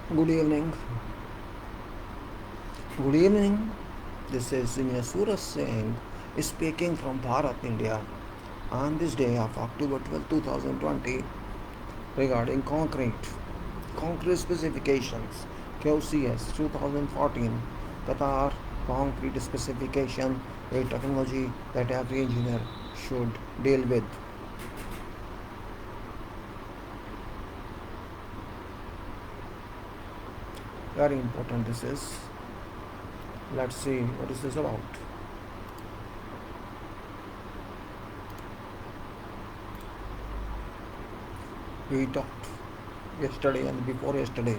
Good evening. Good evening. This is Senior Suraj Singh speaking from Bharat, India on this day of October 12, 2020 regarding concrete specifications QCS 2014 that are concrete specification, a technology that every engineer should deal with. Very important this is. Let's see what is this about. We talked yesterday and before yesterday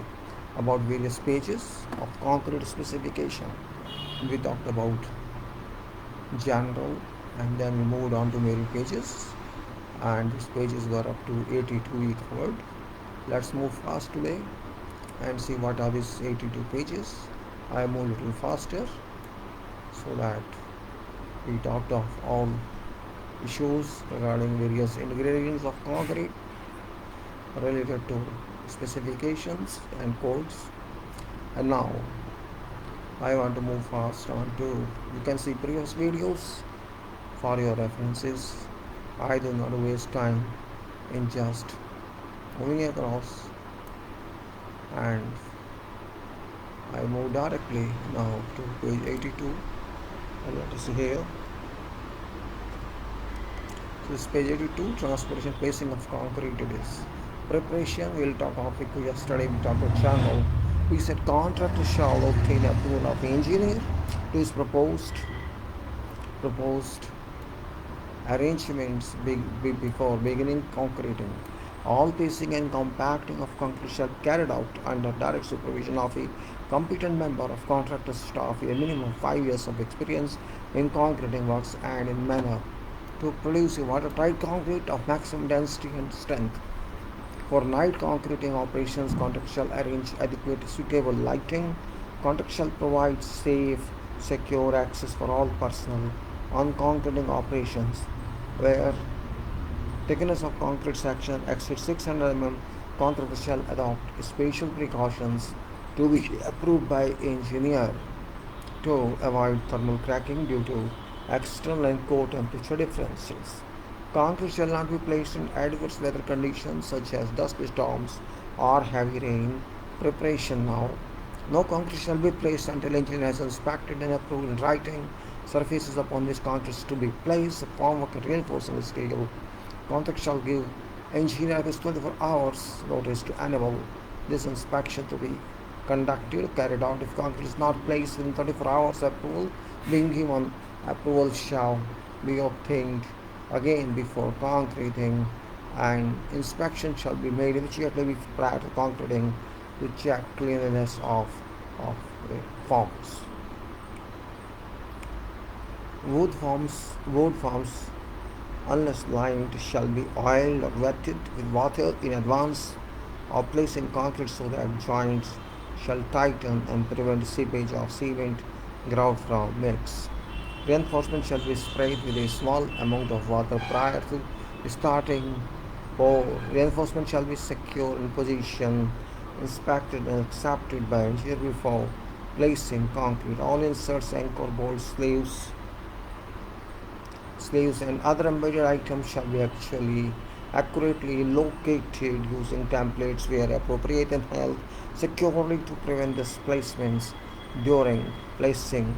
about various pages of concrete specification. We talked about general and then we moved on to many pages, and these pages were up to 82 we covered. Let's move fast today and see what are these 82 pages. I move a little faster so that we talked of all issues regarding various ingredients of concrete related to specifications and codes. And now I want to move fast on to, you can see previous videos for your references. I do not waste time in just moving across, and I move directly now to page 82. And let us see here. So this page 82, transportation placing of concrete. It is preparation. We'll talk of it yesterday. We talked about channel. We said contractor shall obtain approval of engineer to his proposed arrangements before beginning concreting. All pacing and compacting of concrete shall be carried out under direct supervision of a competent member of contractor staff with a minimum of 5 years of experience in concreting works and in manner to produce a watertight concrete of maximum density and strength. For night concreting operations, contractor shall arrange adequate suitable lighting. Contractor shall provide safe, secure access for all personnel on concreting operations where thickness of concrete section exceeds 600 mm. Contractor shall adopt special precautions to be approved by engineer to avoid thermal cracking due to external and core temperature differences. Concrete shall not be placed in adverse weather conditions such as dust storms or heavy rain. Preparation now. No concrete shall be placed until engineer has inspected and approved in writing surfaces upon which concrete is to be placed, the form of a reinforcing steel. Contract shall give engineer at least 24 hours notice to enable this inspection to be conducted, carried out. If concrete is not placed within 24 hours, approval being given, approval shall be obtained again before concreting, and inspection shall be made immediately prior to concreting to check cleanliness of the forms. Wood forms, unless lined, shall be oiled or wetted with water in advance of placing concrete so that joints shall tighten and prevent seepage of cement grout from mix. Reinforcement shall be sprayed with a small amount of water prior to starting pour. Reinforcement shall be secure in position, inspected and accepted by engineer before placing concrete. All inserts, anchor bolts, sleeves and other embedded items shall be accurately located using templates where appropriate and held securely to prevent displacements during placing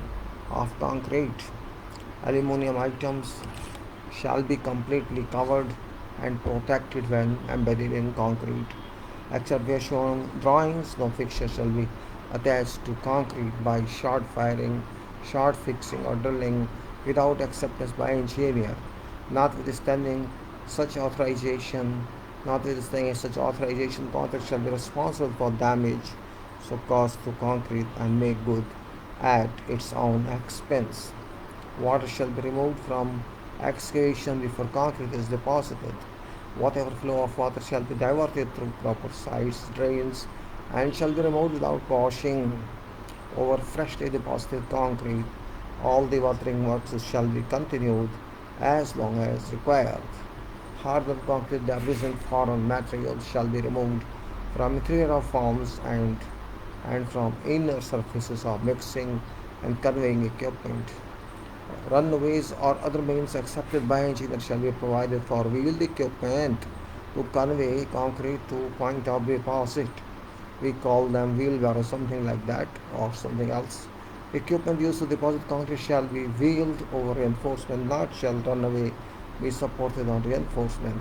of concrete. Aluminium items shall be completely covered and protected when embedded in concrete. Except where shown drawings, no fixture shall be attached to concrete by short firing, short fixing or drilling without acceptance by engineer. Notwithstanding such authorization, contract shall be responsible for damage so caused to concrete and make good at its own expense. Water shall be removed from excavation before concrete is deposited. Whatever flow of water shall be diverted through proper sites, drains, and shall be removed without washing over freshly deposited concrete. All the watering works shall be continued as long as required. Hardened concrete debris and foreign materials shall be removed from interior of forms and and from inner surfaces of mixing and conveying equipment. Runways or other means accepted by engineers shall be provided for wheeled equipment to convey concrete to point of deposit. We call them wheelbarrow, something like that, or something else. Equipment used to deposit concrete shall be wheeled over reinforcement, not shall runway be supported on reinforcement.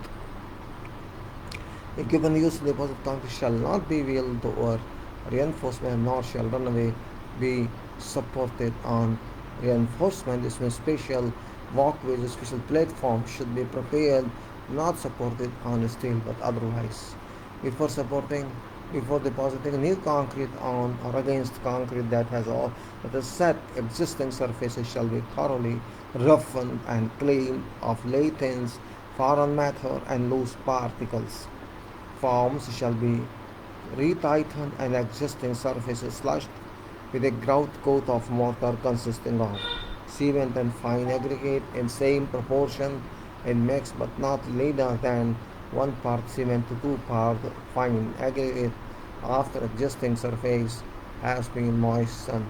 Equipment used to deposit concrete shall not be wheeled over reinforcement, nor shall runway be supported on reinforcement. This means special walkways, special platforms should be prepared, not supported on steel, but otherwise. Before supporting, before depositing new concrete on or against concrete that is set, existing surfaces shall be thoroughly roughened and cleaned of lathens, foreign matter, and loose particles. Forms shall be retightened and existing surfaces slushed with a grout coat of mortar consisting of cement and fine aggregate in same proportion in mix but not later than 1 part cement to 2 part fine aggregate after existing surface has been moistened.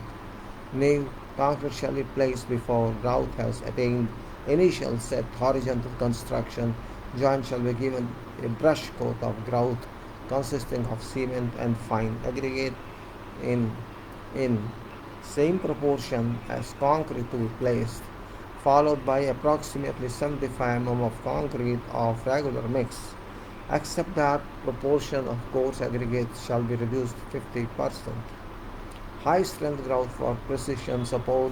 New concrete shall be placed before grout has attained initial set horizontal construction. Joint shall be given a brush coat of grout consisting of cement and fine aggregate in in same proportion as concrete to be placed, followed by approximately 75 mm of concrete of regular mix, except that proportion of coarse aggregates shall be reduced to 50%. High strength grout for precision support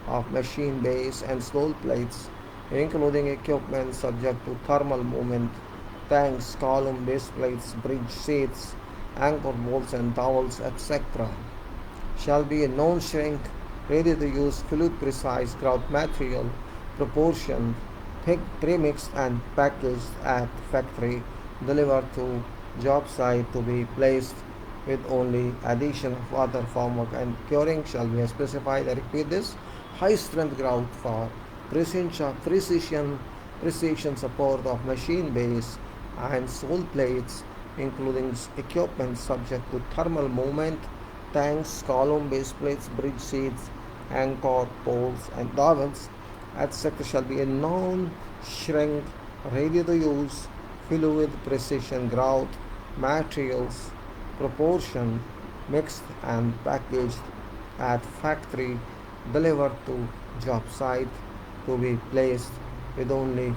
of machine base and slope plates, including equipment subject to thermal movement, tanks, column base plates, bridge seats, anchor bolts and dowels, etc. Shall be a non-shrink, ready-to-use, fluid-precise grout material, proportioned, pre-mixed and packaged at factory, delivered to job site to be placed with only addition of water, formwork and curing shall be specified. I repeat this: high-strength grout for precision support of machine base and sole plates, including equipment subject to thermal movement, tanks, column base plates, bridge seats, anchor poles, and dowels, etc. shall be a non-shrink, ready-to-use, fluid precision grout materials, proportion, mixed and packaged at factory, delivered to job site to be placed with only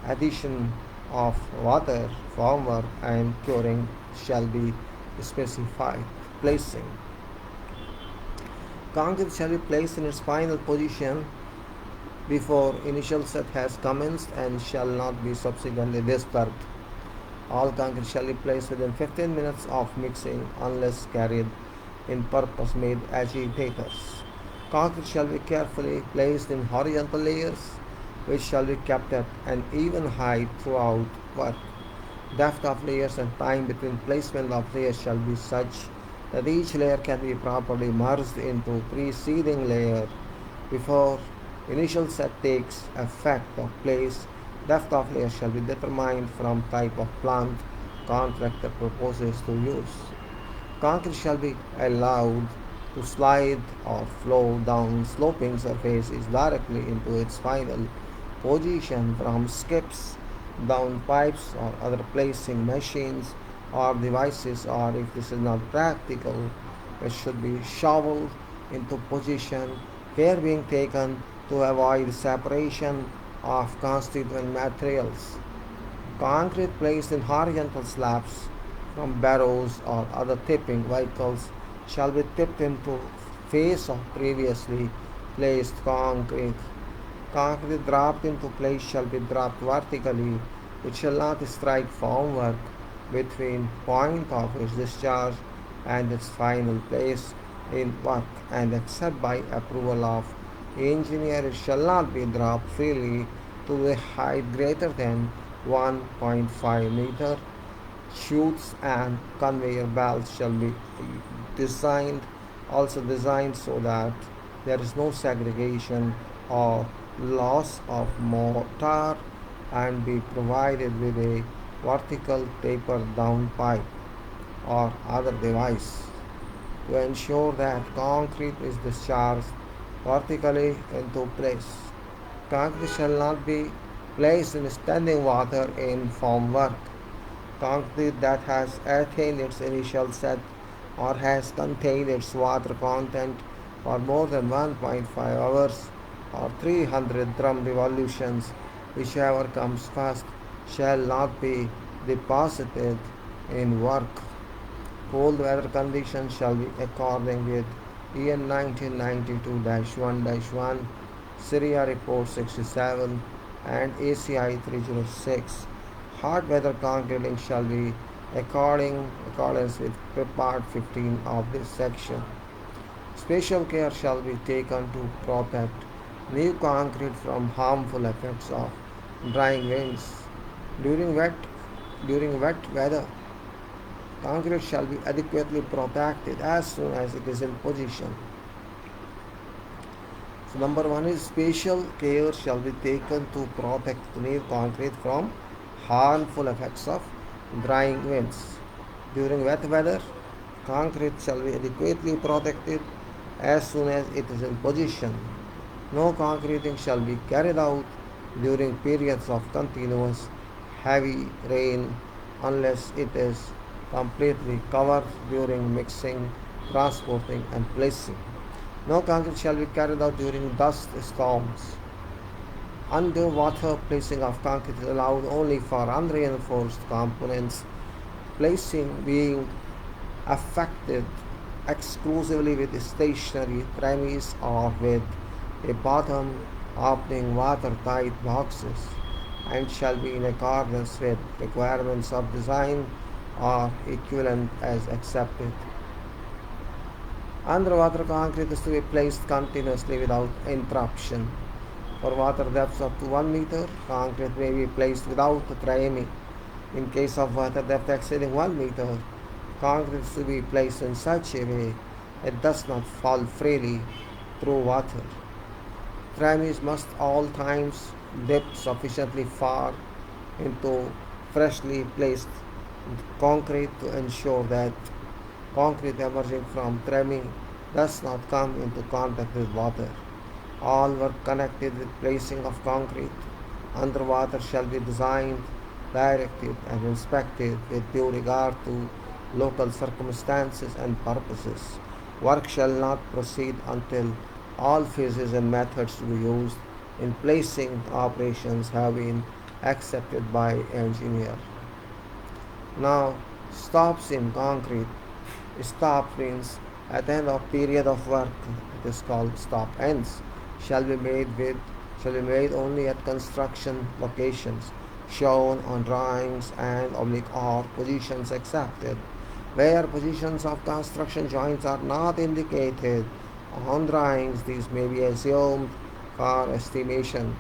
addition of water, formwork, and curing shall be specified. Placing. Concrete shall be placed in its final position before initial set has commenced and shall not be subsequently disturbed. All concrete shall be placed within 15 minutes of mixing unless carried in purpose-made agitators. Concrete shall be carefully placed in horizontal layers which shall be kept at an even height throughout work. Depth of layers and time between placement of layers shall be such that each layer can be properly merged into preceding layer before initial set takes effect of place. Depth of layer shall be determined from type of plant contractor proposes to use. Concrete shall be allowed to slide or flow down sloping surfaces directly into its final position from skips, down pipes or other placing machines or devices, or if this is not practical, it should be shoveled into position, care being taken to avoid separation of constituent materials. Concrete placed in horizontal slabs from barrows or other tipping vehicles shall be tipped into face of previously placed concrete. Concrete dropped into place shall be dropped vertically, which shall not strike formwork between point of its discharge and its final place in work, and except by approval of engineer, it shall not be dropped freely to a height greater than 1.5 meter. Chutes and conveyor belts shall be designed designed so that there is no segregation or loss of mortar, and be provided with a vertical taper down pipe or other device. to ensure that concrete is discharged vertically into place. Concrete shall not be placed in standing water in formwork. Concrete that has attained its initial set or has contained its water content for more than 1.5 hours or 300 drum revolutions, whichever comes first, shall not be deposited in work. Cold weather conditions shall be according with EN 1992-1-1, Syria Report 67 and ACI 306. Hot weather concreting shall be accordance with part 15 of this section. Special care shall be taken to protect new concrete from harmful effects of drying winds. During wet during wet weather, concrete shall be adequately protected as soon as it is in position. So number one is special care shall be taken to protect new concrete from harmful effects of drying winds. During wet weather, concrete shall be adequately protected as soon as it is in position. No concreting shall be carried out during periods of continuous heavy rain unless it is completely covered during mixing, transporting, and placing. No concrete shall be carried out during dust storms. Underwater placing of concrete is allowed only for unreinforced components, placing being affected exclusively with stationary premise or with a bottom opening watertight boxes, and shall be in accordance with requirements of design or equivalent as accepted. Underwater concrete is to be placed continuously without interruption. For water depths up to 1 meter, concrete may be placed without priming. In case of water depth exceeding 1 meter, concrete is to be placed in such a way it does not fall freely through water. Primaries must all times dip sufficiently far into freshly placed concrete to ensure that concrete emerging from trimming does not come into contact with water. All work connected with placing of concrete underwater shall be designed, directed, and inspected with due regard to local circumstances and purposes. Work shall not proceed until all phases and methods to be used in placing operations have been accepted by engineer. Now, stops in concrete. Stop means at the end of period of work. It is called stop ends. Shall be made only at construction locations shown on drawings and oblique or positions accepted. Where positions of construction joints are not indicated on drawings, these may be assumed for estimating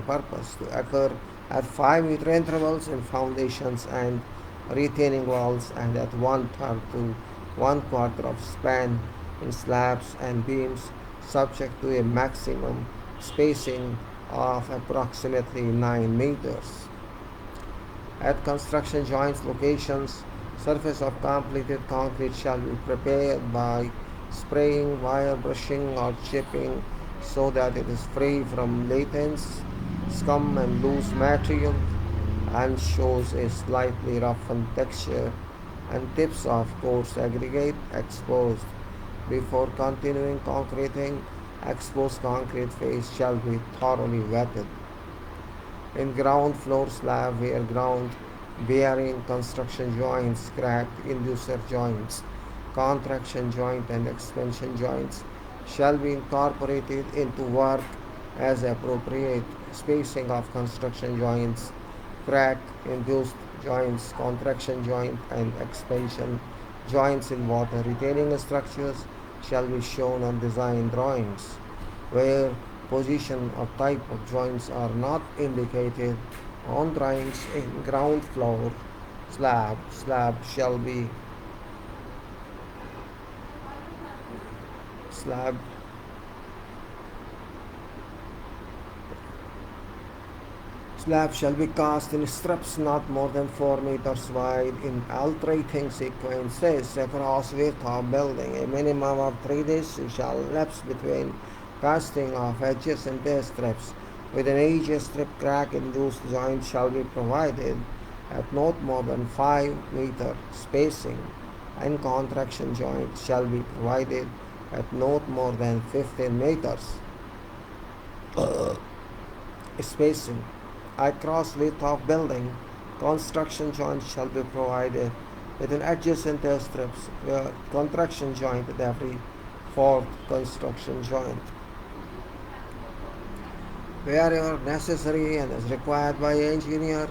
purpose to occur at 5-meter intervals in foundations and retaining walls, and at 1/3 to 1/4 of span in slabs and beams, subject to a maximum spacing of approximately 9 meters. At construction joints locations, surface of completed concrete shall be prepared by spraying, wire brushing, or chipping so that it is free from latex, scum, and loose material, and shows a slightly roughened texture and tips of coarse aggregate exposed. Before continuing concreting, exposed concrete face shall be thoroughly wetted. In ground floor slab, where ground bearing construction joints, cracked inducer joints, contraction joint, and expansion joints shall be incorporated into work as appropriate. Spacing of construction joints, crack induced joints, contraction joint, and expansion joints in water retaining structures shall be shown on design drawings. Where position or type of joints are not indicated on drawings in ground floor slab slab Slab shall be cast in strips not more than 4 meters wide in alternating sequences across width of building. A minimum of 3 days shall elapse between casting of adjacent strips. Within each strip crack in those joints shall be provided at not more than 5 meter spacing, and contraction joints shall be provided at not more than 15 meters spacing. Across width of building, construction joints shall be provided with an adjacent strips where contraction joint at every fourth construction joint. Wherever necessary and as required by engineer,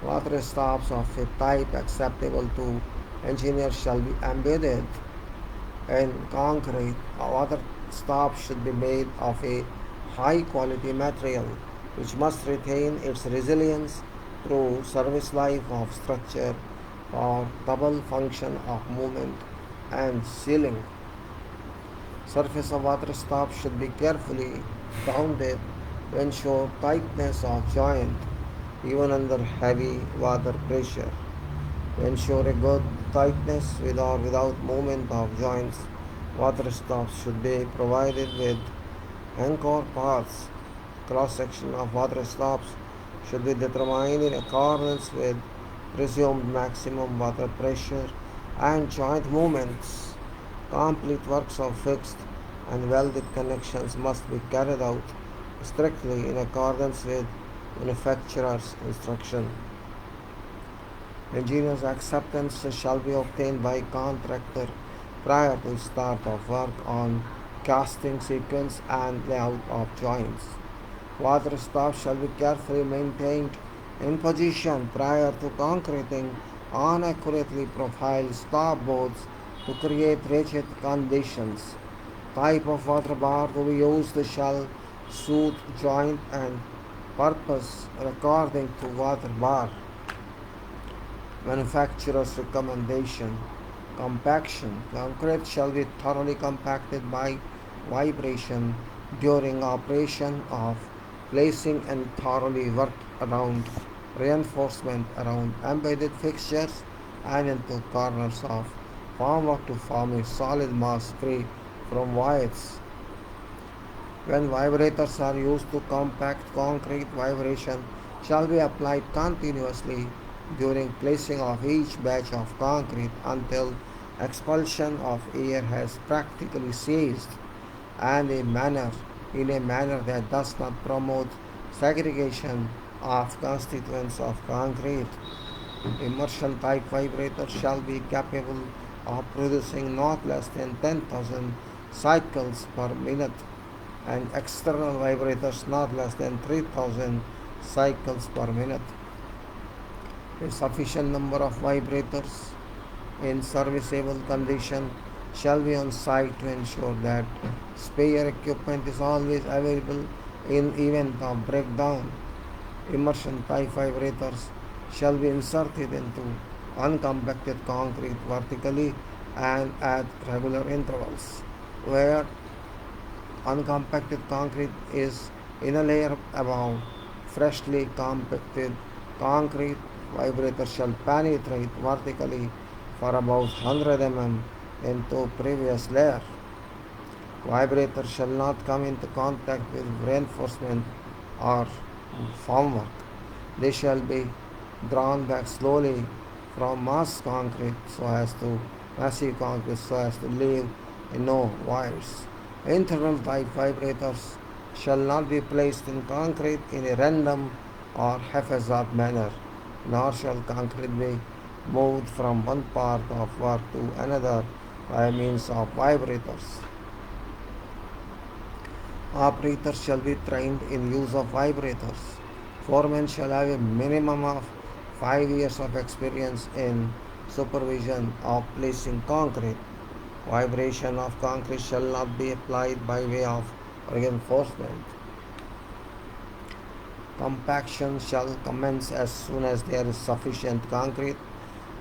water stops of a type acceptable to engineer shall be embedded in concrete. Water stops should be made of a high quality material which must retain its resilience through service life of structure for double function of movement and sealing. Surface of water stop should be carefully rounded to ensure tightness of joint even under heavy water pressure. To ensure a good tightness with or without movement of joints, water stops should be provided with anchor paths. Cross section of water stops should be determined in accordance with presumed maximum water pressure and joint movements. Complete works of fixed and welded connections must be carried out strictly in accordance with manufacturer's instruction. Engineer's acceptance shall be obtained by contractor prior to start of work on casting sequence and layout of joints. Water stops shall be carefully maintained in position prior to concreting on accurately profiled stop boards to create rigid conditions. Type of water bar to be used shall suit joint and purpose according to water bar. Manufacturer's recommendation. Compaction. Concrete shall be thoroughly compacted by vibration during operation of placing and thoroughly worked around reinforcement around embedded fixtures and into corners of formwork to form a solid mass free from voids. When vibrators are used to compact concrete, vibration shall be applied continuously during placing of each batch of concrete until expulsion of air has practically ceased, and in a manner that does not promote segregation of constituents of concrete. Immersion type vibrators shall be capable of producing not less than 10,000 cycles per minute, and external vibrators not less than 3,000 cycles per minute. A sufficient number of vibrators in serviceable condition shall be on site to ensure that spare equipment is always available in event of breakdown. Immersion type vibrators shall be inserted into uncompacted concrete vertically and at regular intervals. Where uncompacted concrete is in a layer above freshly compacted concrete, vibrators shall penetrate vertically for about 100 mm into previous layer. Vibrators shall not come into contact with reinforcement or formwork. They shall be drawn back slowly from massive concrete so as to leave no voids. Internal type vibrators shall not be placed in concrete in a random or haphazard manner, nor shall concrete be moved from one part of work to another by means of vibrators. Operators shall be trained in use of vibrators. Foremen shall have a minimum of 5 years of experience in supervision of placing concrete. Vibration of concrete shall not be applied by way of reinforcement. Compaction shall commence as soon as there is sufficient concrete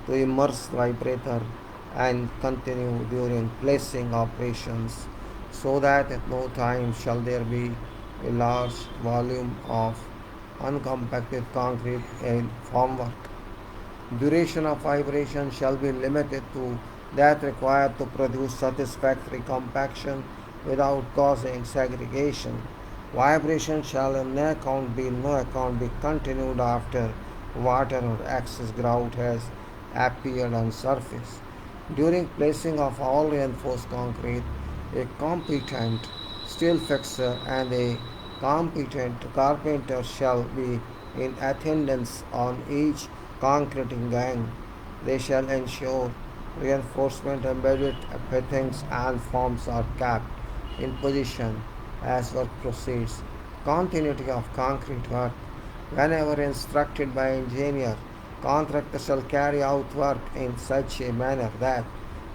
to immerse the vibrator and continue during placing operations, so that at no time shall there be a large volume of uncompacted concrete in formwork. Duration of vibration shall be limited to that required to produce satisfactory compaction without causing segregation. Vibration shall no account be continued after water or excess grout has appeared on surface. During placing of all reinforced concrete, a competent steel fixer and a competent carpenter shall be in attendance on each concreting gang. They shall ensure reinforcement embedded fittings and forms are kept in position as work proceeds. Continuity of concrete work. Whenever instructed by engineer, contractor shall carry out work in such a manner that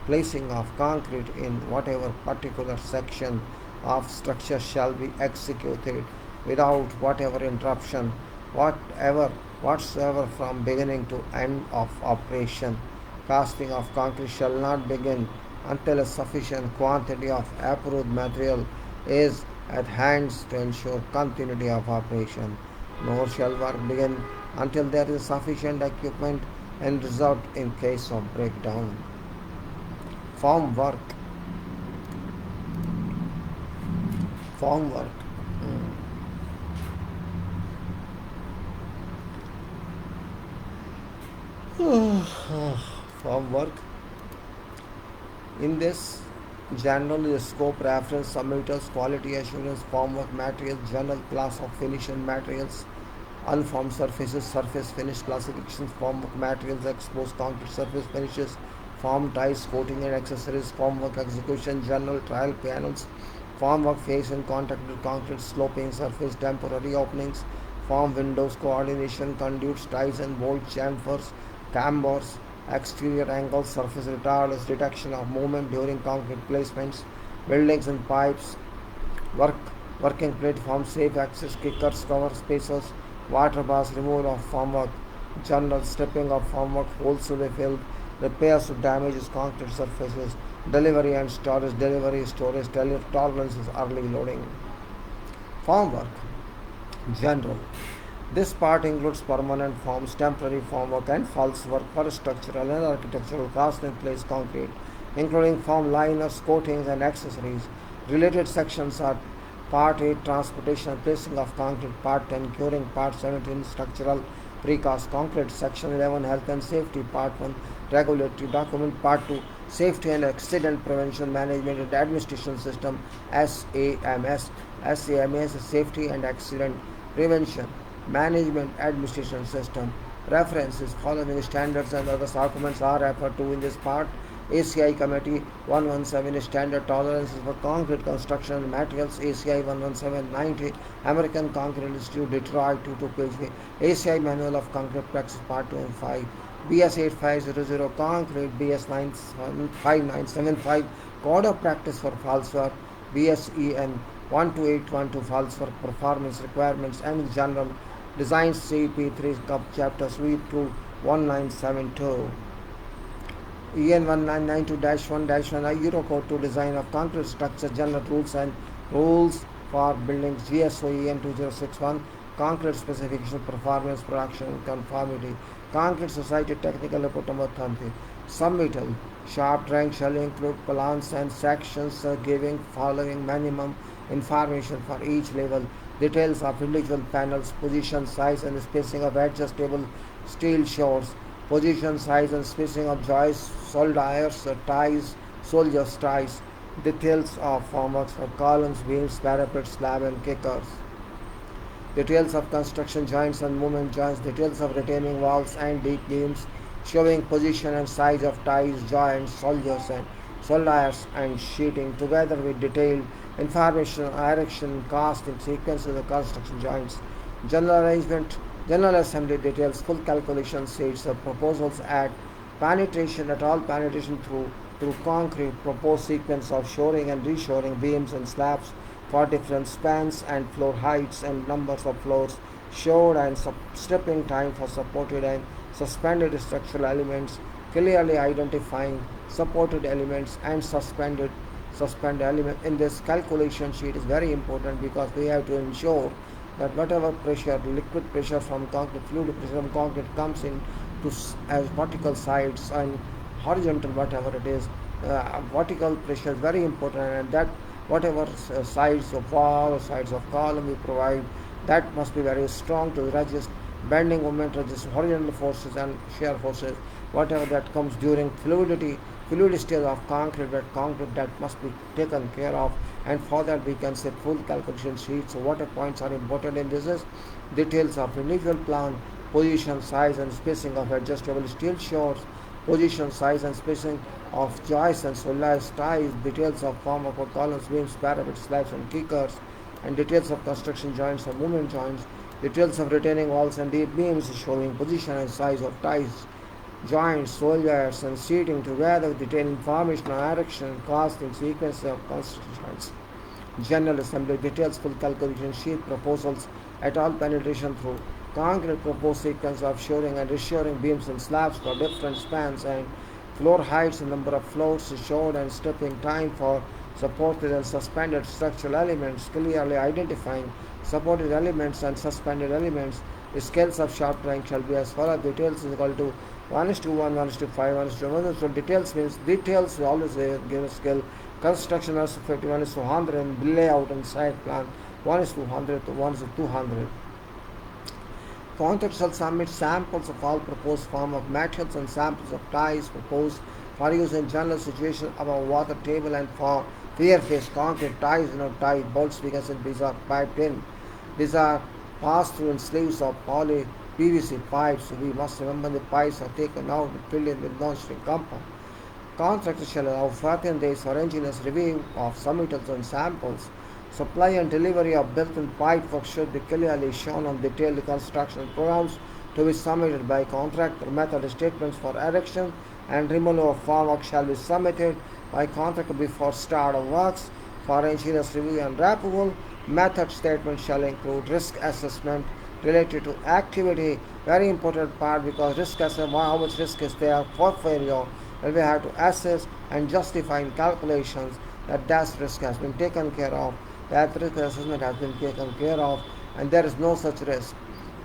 placing of concrete in whatever particular section of structure shall be executed without whatever interruption, whatever whatsoever from beginning to end of operation. Casting of concrete shall not begin until a sufficient quantity of approved material is at hand to ensure continuity of operation. Nor shall work begin until there is sufficient equipment and resort in case of breakdown. Form work. Form work. Form work. In this, general scope reference submittals, quality assurance, formwork materials, general class of finishing materials, unformed surfaces, surface finish classifications, formwork materials, exposed concrete surface finishes, form ties, coating and accessories, formwork execution, general trial panels, formwork face and contact with concrete, sloping surface, temporary openings, form windows, coordination, conduits, ties and bolt chamfers, cambers, exterior angles, surface retarders, detection of movement during concrete placements, buildings and pipes, work, working platforms, safe access, kickers, cover spacers, water bars, removal of formwork, general stripping of formwork, holes to be filled, repairs of damages concrete surfaces, delivery and storage, tolerances, early loading. Formwork. General. This part includes permanent forms, temporary formwork and false work for structural and architectural cast in place concrete, including form liners, coatings and accessories. Related sections are Part 8 Transportation and Placing of Concrete, Part 10 Curing, Part 17 Structural Precast Concrete, Section 11 Health and Safety, Part 1 Regulatory Document, Part 2 Safety and Accident Prevention Management and Administration System SAMS. SAMS is Safety and Accident Prevention Management Administration System. References. Following standards and other documents are referred to in this part. ACI Committee 117 Standard Tolerances for Concrete Construction and Materials, ACI 11790, American Concrete Institute, Detroit 22 page, ACI Manual of Concrete Practice Part 2 and 5, BS 8500 Concrete, BS 5975 Code of Practice for False Work, BSEN 12812 False Work Performance Requirements and General Design CP3 Chapter Suite 2 1972. EN 1992-1-1 Eurocode to Design of Concrete Structure General Rules and Rules for Buildings GSO EN 2061 Concrete Specification Performance Production Conformity Concrete Society Technical Report number 30. Submittal. Sharp drawing shall include plans and sections giving following minimum information for each level. Details of individual panels, position, size and spacing of adjustable steel shores, position, size and spacing of joists, soldiers, ties, soldiers' ties, details of formworks for columns, beams, parapets, slab and kickers, details of construction joints and movement joints, details of retaining walls and deep beams, showing position and size of ties, joints, soldiers and soldiers and sheeting, together with detailed information on erection, casting, sequences of construction joints, general arrangement, general assembly details, full calculation sheets of proposals at penetration at all penetration through concrete, proposed sequence of shoring and reshoring beams and slabs for different spans and floor heights and numbers of floors showed and stripping time for supported and suspended structural elements, clearly identifying supported elements and suspended element in this calculation sheet is very important because we have to ensure that whatever pressure, liquid pressure from concrete, fluid pressure from concrete comes in to as vertical sides and horizontal whatever it is. Vertical pressure is very important, and that whatever sides of wall or sides of column we provide, that must be very strong to resist bending moment, resist horizontal forces and shear forces, whatever that comes during fluid stage of concrete that must be taken care of. And for that we can set full calculation sheets. So what points are important in this is details of individual plan, position, size and spacing of adjustable steel shores, position, size and spacing of joists and solid ties, details of form of columns, beams, parapets, slabs and kickers, and details of construction joints and movement joints, details of retaining walls and deep beams showing position and size of ties, joints, soldiers and seating together with detailed information on erection, casting, sequence of construction joints. General assembly details, full calculation sheet, proposals at all penetration through concrete, proposed sequence of shoring and restoring beams and slabs for different spans and floor heights and number of floors showed and stepping time for supported and suspended structural elements, clearly identifying supported elements and suspended elements. The scales of sharp drawing shall be as follows. Details is equal to 1:1, 1:5, 1:1. So details means details we always give a scale. Construction is 51 is to 100 and layout and site plan 1 is to 100 to 1 is to 200. Contract shall submit samples of all proposed form of materials and samples of ties proposed for use in general situation above water table and for clear face concrete ties, tie bolts because these are piped in. These are passed through in sleeves of poly PVC pipes. We must remember the pipes are taken out and filled in with non-stick compound. Contractors shall allow 14 days for engineers review of submittals and samples. Supply and delivery of built-in pipe work should be clearly shown on detailed construction programs to be submitted by contractor. Method statements for erection and removal of formwork shall be submitted by contractor before start of works for engineers review and approval. Method statement shall include risk assessment related to activity. Very important part because risk assessment, how much risk is there for failure, and we have to assess and justify in calculations that that risk has been taken care of, that risk assessment has been taken care of, and there is no such risk.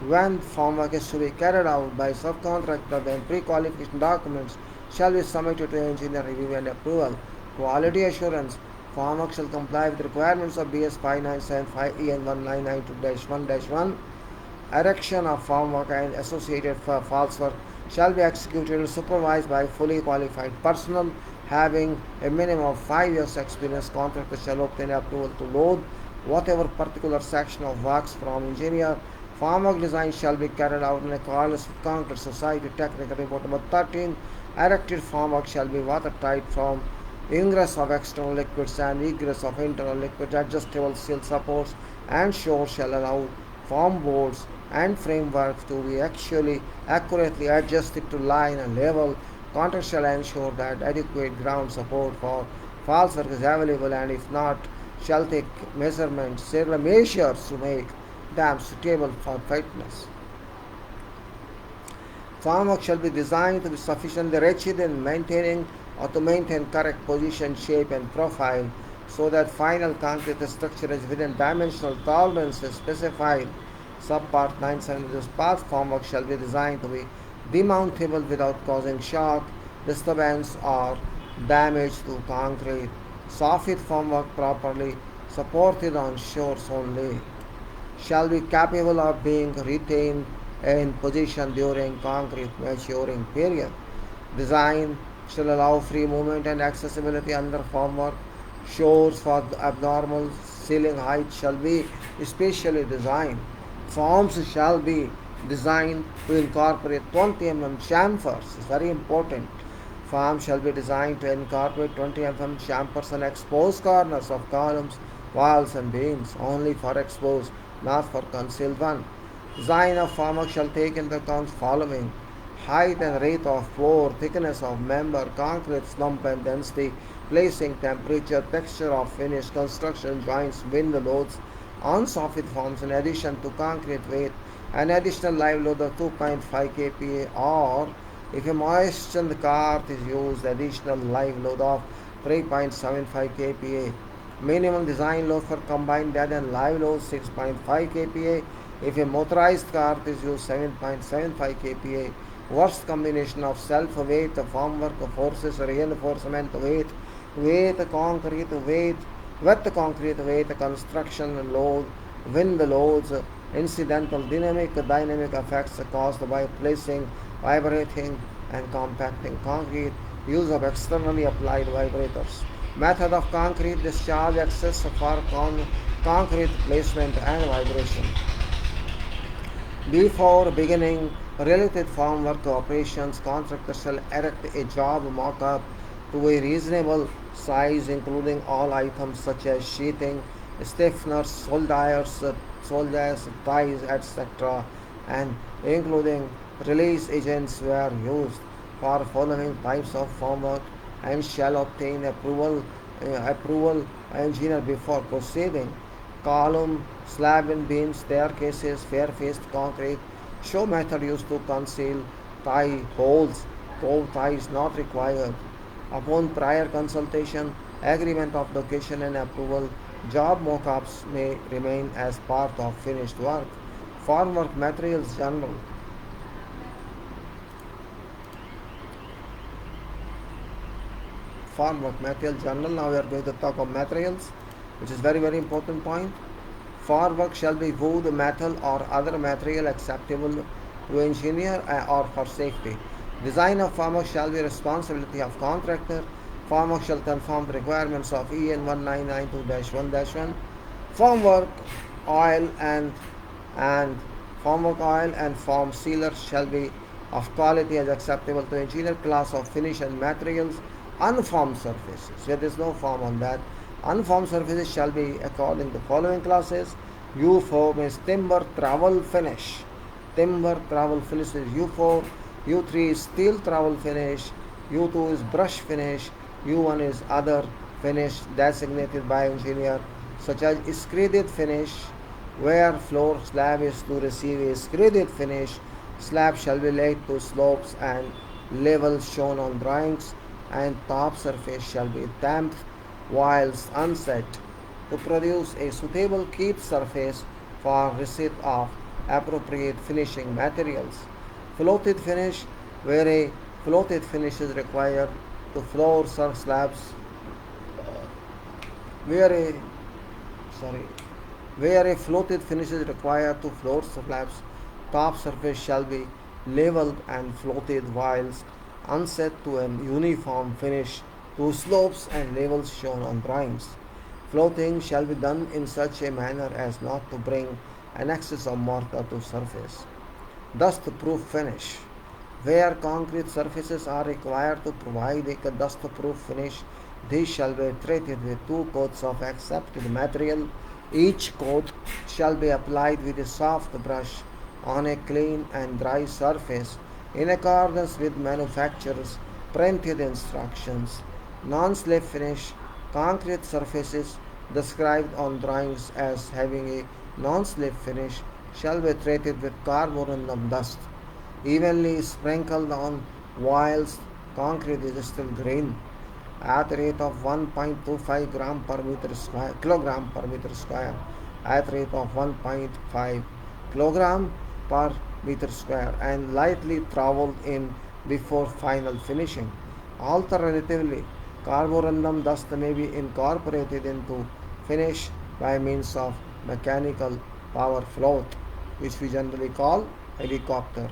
When formwork is to be carried out by subcontractor, then pre-qualification documents shall be submitted to engineer review and approval. Quality assurance. Formwork shall comply with requirements of BS 5975 EN 1992-1-1. Erection of formwork and associated false work shall be executed and supervised by fully qualified personnel having a minimum of 5 years experience. Contractor shall obtain approval to load whatever particular section of works from engineer. Formwork design shall be carried out in accordance with Concrete Society Technical Report number 13. Erected formwork shall be watertight from ingress of external liquids and egress of internal liquids. Adjustable steel supports and shores shall allow form boards and framework to be accurately adjusted to line and level. Contractor shall ensure that adequate ground support for false work is available, and if not, shall take measures to make them suitable for fitness. Formwork shall be designed to be sufficiently rigid in maintaining or to maintain correct position, shape and profile so that final concrete structure is within dimensional tolerances specified. Subpart 9.7 this part formwork shall be designed to be demountable without causing shock, disturbance or damage to concrete. Soffit formwork properly supported on shores only shall be capable of being retained in position during concrete maturing period. Design shall allow free movement and accessibility under formwork. Shores for abnormal ceiling height shall be specially designed. Forms shall be designed to incorporate 20 mm chamfers. It's very important. Forms shall be designed to incorporate 20 mm chamfers and exposed corners of columns, walls and beams, only for exposed, not for concealed one. Design of formwork shall take into account following: height and rate of floor, thickness of member, concrete slump and density, placing, temperature, texture of finish, construction joints, wind loads on soffit forms in addition to concrete weight, an additional live load of 2.5 kPa, or if a moistened cart is used, additional live load of 3.75 kPa. Minimum design load for combined dead and live load 6.5 kPa. If a motorized car is used 7.75 kPa. Worst combination of self-weight, formwork forces, reinforcement weight concrete weight, construction load, wind loads, incidental dynamic effects caused by placing, vibrating, and compacting concrete, use of externally applied vibrators. Method of concrete discharge access for concrete placement and vibration. Before beginning related formwork operations, contractors shall erect a job mock-up to a reasonable size, including all items such as sheathing, stiffeners, solders, ties, etc., and including release agents were used for following types of formwork and shall obtain approval engineer before proceeding. Column, slab and beam, staircases, fair-faced concrete. Show method used to conceal tie holes. Cove ties not required. Upon prior consultation, agreement of location and approval, job mock-ups may remain as part of finished work. Formwork materials general. Formwork material general. Now we are going to talk of materials, which is very important point. Formwork shall be wood, metal, or other material acceptable to engineer or for safety. Design of formwork shall be responsibility of contractor. Formwork shall conform the requirements of EN 1992-1-1. Formwork oil and formwork oil and form sealers shall be of quality as acceptable to engineer. Class of finish and materials. Unformed surfaces, where there is no form on that. Unformed surfaces shall be according to following classes. U4 is timber trowel finish. Timber trowel finish is U4. U3 is steel trowel finish. U2 is brush finish. U1 is other finish designated by engineer, such as screeded finish, where floor slab is to receive a screeded finish. Slab shall be laid to slopes and levels shown on drawings, and top surface shall be damped whilst unset to produce a suitable keep surface for receipt of appropriate finishing materials. Floated finish, where a floated finish is required to floor slabs, where a sorry where a floated finish is required to floor slabs, top surface shall be leveled and floated whilst unset to an uniform finish to slopes and levels shown on drawings. Floating shall be done in such a manner as not to bring an excess of mortar to surface. Dust-proof finish. Where concrete surfaces are required to provide a dust-proof finish, these shall be treated with 2 coats of accepted material. Each coat shall be applied with a soft brush on a clean and dry surface in accordance with manufacturer's printed instructions. Non-slip finish. Concrete surfaces described on drawings as having a non-slip finish shall be treated with carborundum dust, evenly sprinkled on whilst concrete is still green, at a rate of 1.25 kilogram per meter square, at rate of 1.5 kilogram per meter square, and lightly troweled in before final finishing. Alternatively, carborundum dust may be incorporated into finish by means of mechanical power float, which we generally call helicopter.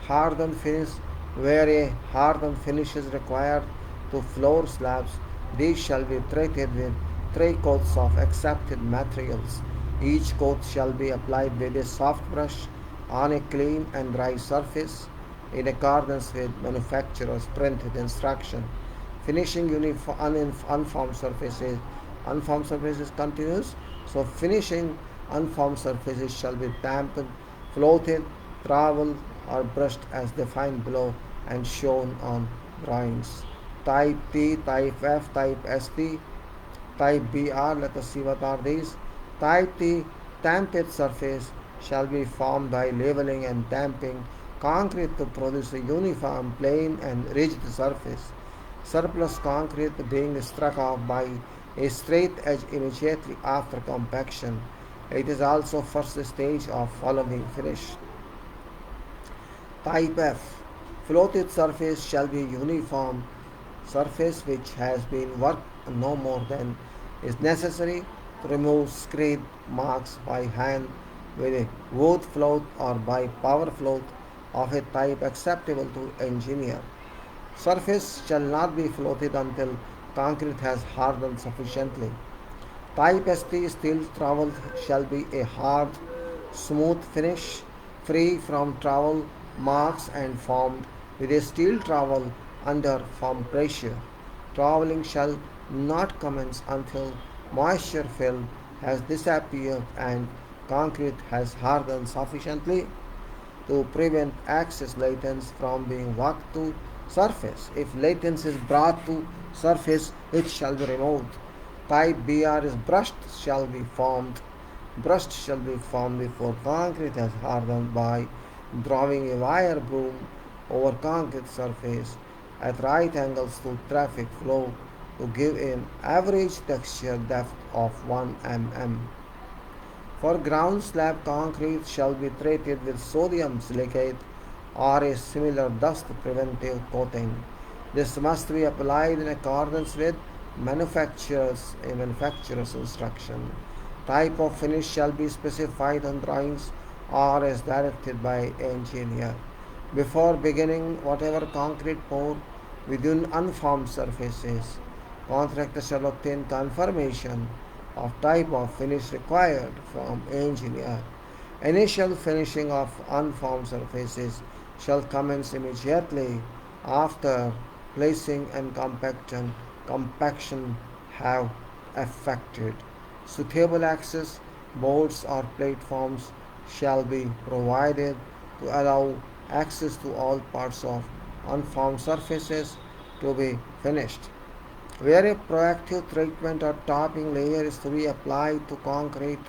Hardened finish. Where a hardened finish is required to floor slabs, these shall be treated with 3 coats of accepted materials. Each coat shall be applied with a soft brush on a clean and dry surface in accordance with manufacturer's printed instruction. Finishing unformed surfaces. Unformed surfaces continues. So finishing unformed surfaces shall be dampened, floated, troweled, or brushed as defined below and shown on drawings. Type T, Type F, Type ST, Type BR. Let us see what are these. Type T, damped surface shall be formed by leveling and damping concrete to produce a uniform, plain, and rigid surface. Surplus concrete being struck off by a straight edge immediately after compaction. It is also first stage of following finish. Type F. Floated surface shall be uniform surface which has been worked no more than is necessary to remove scrape marks by hand with a wood float or by power float of a type acceptable to engineer. Surface shall not be floated until concrete has hardened sufficiently. Type ST steel trowel shall be a hard, smooth finish, free from trowel marks and formed with a steel trowel under firm pressure. Troweling shall not commence until moisture film has disappeared and concrete has hardened sufficiently to prevent excess latency from being walked to surface. If latency is brought to surface, it shall be removed. Type BR is brushed shall be formed before concrete has hardened by drawing a wire broom over concrete surface at right angles to traffic flow to give an average texture depth of 1 mm. For ground slab, concrete shall be treated with sodium silicate or a similar dust preventive coating. This must be applied in accordance with manufacturer's instruction. Type of finish shall be specified on drawings or as directed by engineer. Before beginning whatever concrete pour within unformed surfaces, contractor shall obtain confirmation of type of finish required from engineer. Initial finishing of unformed surfaces shall commence immediately after placing and compaction have effected. Suitable access boards or platforms shall be provided to allow access to all parts of unformed surfaces to be finished. Where a proactive treatment or topping layer is to be applied to concrete,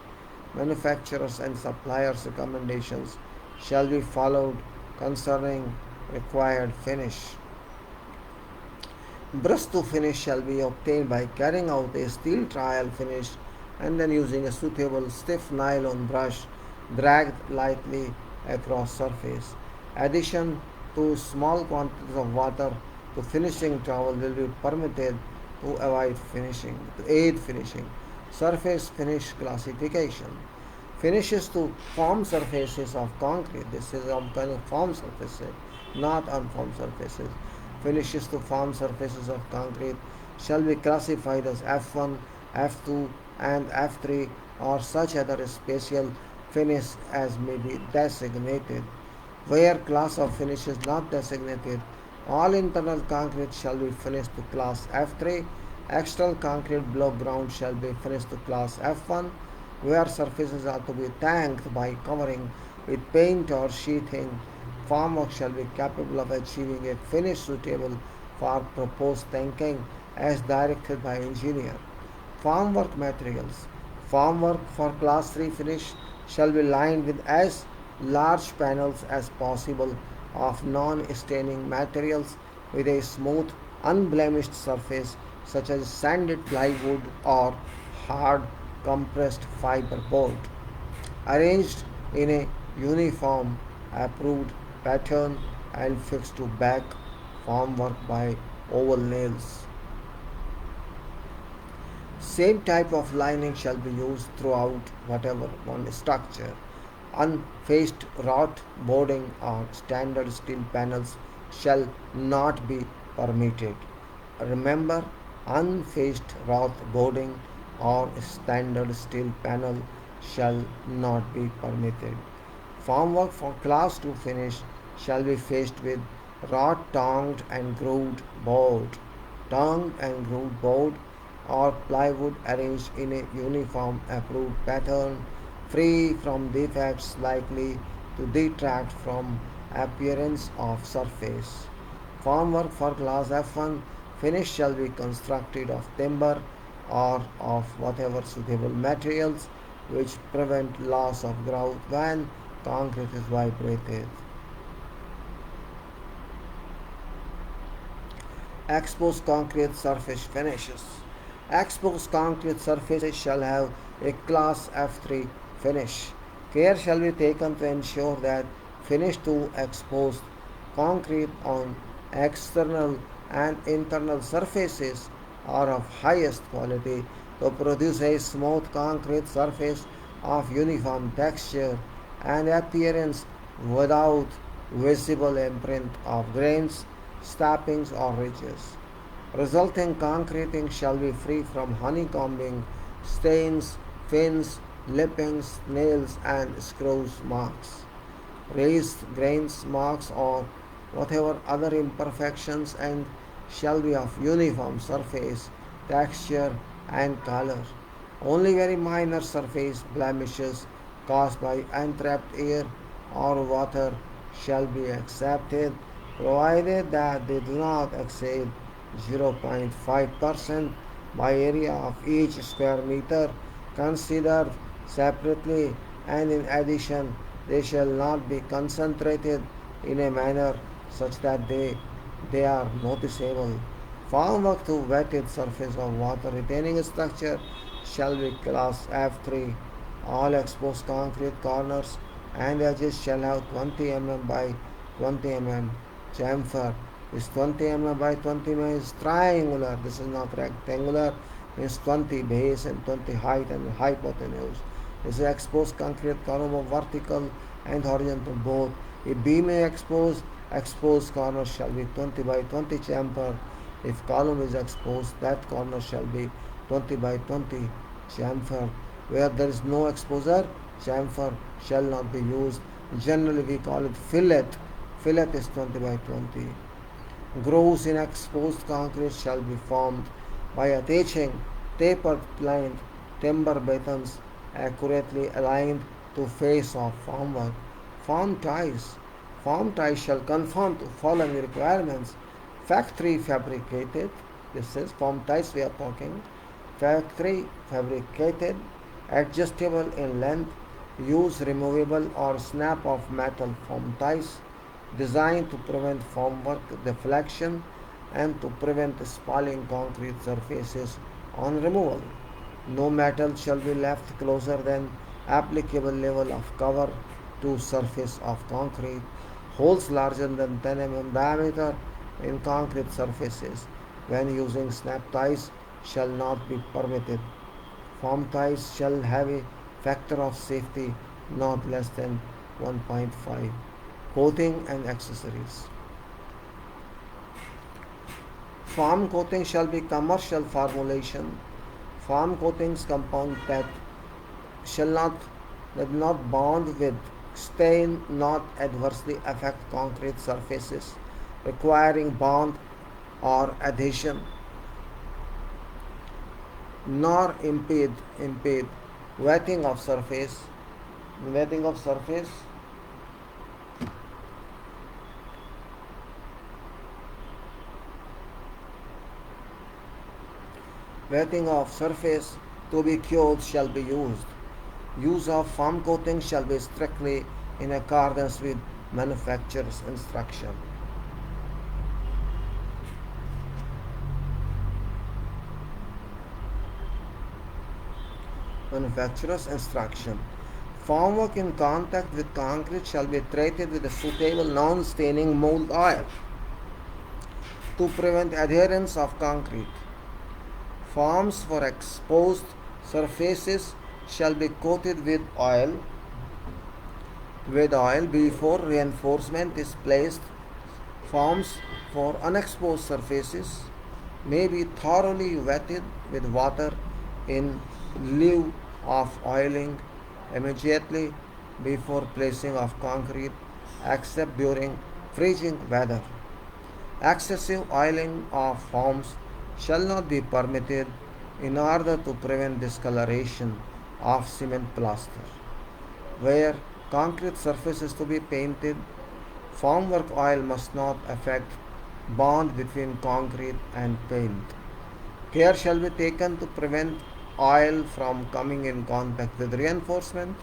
manufacturers and suppliers' recommendations shall be followed concerning required finish. Brush to finish shall be obtained by carrying out a steel trial finish and then using a suitable stiff nylon brush dragged lightly across surface. Addition to small quantities of water to finishing trowel will be permitted to aid finishing. Surface finish classification. Finishes to formed surfaces of concrete. This is of kind of formed surfaces, not unformed surfaces. Finishes to formed surfaces of concrete shall be classified as F1, F2, and F3 or such other special finish as may be designated. Where class of finish is not designated, all internal concrete shall be finished to class F3. External concrete below ground shall be finished to class F1. Where surfaces are to be tanked by covering with paint or sheathing, formwork shall be capable of achieving a finish suitable for proposed tanking as directed by engineer. Formwork materials. Formwork for class 3 finish shall be lined with as large panels as possible of non-staining materials with a smooth, unblemished surface such as sanded plywood or hard compressed fiber board, arranged in a uniform approved pattern and fixed to back formwork by oval nails. Same type of lining shall be used throughout whatever one structure. Unfaced wrought boarding or standard steel panels shall not be permitted. Remember, unfaced wrought boarding or standard steel panel shall not be permitted. Formwork for class 2 finish shall be faced with wrought tongued and grooved board or plywood arranged in a uniform approved pattern, free from defects likely to detract from appearance of surface. Formwork for class F1 finish shall be constructed of timber or of whatever suitable materials which prevent loss of grout when concrete is vibrated. Exposed concrete surface finishes. Exposed concrete surfaces shall have a Class F3 finish. Care shall be taken to ensure that finish to exposed concrete on external and internal surfaces are of highest quality to produce a smooth concrete surface of uniform texture and appearance without visible imprint of grains, stoppings, or ridges. Resulting concreting shall be free from honeycombing, stains, fins, lippings, nails, and screws marks, raised grains marks, or whatever other imperfections, and shall be of uniform surface, texture, and color. Only very minor surface blemishes caused by entrapped air or water shall be accepted, provided that they do not exceed 0.5% by area of each square meter considered separately, and in addition they shall not be concentrated in a manner such that they are noticeable. Formwork to wetted surface of water retaining structure shall be class F3. All exposed concrete corners and edges shall have 20 mm by 20 mm chamfer. This 20 mm by 20 mm is triangular. This is not rectangular. Means 20 base and 20 height and hypotenuse. This is exposed concrete column of vertical and horizontal both. If beam is exposed corner shall be 20 by 20 chamfer. If column is exposed, that corner shall be 20 by 20 chamfer. Where there is no exposure, chamfer shall not be used. Generally we call it fillet. Fillet is 20 by 20. Grooves in exposed concrete shall be formed by attaching taper lined timber batons accurately aligned to face of formwork. Form ties. Form ties shall conform to following requirements. Factory fabricated. This is form ties we are talking. Factory fabricated, adjustable in length, use removable or snap off metal form ties, designed to prevent formwork deflection and to prevent spalling concrete surfaces on removal. No metal shall be left closer than applicable level of cover to surface of concrete. Holes larger than 10 mm diameter in concrete surfaces when using snap ties shall not be permitted. Form ties shall have a factor of safety not less than 1.5. Coating and accessories. Form coating shall be commercial formulation. Form coatings compound that shall not bond with, stain, not adversely affect concrete surfaces, requiring bond or adhesion, nor impede wetting of surface. Wetting of surface Wetting of surface to be cured shall be used. Use of foam coating shall be strictly in accordance with manufacturer's instruction. Manufacturer's instruction. Formwork in contact with concrete shall be treated with a suitable non-staining mold oil to prevent adherence of concrete. Forms for exposed surfaces shall be coated with oil before reinforcement is placed. Forms for unexposed surfaces may be thoroughly wetted with water in lieu of oiling immediately before placing of concrete, except during freezing weather. Excessive oiling of forms shall not be permitted in order to prevent discoloration of cement plaster. Where concrete surface is to be painted, formwork oil must not affect bond between concrete and paint. Care shall be taken to prevent oil from coming in contact with reinforcement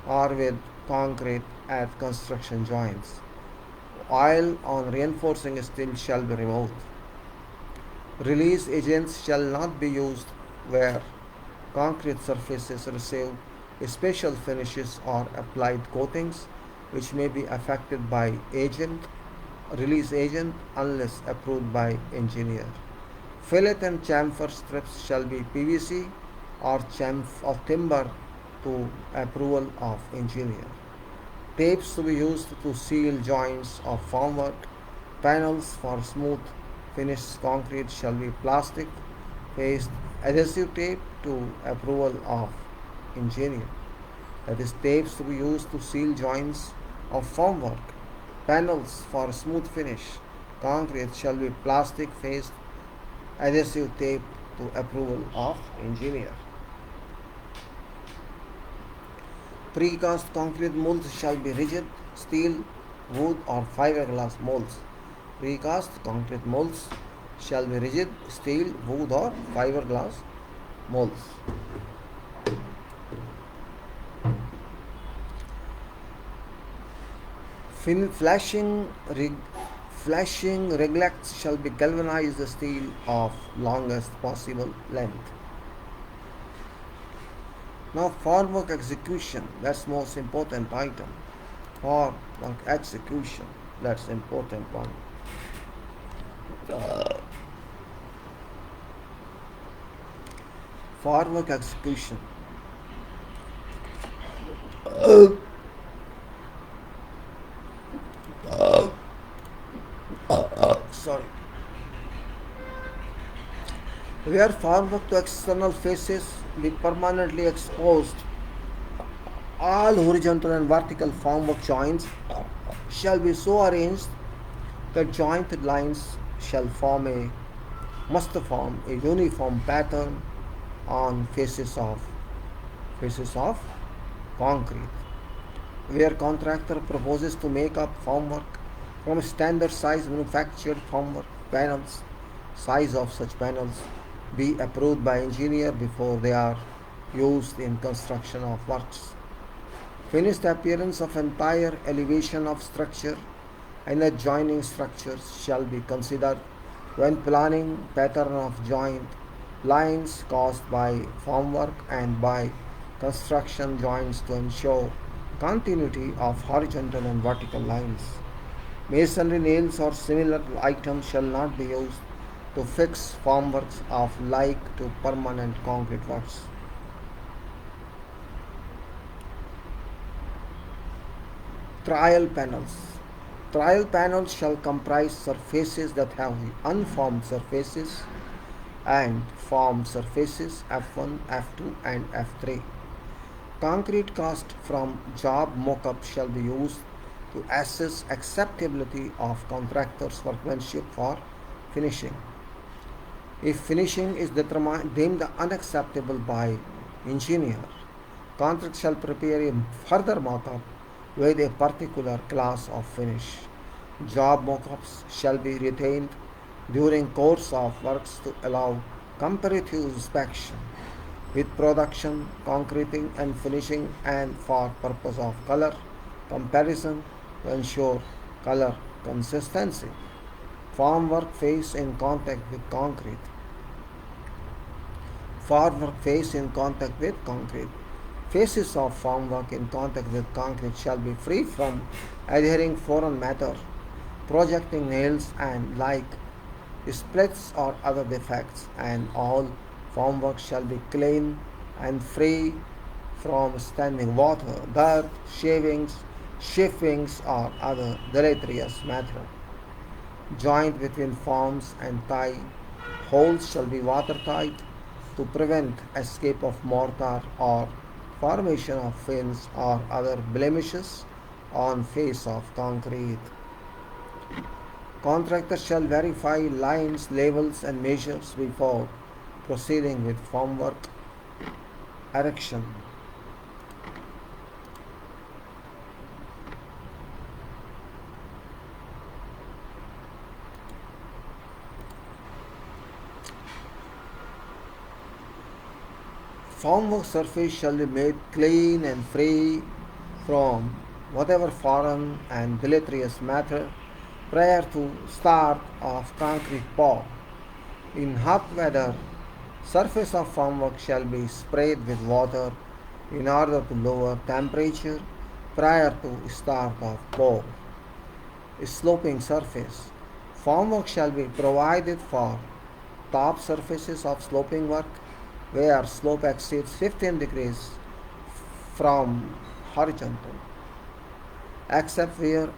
or with concrete at construction joints. Oil on reinforcing steel shall be removed. Release agents shall not be used where concrete surfaces receive special finishes or applied coatings which may be affected by release agent unless approved by engineer. Fillet and chamfer strips shall be PVC or timber to approval of engineer. Tapes to be used to seal joints of formwork. Panels for smooth finished concrete shall be plastic faced adhesive tape to approval of engineer. That is, tapes to be used to seal joints of formwork. Panels for smooth finish concrete shall be plastic faced adhesive tape to approval of engineer. Precast concrete molds shall be rigid, steel, wood or fiberglass molds. Precast concrete molds shall be rigid, steel, wood or fiberglass molds. Flashing reglex shall be galvanized steel of longest possible length. Now formwork execution, that's most important item. Formwork execution, that's important one. Formwork execution. Sorry. Where formwork to external faces be permanently exposed, all horizontal and vertical formwork joints shall be so arranged that jointed lines must form a uniform pattern on faces of concrete. Where contractor proposes to make up formwork from standard size manufactured formwork panels, size of such panels be approved by engineer before they are used in construction of works. Finished appearance of entire elevation of structure and adjoining structures shall be considered when planning pattern of joint lines caused by formwork and by construction joints to ensure continuity of horizontal and vertical lines. Masonry nails or similar items shall not be used to fix formworks of like to permanent concrete works. Trial panels. Trial panels shall comprise surfaces that have unformed surfaces and formed surfaces F1, F2 and F3. Concrete cast from job mock-up shall be used to assess acceptability of contractor's workmanship for finishing. If finishing is deemed unacceptable by engineer, contractor shall prepare a further mock-up with a particular class of finish. Job mock-ups shall be retained during course of works to allow comparative inspection with production, concreting and finishing and for purpose of color comparison to ensure color consistency. Formwork face in contact with concrete. Formwork face in contact with concrete. Faces of formwork in contact with concrete shall be free from adhering foreign matter, projecting nails and like splits or other defects, and all formwork shall be clean and free from standing water, dirt, shavings or other deleterious matter. Joint between forms and tie holes shall be watertight to prevent escape of mortar or formation of fins or other blemishes on face of concrete. Contractor shall verify lines, labels and measures before proceeding with formwork erection. Formwork surface shall be made clean and free from whatever foreign and deleterious matter prior to start of concrete pour. In hot weather, Surface of formwork shall be sprayed with water in order to lower temperature prior to start of pour. Sloping surface. Formwork shall be provided for top surfaces of sloping work where slope exceeds 15 degrees from horizontal, except where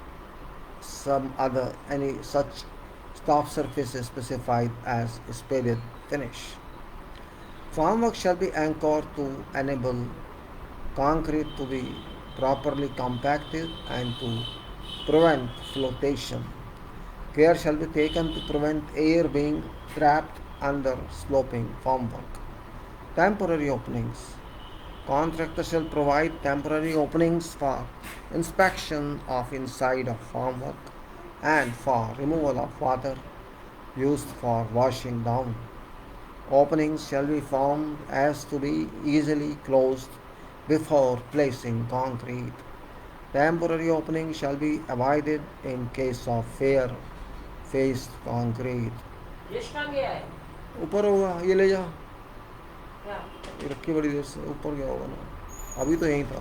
some other any such top surface is specified as spaded finish. Formwork shall be anchored to enable concrete to be properly compacted and to prevent flotation. Care shall be taken to prevent air being trapped under sloping formwork. Temporary openings. Contractor shall provide temporary openings for inspection of inside of formwork and for removal of water used for washing down. Openings shall be formed as to be easily closed before placing concrete. Temporary openings shall be avoided in case of fair faced concrete. ऊपर होगा ये ले जा ये रखी बड़ी देर से ऊपर क्या होगा ना अभी तो यहीं था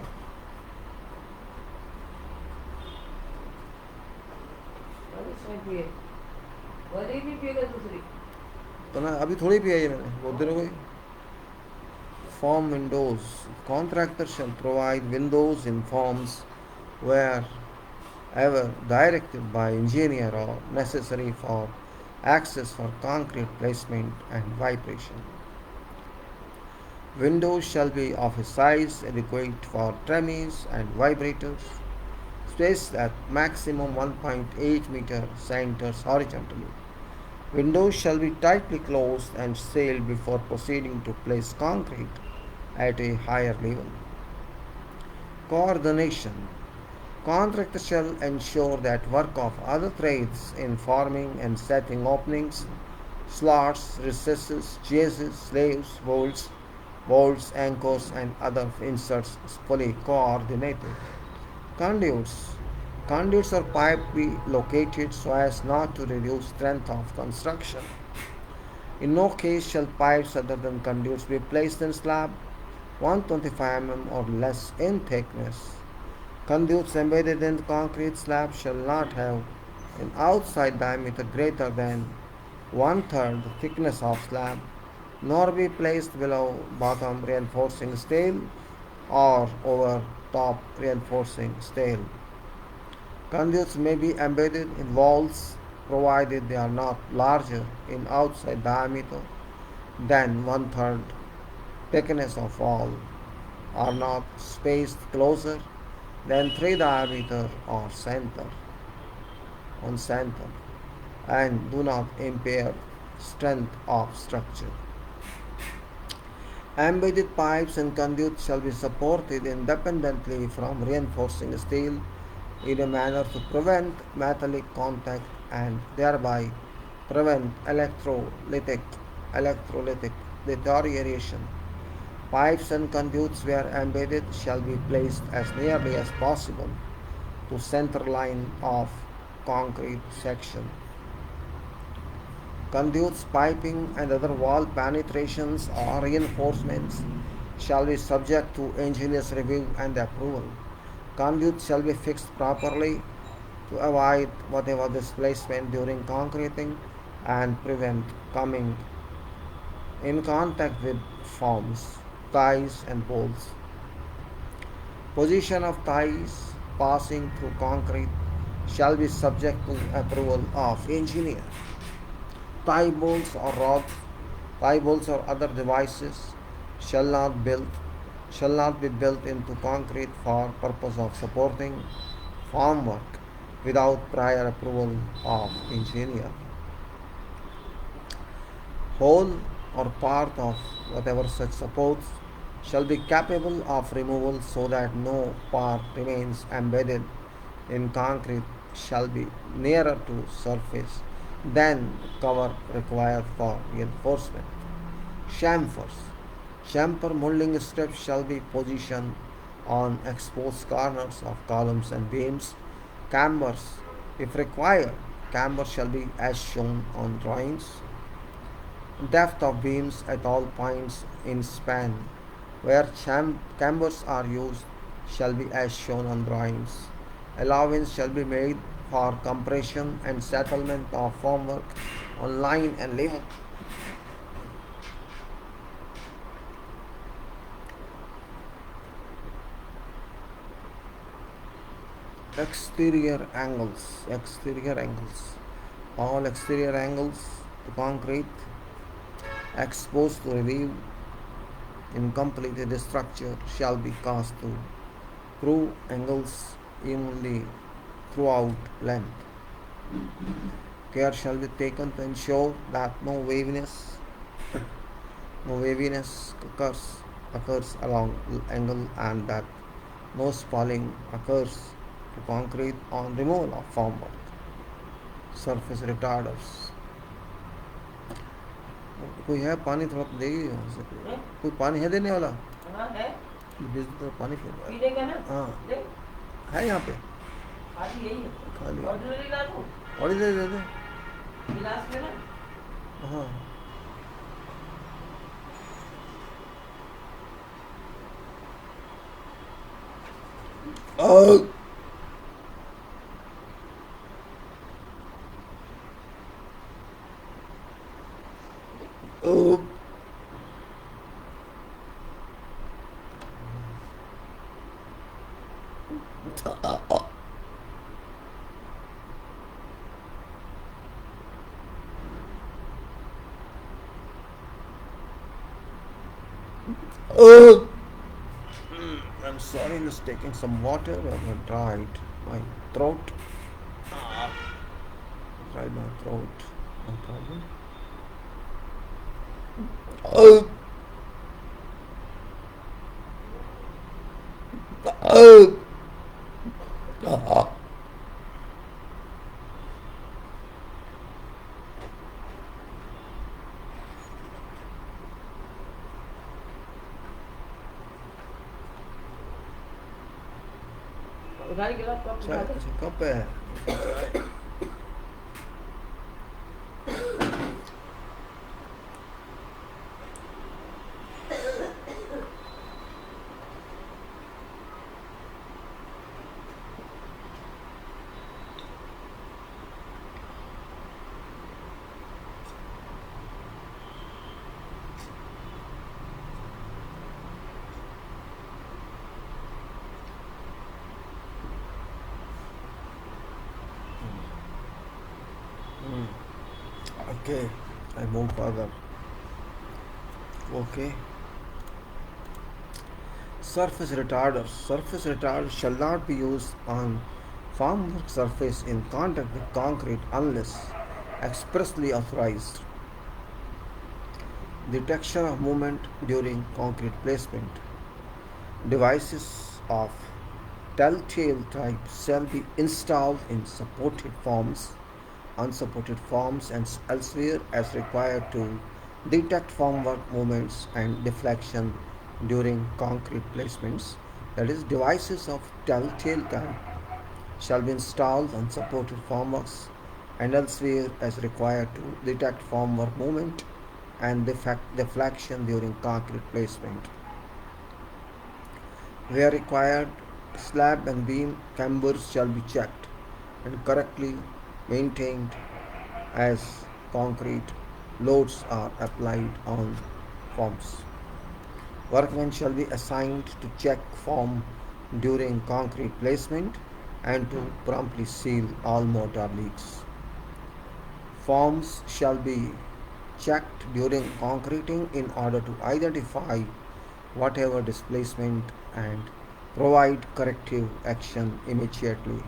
तो ना अभी थोड़ी पिया ये मैंने बहुत देर हो गई Form windows. Contractor shall provide windows in forms wherever directed by engineer or necessary for access for concrete placement and vibration. Windows shall be of a size adequate for tremmies and vibrators, spaced at maximum 1.8 meter centers horizontally. Windows shall be tightly closed and sealed before proceeding to place concrete at a higher level. Coordination. Contractor shall ensure that work of other trades in forming and setting openings, slots, recesses, chases, slaves, bolts, anchors, and other inserts is fully coordinated. Conduits. Conduits or pipe be located so as not to reduce strength of construction. In no case shall pipes other than conduits be placed in slab 125 mm or less in thickness. Conduits embedded in the concrete slab shall not have an outside diameter greater than one-third the thickness of slab, nor be placed below bottom reinforcing steel or over top reinforcing steel. Conduits may be embedded in walls provided they are not larger in outside diameter than one-third thickness of wall, are not spaced closer than 3 diameter or center, and do not impair strength of structure. Embedded pipes and conduits shall be supported independently from reinforcing steel in a manner to prevent metallic contact and thereby prevent electrolytic deterioration. Pipes and conduits where embedded shall be placed as nearly as possible to center line of concrete section. Conduits, piping and other wall penetrations or reinforcements shall be subject to engineer's review and approval. Conduits shall be fixed properly to avoid whatever displacement during concreting and prevent coming in contact with forms, ties and bolts. Position of ties passing through concrete shall be subject to approval of engineer. Tie bolts or rods, tie bolts or other devices shall not be built into concrete for purpose of supporting formwork without prior approval of engineer. Whole or part of whatever such supports shall be capable of removal so that no part remains embedded in concrete shall be nearer to surface than cover required for reinforcement. Chamfers. Chamfer molding strips shall be positioned on exposed corners of columns and beams. Cambers, if required, cambers shall be as shown on drawings. Depth of beams at all points in span. Where chambers are used shall be as shown on drawings. Allowance shall be made for compression and settlement of formwork on line and level. Exterior angles. All exterior angles to concrete exposed to review incomplete the structure shall be cast to true angles evenly throughout length. Care shall be taken to ensure that no waviness occurs along angle and that no spalling occurs to concrete on removal of formwork. Surface retarders. कोई है पानी थोड़ा देगी यहाँ से? कोई पानी है देने वाला? हाँ है। बीस तो पानी फेंक रहा है। पीने का ना? हाँ ले। है यहाँ पे खाली यही है। खाली ऑर्डिनरी ला दूँ? ऑर्डिनरी दे दे। गिलास में ना? हाँ Oh. Oh. Oh. I'm sorry, I'm just taking some water. I'm dried my throat. Dried my throat. No problem. Oh. Oh. उधारी गिलास कप उठा दे। कप है Okay, I move further. Okay. Surface retarders. Surface retarders shall not be used on formwork surface in contact with concrete unless expressly authorized. Detection of movement during concrete placement. Devices of telltale type shall be installed in supported forms, unsupported forms, and elsewhere as required to detect formwork movements and deflection during concrete placements. That is, devices of telltale type shall be installed on supported formworks and elsewhere as required to detect formwork movement and deflection during concrete placement. Where required, slab and beam cambers shall be checked and correctly maintained as concrete loads are applied on forms. Workmen shall be assigned to check form during concrete placement and to promptly seal all mortar leaks. Forms shall be checked during concreting in order to identify whatever displacement and provide corrective action immediately.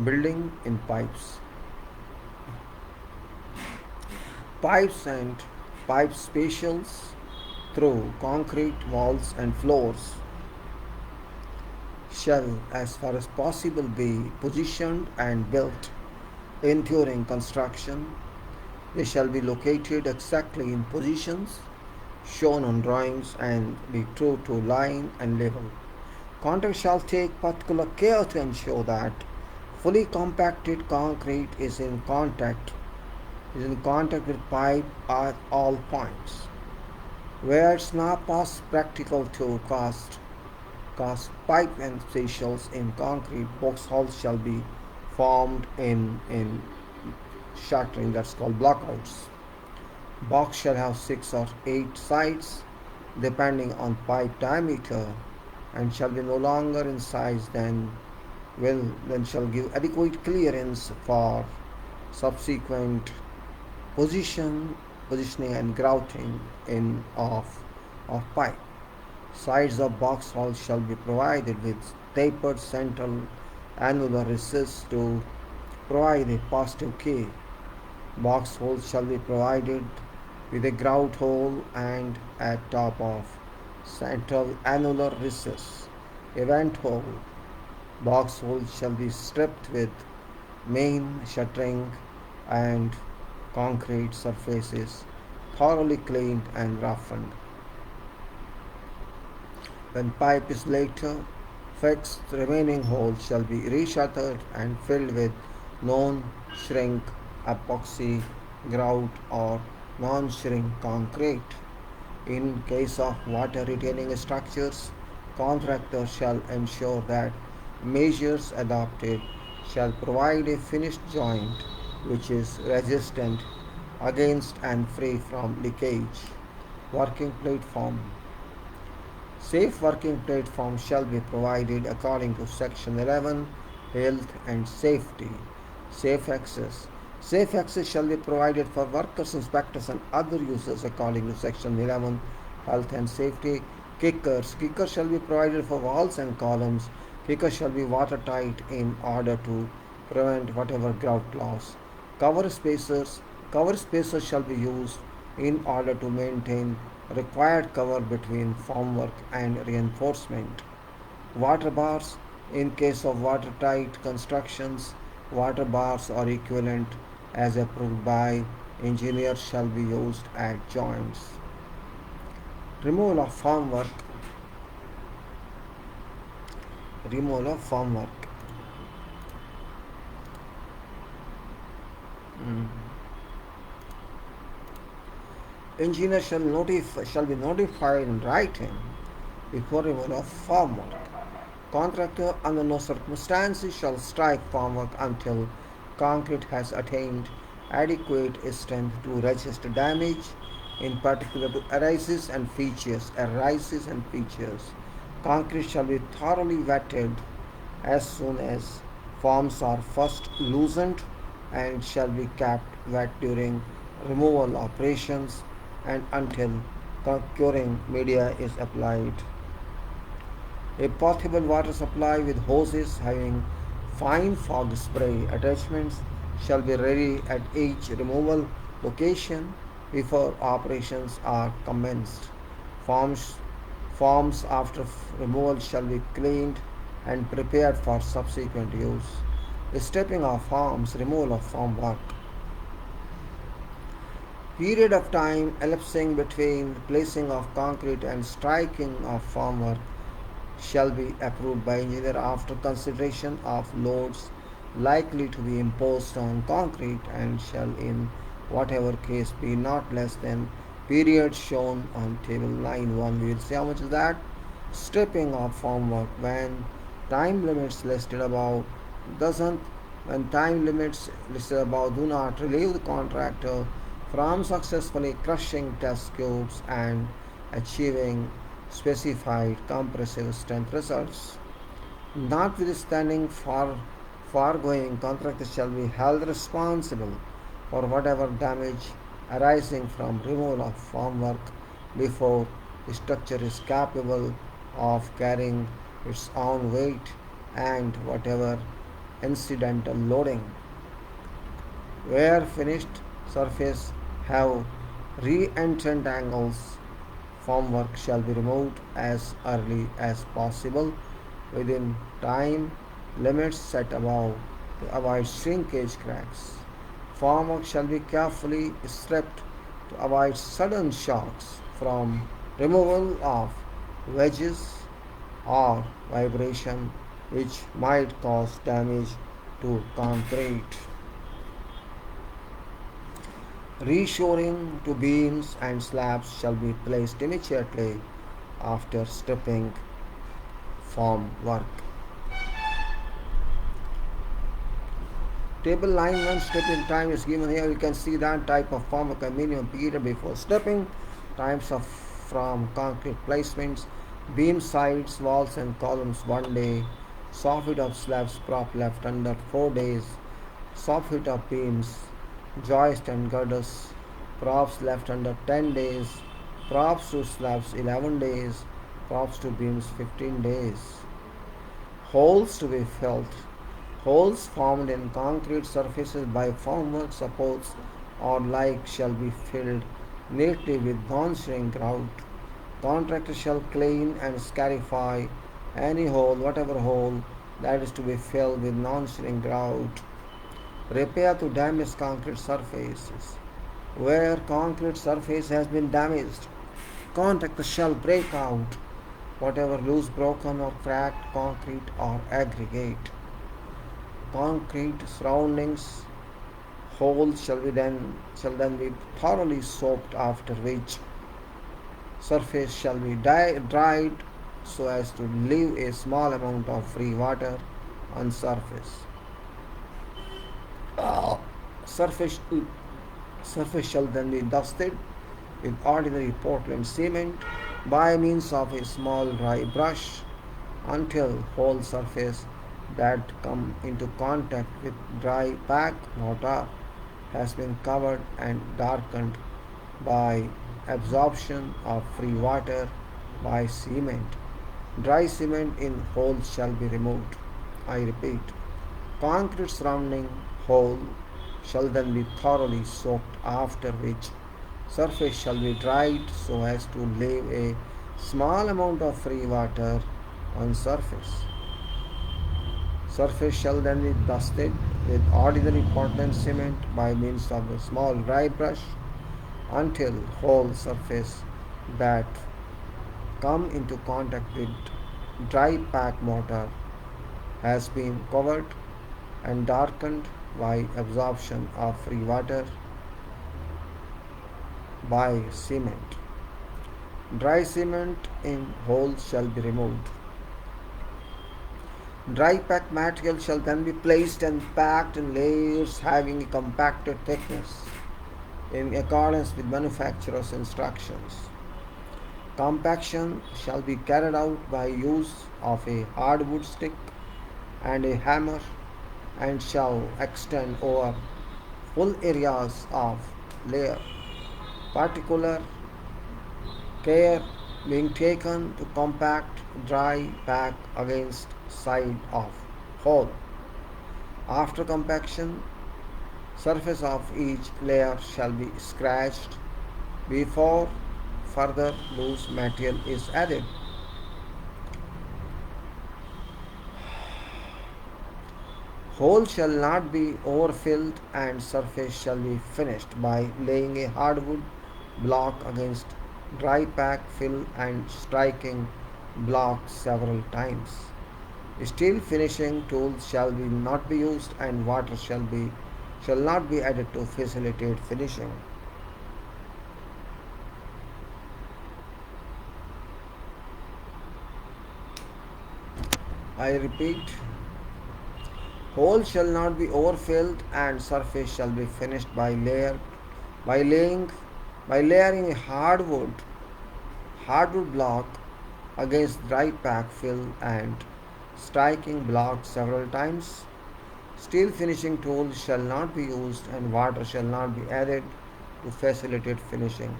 Building in pipes. Pipes and pipe spatials through concrete walls and floors shall, as far as possible, be positioned and built in during construction. They shall be located exactly in positions shown on drawings and be true to line and level. Contractor shall take particular care to ensure that fully compacted concrete is in contact is in contact with pipe at all points. Where it's not practical to cast pipe and spatials in concrete, box holes shall be formed in shuttering, that's called blockouts. Box shall have 6 or 8 sides depending on pipe diameter and shall be no longer in size then shall give adequate clearance for subsequent positioning and grouting in of pipe. Sides of box holes shall be provided with tapered central annular recess to provide a positive K. Box holes shall be provided with a grout hole and at top of central annular recess. A vent hole. Box holes shall be stripped with main shuttering and concrete surfaces thoroughly cleaned and roughened. When pipe is later fixed, the remaining holes shall be reshuttered and filled with non-shrink epoxy, grout or non-shrink concrete. In case of water retaining structures, contractor shall ensure that measures adopted shall provide a finished joint which is resistant against and free from leakage. Working platform. Safe working platform shall be provided according to Section 11, Health and Safety. Safe access. Safe access shall be provided for workers, inspectors, and other users according to Section 11, Health and Safety. Kickers. Kickers shall be provided for walls and columns. Kickers shall be watertight in order to prevent whatever grout loss. Cover spacers. Cover spacers shall be used in order to maintain required cover between formwork and reinforcement. Water bars. In case of watertight constructions, water bars or equivalent as approved by engineers shall be used at joints. Removal of formwork. Removal of formwork. Engineer shall be notified in writing before removal of formwork. Contractor under no circumstances shall strike formwork until concrete has attained adequate strength to resist damage, in particular to arises and features. Concrete shall be thoroughly wetted as soon as forms are first loosened and shall be kept wet during removal operations and until curing media is applied. A portable water supply with hoses having fine fog spray attachments shall be ready at each removal location before operations are commenced. Forms, forms after removal shall be cleaned and prepared for subsequent use. Stripping of forms, removal of form work. Period of time elapsing between placing of concrete and striking of formwork shall be approved by engineer after consideration of loads likely to be imposed on concrete and shall in whatever case be not less than period shown on table 9.1. We will see how much is that. Stripping of formwork. Time limits listed above doesn't when time limits listed above do not relieve the contractor from successfully crushing test cubes and achieving specified compressive strength results. Notwithstanding foregoing, contractor shall be held responsible for whatever damage arising from removal of formwork before the structure is capable of carrying its own weight and whatever incidental loading. Where finished surface have re-entrant angles, formwork shall be removed as early as possible within time limits set above to avoid shrinkage cracks. Formwork shall be carefully stripped to avoid sudden shocks from removal of wedges or vibration which might cause damage to concrete. Reshoring to beams and slabs shall be placed immediately after stripping form work. Table line 1 stripping time is given here. You can see that type of formwork and minimum period before stripping, times of from concrete placements, beam sides, walls and columns 1 day, soft hit of slabs prop left under 4 days, soft hit of beams, joist and girders, props left under 10 days, props to slabs 11 days, props to beams 15 days. Holes to be filled. Holes formed in concrete surfaces by formwork supports or like shall be filled neatly with non-shrink grout. Contractor shall clean and scarify any hole, whatever hole that is to be filled with non-shrink grout. Repair to damaged concrete surfaces. Where concrete surface has been damaged, contractor shall break out whatever loose, broken or cracked concrete or aggregate. Concrete surroundings holes shall then be thoroughly soaked, after which surface shall be dried so as to leave a small amount of free water on surface. Surface surface shall then be dusted with ordinary Portland cement by means of a small dry brush until whole surface that come into contact with dry pack mortar has been covered and darkened by absorption of free water by cement. Dry cement in holes shall be removed. I repeat, concrete surrounding hole shall then be thoroughly soaked, after which surface shall be dried so as to leave a small amount of free water on surface. Surface shall then be dusted with ordinary Portland cement by means of a small dry brush until whole surface that come into contact with dry pack mortar has been covered and darkened by absorption of free water by cement. Dry cement in holes shall be removed. Dry packed material shall then be placed and packed in layers having a compacted thickness in accordance with manufacturer's instructions. Compaction shall be carried out by use of a hardwood stick and a hammer and shall extend over full areas of layer. Particular care being taken to compact dry pack against side of hole. After compaction, surface of each layer shall be scratched before further loose material is added. Hole shall not be overfilled and surface shall be finished by laying a hardwood block against dry pack fill and striking block several times. Steel finishing tools shall be not be used and water shall not be added to facilitate finishing. I repeat, hole shall not be overfilled and surface shall be finished by laying by layering a hardwood block against dry pack fill and striking block several times. Steel finishing tools shall not be used and water shall not be added to facilitate finishing.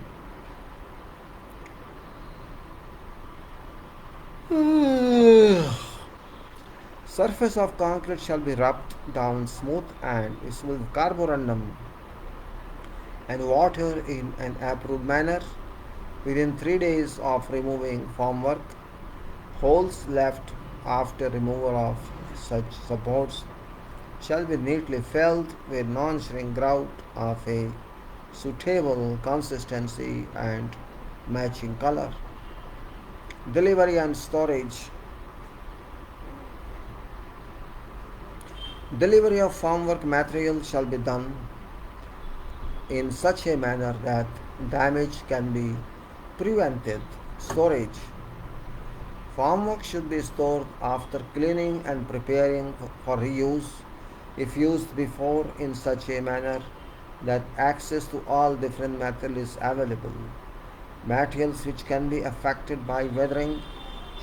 Surface of concrete shall be rubbed down smooth and smooth carborundum and water in an approved manner. Within 3 days of removing formwork, holes left after removal of such supports shall be neatly filled with non-shrink grout of a suitable consistency and matching color. Delivery and storage. Delivery of formwork material shall be done in such a manner that damage can be prevented. Storage. Formwork should be stored after cleaning and preparing for reuse if used before in such a manner that access to all different material is available. Materials which can be affected by weathering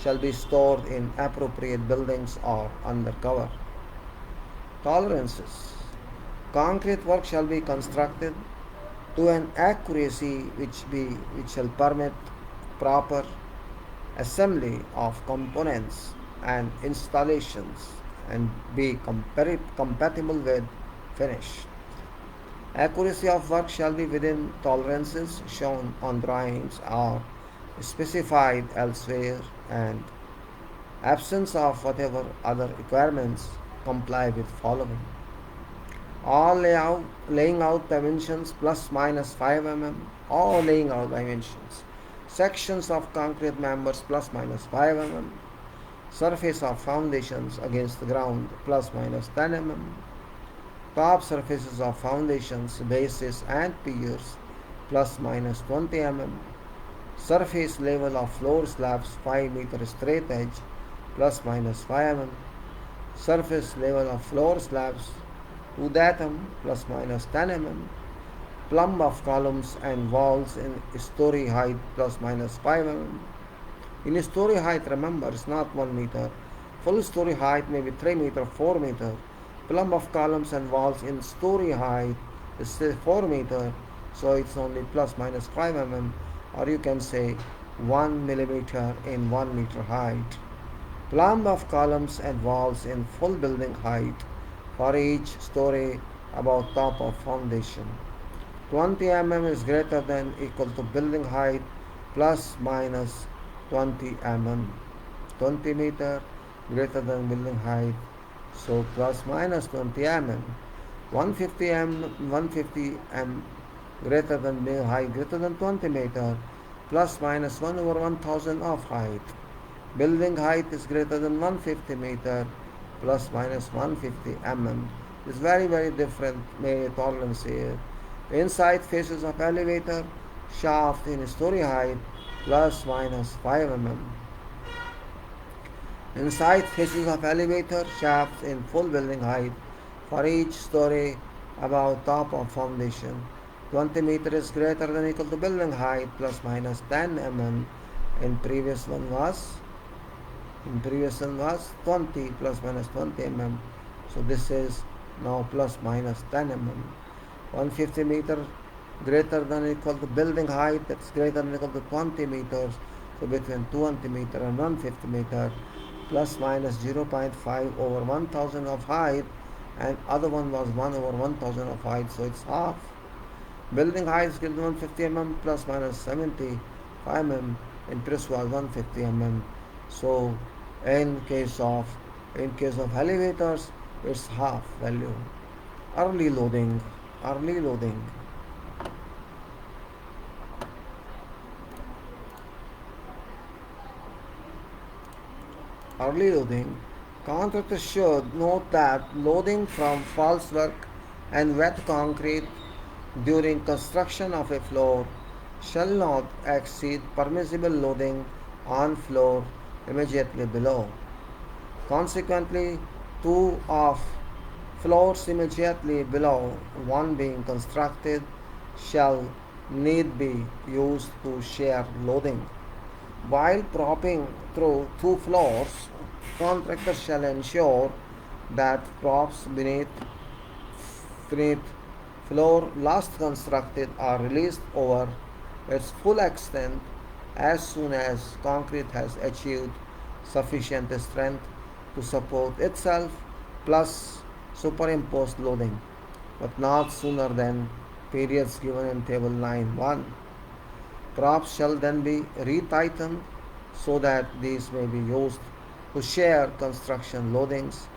shall be stored in appropriate buildings or under cover. Tolerances. Concrete work shall be constructed to an accuracy which shall permit proper assembly of components and installations and be compatible with finish. Accuracy of work shall be within tolerances shown on drawings or specified elsewhere, and absence of whatever other requirements comply with following. All laying out dimensions plus minus 5 mm, all laying out dimensions. Sections of concrete members plus minus 5 mm. Surface of foundations against the ground plus minus 10 mm. Top surfaces of foundations, bases and piers plus minus 20 mm. Surface level of floor slabs 5 meter straight edge plus minus 5 mm. Surface level of floor slabs to datum plus minus 10 mm. Plumb of columns and walls in story height plus minus 5 mm. In story height, remember, it's not 1 meter. Full story height may be 3 meter, 4 meter. Plumb of columns and walls in story height is still 4 meter, so it's only plus minus 5 mm, or you can say 1 millimeter in 1 meter height. Plumb of columns and walls in full building height for each story above top of foundation. 20 mm is greater than equal to building height plus minus 20 mm. 20 meter greater than building height, so plus minus 20 mm. 150 m greater than building height greater than 20 meter plus minus 1 over 1000 of height. Building height is greater than 150 meter plus minus 150 mm. It's very different tolerance here. Inside faces of elevator shaft in story height plus minus 5 mm. Inside faces of elevator shafts in full building height for each story above top of foundation. 20 meter is greater than equal to building height plus minus 10 mm. In previous one was 20 plus minus 20 mm. So this is now plus minus 10 mm. 150 meter greater than equal to building height, that's greater than equal to 20 meters. So between 20 meter and 150 meter plus minus 0.5 over 1000 of height, and other one was 1 over 1000 of height, so it's half. Building height is greater than 150 mm plus minus 75 mm. Interest was 150 mm. So in case of elevators, it's half value. Early loading. Early loading. Contractors should note that loading from false work and wet concrete during construction of a floor shall not exceed permissible loading on floor immediately below. Consequently, two of floors immediately below one being constructed shall need be used to share loading. While propping through two floors, contractors shall ensure that props beneath floor last constructed are released over its full extent as soon as concrete has achieved sufficient strength to support itself plus superimposed loading, but not sooner than periods given in table 9.1. Props shall then be retightened so that these may be used to share construction loadings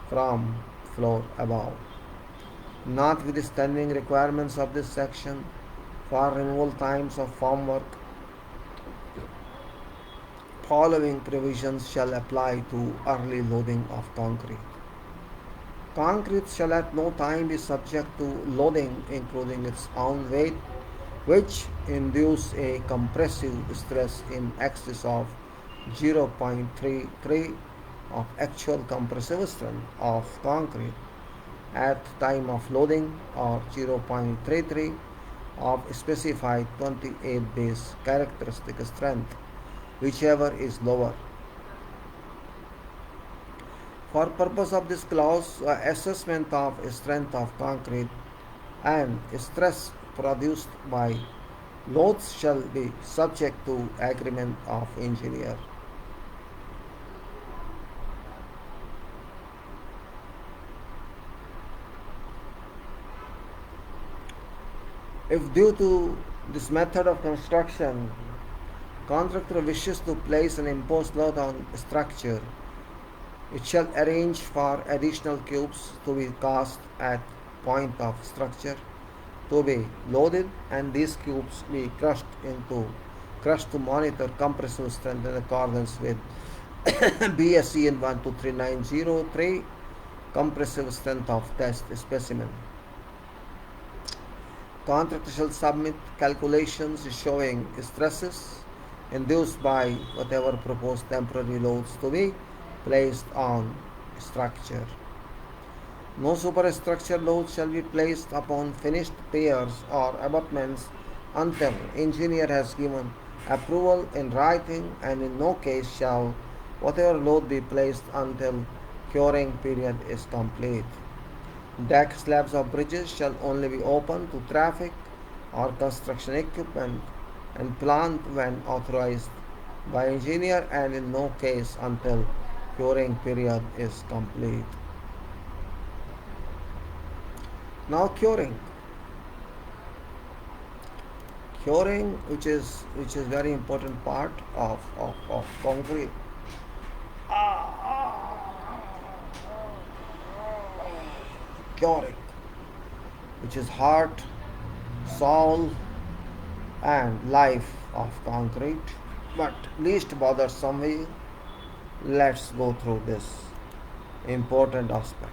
from floor above. Notwithstanding requirements of this section for removal times of formwork, following provisions shall apply to early loading of concrete. Concrete shall at no time be subject to loading, including its own weight, which induce a compressive stress in excess of 0.33 of actual compressive strength of concrete at time of loading, or 0.33 of specified 28 base characteristic strength, whichever is lower. For purpose of this clause, assessment of strength of concrete and stress produced by loads shall be subject to agreement of engineer. If due to this method of construction, contractor wishes to place an imposed load on structure, it shall arrange for additional cubes to be cast at point of structure to be loaded, and these cubes be crushed to monitor compressive strength in accordance with BSEN 123903 compressive strength of test specimen. Contractor shall submit calculations showing stresses induced by whatever proposed temporary loads to be placed on structure. No superstructure loads shall be placed upon finished piers or abutments until engineer has given approval in writing, and in no case shall whatever load be placed until curing period is complete. Deck slabs of bridges shall only be open to traffic or construction equipment and plant when authorized by engineer, and in no case until curing period is complete. Now curing. Curing, which is very important part of concrete. Curing, which is heart, soul, and life of concrete, but least bothersome way. Let's go through this important aspect.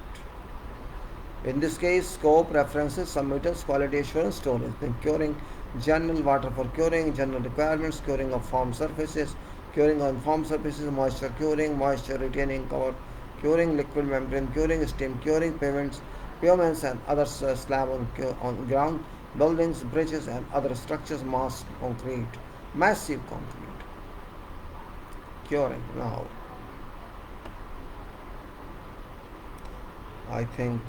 In this case, scope, references, submittals, quality assurance, storage. Then curing, general water for curing, general requirements, curing of formed surfaces, curing on formed surfaces, moisture curing, moisture retaining cover curing, liquid membrane curing, steam curing, pavements and other slab on ground, buildings, bridges and other structures, massive concrete. Curing. Now, I think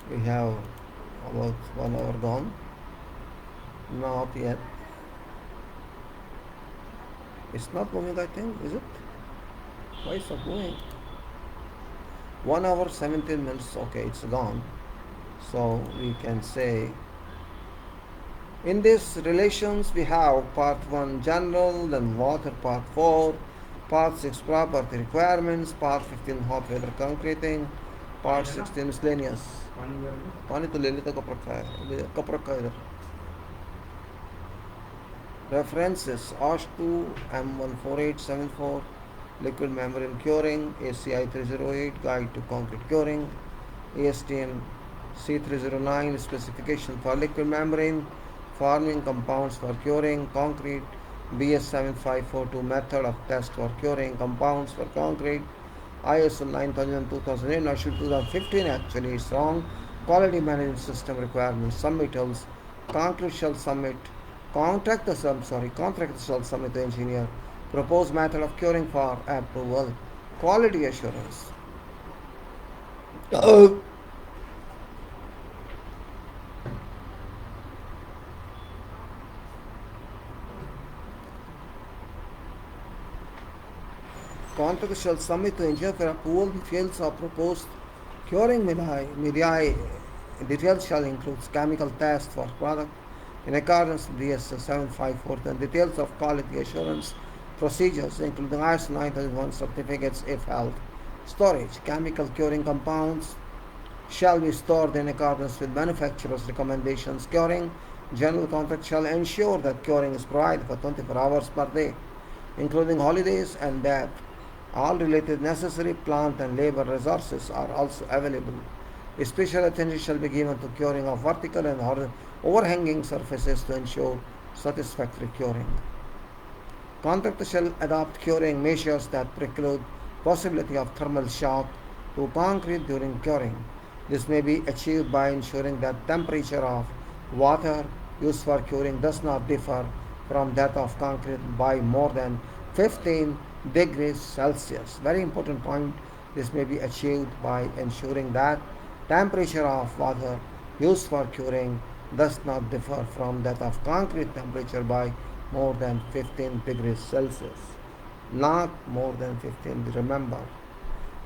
we have about 1 hour gone. Not yet. It's not moving, I think, is it? Why is it moving? 1 hour 17 minutes. Okay, it's gone. So we can say in this relations we have part 1 general, then water part 4, part 6 property requirements, part 15 hot weather concreting, part 16 miscellaneous. पानी तो ले लेता cup रखा है, cup रखा है इधर. References: OSH2 M14874 liquid membrane curing, ACI 308 guide to concrete curing, ASTM C309 specification for liquid membrane forming compounds for curing concrete, BS 7542 method of test for curing compounds for concrete, ISO 9000 2008, no, should 2015 actually, it's wrong. Quality management system requirements, submittals, contractor shall submit to engineer proposed method of curing for approval. Quality assurance. Contractor shall submit to engineer for approval details of proposed curing media. Details shall include chemical test for product in accordance with BS 754, and details of quality assurance procedures including ISO 9001 certificates if held. Storage. Chemical curing compounds shall be stored in accordance with manufacturer's recommendations. Curing. General contract shall ensure that curing is provided for 24 hours per day, including holidays and that All related necessary plant and labor resources are also available. Special attention shall be given to curing of vertical and overhanging surfaces to ensure satisfactory curing. Contractor shall adopt curing measures that preclude possibility of thermal shock to concrete during curing. This may be achieved by ensuring that temperature of water used for curing does not differ from that of concrete by more than 15 degrees Celsius. Very important point. This may be achieved by ensuring that temperature of water used for curing does not differ from that of concrete temperature by more than 15 degrees Celsius. Not more than 15, remember.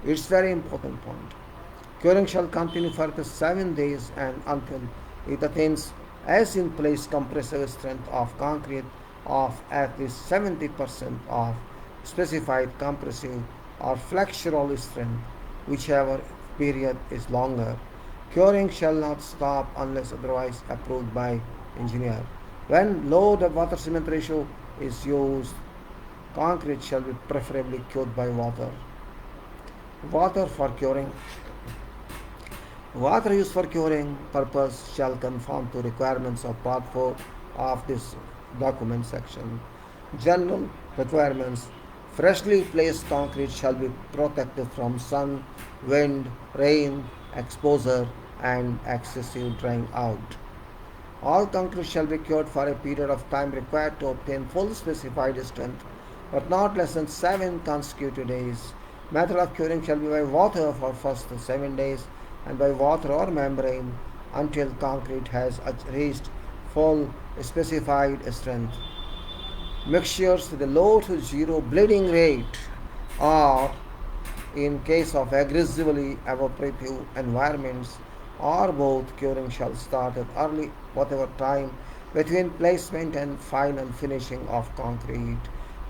It's very important point. Curing shall continue for the 7 days and until it attains as in place compressive strength of concrete of at least 70% of specified compressive or flexural strength, whichever period is longer. Curing shall not stop unless otherwise approved by engineer. When low water cement ratio is used, concrete shall be preferably cured by water. Water for curing. Water used for curing purpose shall conform to requirements of Part 4 of this document section. General requirements. Freshly placed concrete shall be protected from sun, wind, rain, exposure, and excessive drying out. All concrete shall be cured for a period of time required to obtain full specified strength, but not less than 7 consecutive days. Method of curing shall be by water for first 7 days and by water or membrane until concrete has reached full specified strength. Mixtures with a low to zero bleeding rate or in case of aggressively evaporative environments or both, curing shall start at early whatever time between placement and final finishing of concrete.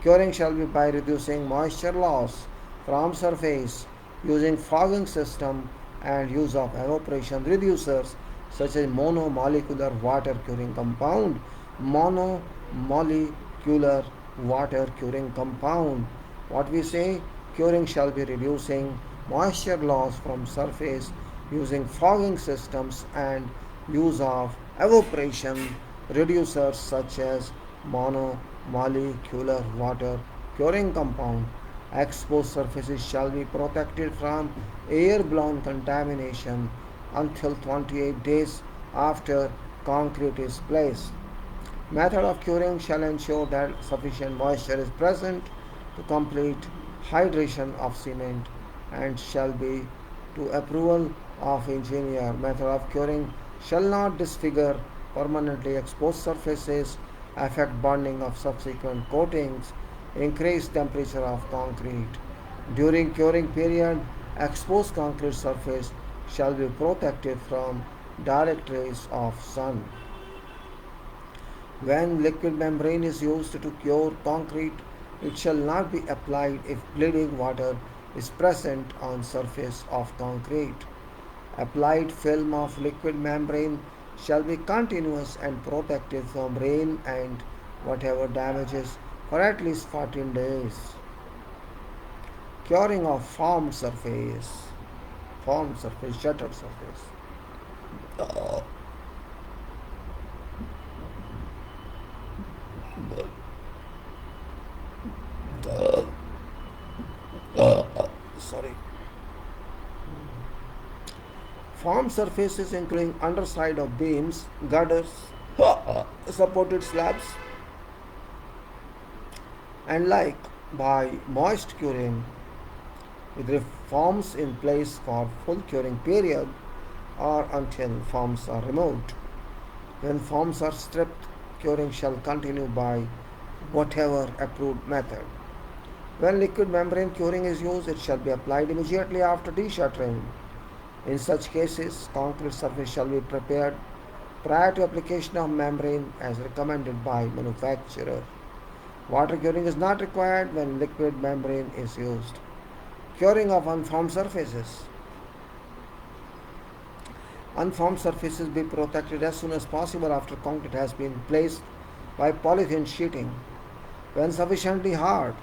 Curing shall be by reducing moisture loss from surface using fogging system and use of evaporation reducers such as monomolecular water curing compound. Monomolecular water curing compound. What we say? Curing shall be reducing moisture loss from surface using fogging systems and use of evaporation reducers such as monomolecular water curing compound. Exposed surfaces shall be protected from airborne contamination until 28 days after concrete is placed. Method of curing shall ensure that sufficient moisture is present to complete hydration of cement and shall be to approval of engineer. Method of curing shall not disfigure permanently exposed surfaces, affect bonding of subsequent coatings, increase temperature of concrete. During curing period, exposed concrete surface shall be protected from direct rays of sun. When liquid membrane is used to cure concrete, it shall not be applied if bleeding water is present on surface of concrete. Applied film of liquid membrane shall be continuous and protected from rain and whatever damages for at least 14 days. Curing of formed surface, shattered surface. Sorry. Formed surfaces including underside of beams, girders, supported slabs, and like by moist curing with forms in place for full curing period or until forms are removed. When forms are stripped, curing shall continue by whatever approved method. When liquid membrane curing is used, it shall be applied immediately after deshuttering. In such cases, concrete surface shall be prepared prior to application of membrane as recommended by manufacturer. Water curing is not required when liquid membrane is used. Curing of unformed surfaces. Unformed surfaces be protected as soon as possible after concrete has been placed by polythene sheeting. When sufficiently hard,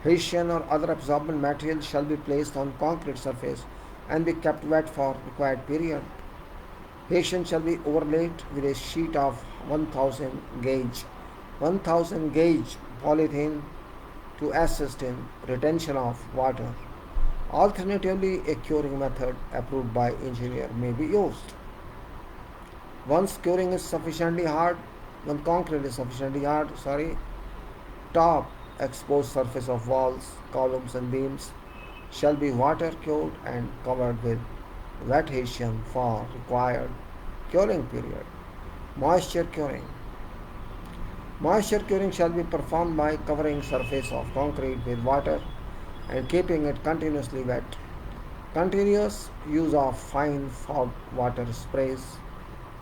Hessian or other absorbent material shall be placed on concrete surface and be kept wet for required period. Hessian shall be overlaid with a sheet of 1000 gauge polythene to assist in retention of water. Alternatively, a curing method approved by engineer may be used. Once curing is sufficiently hard, when concrete is sufficiently hard, top exposed surface of walls, columns and beams shall be water cured and covered with wet hessian for required curing period. Moisture curing. Moisture curing shall be performed by covering surface of concrete with water and keeping it continuously wet. Continuous use of fine fog water sprays,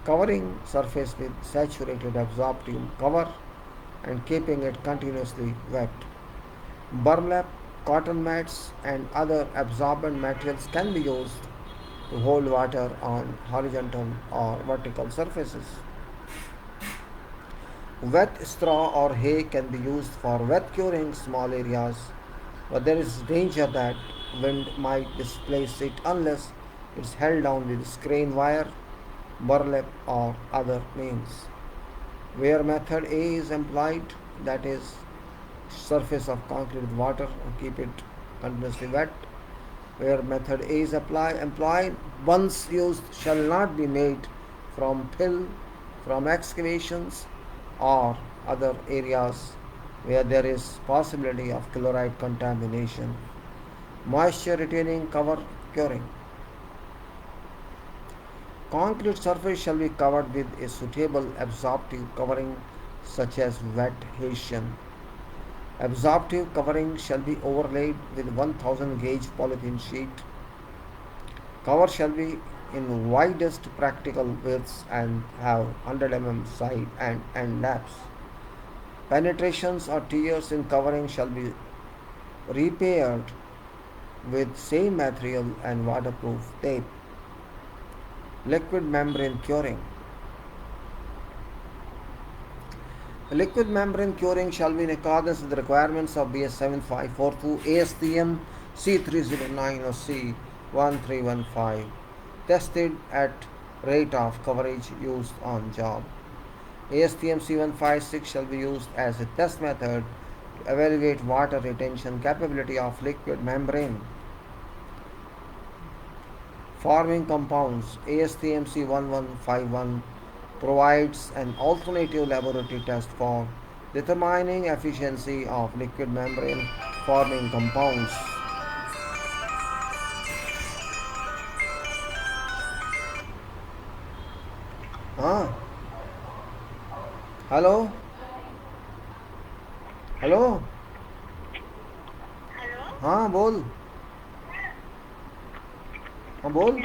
covering surface with saturated absorptive cover and keeping it continuously wet. Burlap, cotton mats, and other absorbent materials can be used to hold water on horizontal or vertical surfaces. Wet straw or hay can be used for wet curing small areas, but there is danger that wind might displace it unless it's held down with screen wire, burlap, or other means. Where method A is employed, that is, surface of concrete with water and keep it continuously wet. Where method A is employed, once used shall not be made from fill, from excavations, or other areas where there is possibility of chloride contamination. Moisture retaining cover curing. Concrete surface shall be covered with a suitable absorptive covering such as wet hessian. Absorptive covering shall be overlaid with 1000 gauge polythene sheet. Cover shall be in widest practical widths and have 100 side and end laps. Penetrations or tears in covering shall be repaired with same material and waterproof tape. Liquid membrane curing. Liquid membrane curing shall be in accordance with the requirements of BS 7542 ASTM C309 or C1315, tested at rate of coverage used on job. ASTM C156 shall be used as a test method to evaluate water retention capability of liquid membrane. Forming compounds. ASTM C1151 provides an alternative laboratory test for determining efficiency of liquid membrane forming compounds. हाँ hello hello हाँ बोल हाँ बोल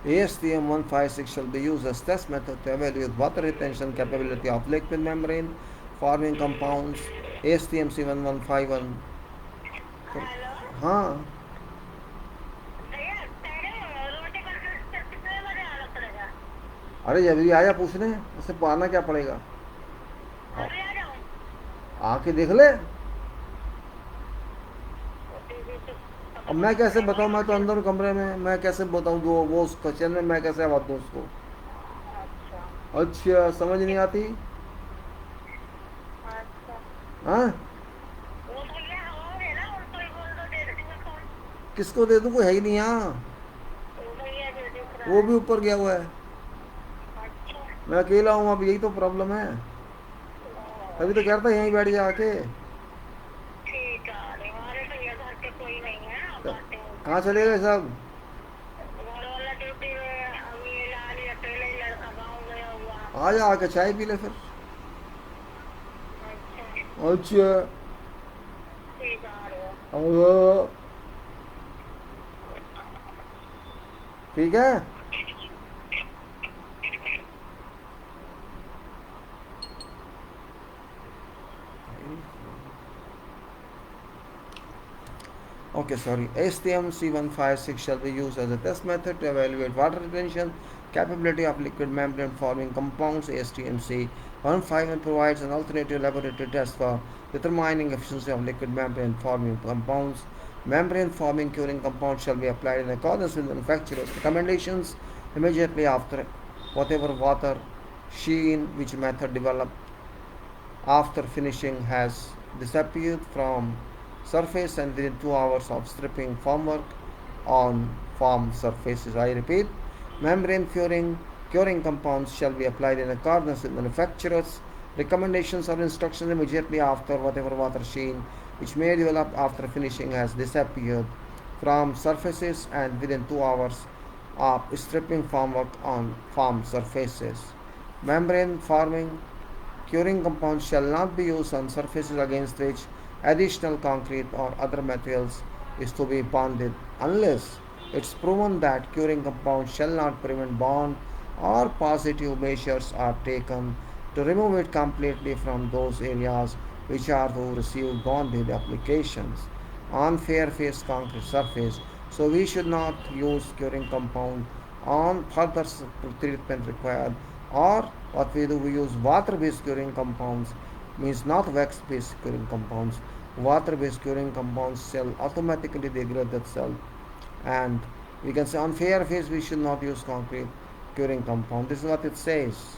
ASTM 156 shall be used as test method to evaluate water retention capability of liquid membrane forming compounds. ASTM C1151. हाँ अरे जब भी आया पूछने उससे आना क्या पड़ेगा आके देख ले अब मैं कैसे बताऊँ मैं तो अंदर कमरे में मैं कैसे बताऊँ वो उस क्वेश्चन में मैं कैसे आवाज दूँ उसको अच्छा समझ नहीं आती हाँ किसको दे दूँ कोई है ही नहीं यहाँ वो भी ऊपर गया हुआ है मैं अकेला हूँ अब यही तो प्रॉब्लम है अभी तो कह रहा था यहीं बैठ जा आके कहाँ चले गए सब आ जा आके चाय पी ले फिर अच्छा अब ठीक है STM C156 shall be used as a test method to evaluate water retention capability of liquid membrane forming compounds. STM C151 provides an alternative laboratory test for determining efficiency of liquid membrane forming compounds. Membrane forming curing compounds shall be applied in accordance with manufacturer's recommendations immediately after whatever water sheen which method developed after finishing has disappeared from surface and within 2 hours of stripping formwork on formed surfaces. I repeat, membrane curing compounds shall be applied in accordance with manufacturer's recommendations or instructions immediately after whatever water sheen which may develop after finishing has disappeared from surfaces and within 2 hours of stripping formwork on formed surfaces. Membrane forming curing compounds shall not be used on surfaces against which additional concrete or other materials is to be bonded unless it's proven that curing compounds shall not prevent bond or positive measures are taken to remove it completely from those areas which are to receive bonded applications on fair face concrete surface. So we should not use curing compound on further treatment required, or what we do, we use water based curing compounds, means not wax based curing compounds. Water based curing compounds shall automatically degrade themselves, and we can say on fair face we should not use concrete curing compound. This is what it says.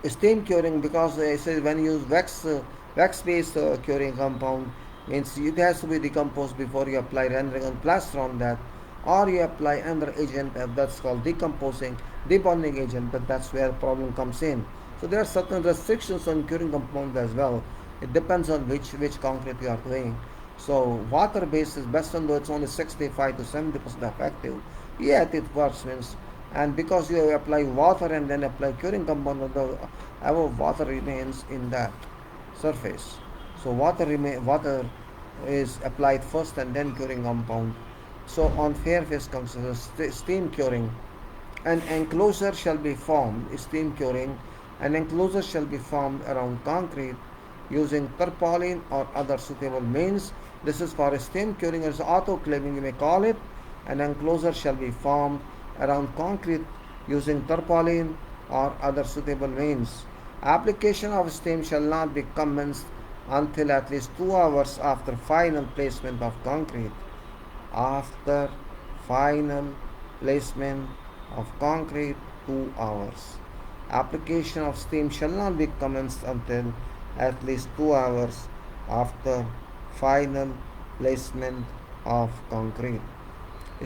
Steam curing, because it says when you use wax based curing compound, means it has to be decomposed before you apply rendering and plaster on that, or you apply another agent that's called decomposing debonding agent, but that's where the problem comes in. So there are certain restrictions on curing compounds as well. It depends on which concrete you are doing. So water based is best, and though it's only 65 to 70% effective, yet it works, means. And because you apply water and then apply curing compound, the above water remains in that surface. So water is applied first and then curing compound. So on fair face steam curing, an enclosure shall be formed. Steam curing, an enclosure shall be formed around concrete using tarpaulin or other suitable means. This is for steam curing, as autoclaving you may call it. An enclosure shall be formed around concrete using tarpaulin or other suitable means. Application of steam shall not be commenced until at least 2 hours after final placement of concrete. After final placement of concrete, 2 hours. Application of steam shall not be commenced until at least 2 hours after final placement of concrete.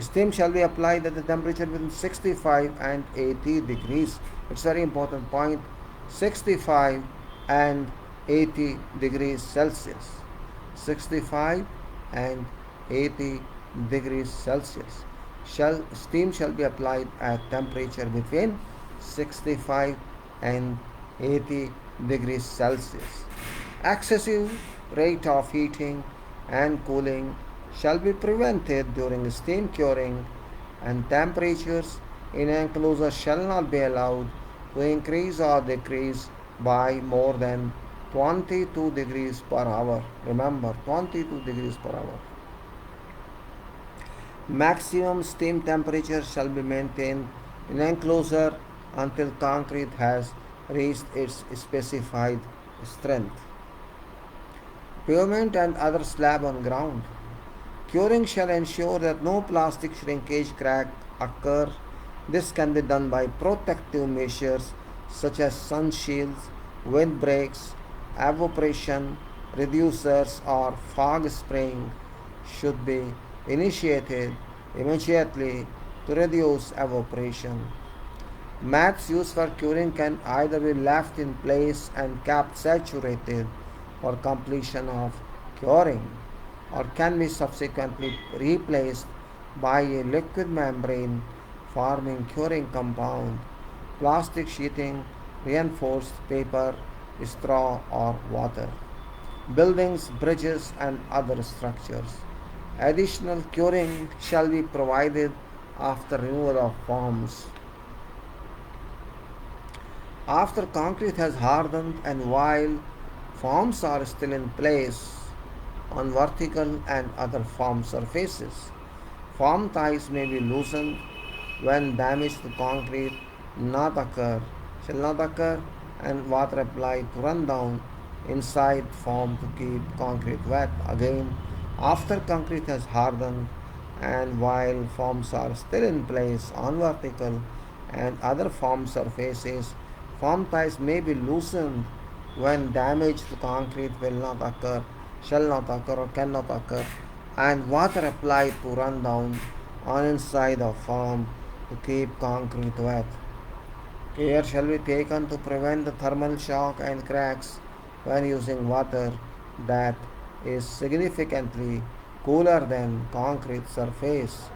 Steam shall be applied at the temperature between 65 and 80 degrees. It's a very important point. 65 and 80 degrees Celsius. 65 and 80 degrees Celsius. Steam shall be applied at temperature between 65 and 80 degrees Celsius. Excessive rate of heating and cooling shall be prevented during steam curing, and temperatures in enclosure shall not be allowed to increase or decrease by more than 22 degrees per hour. Remember, 22 degrees per hour. Maximum steam temperature shall be maintained in enclosure until concrete has reached its specified strength. Pavement and other slab on ground. Curing shall ensure that no plastic shrinkage crack occur. This can be done by protective measures such as sun shields, windbreaks, evaporation reducers, or fog spraying should be initiated immediately to reduce evaporation. Mats used for curing can either be left in place and kept saturated for completion of curing, or can be subsequently replaced by a liquid membrane forming curing compound, plastic sheeting, reinforced paper, straw, or water. Buildings, bridges, and other structures. Additional curing shall be provided after removal of forms. After concrete has hardened and while forms are still in place, on vertical and other form surfaces. Form ties may be loosened when damage to concrete not occur, shall not occur, and water applied to run down inside form to keep concrete wet. Again, after concrete has hardened and while forms are still in place on vertical and other form surfaces, form ties may be loosened when damage to concrete will not occur, shall not occur, or cannot occur, and water applied to run down on inside of form to keep concrete wet. Care shall be taken to prevent the thermal shock and cracks when using water that is significantly cooler than concrete surface.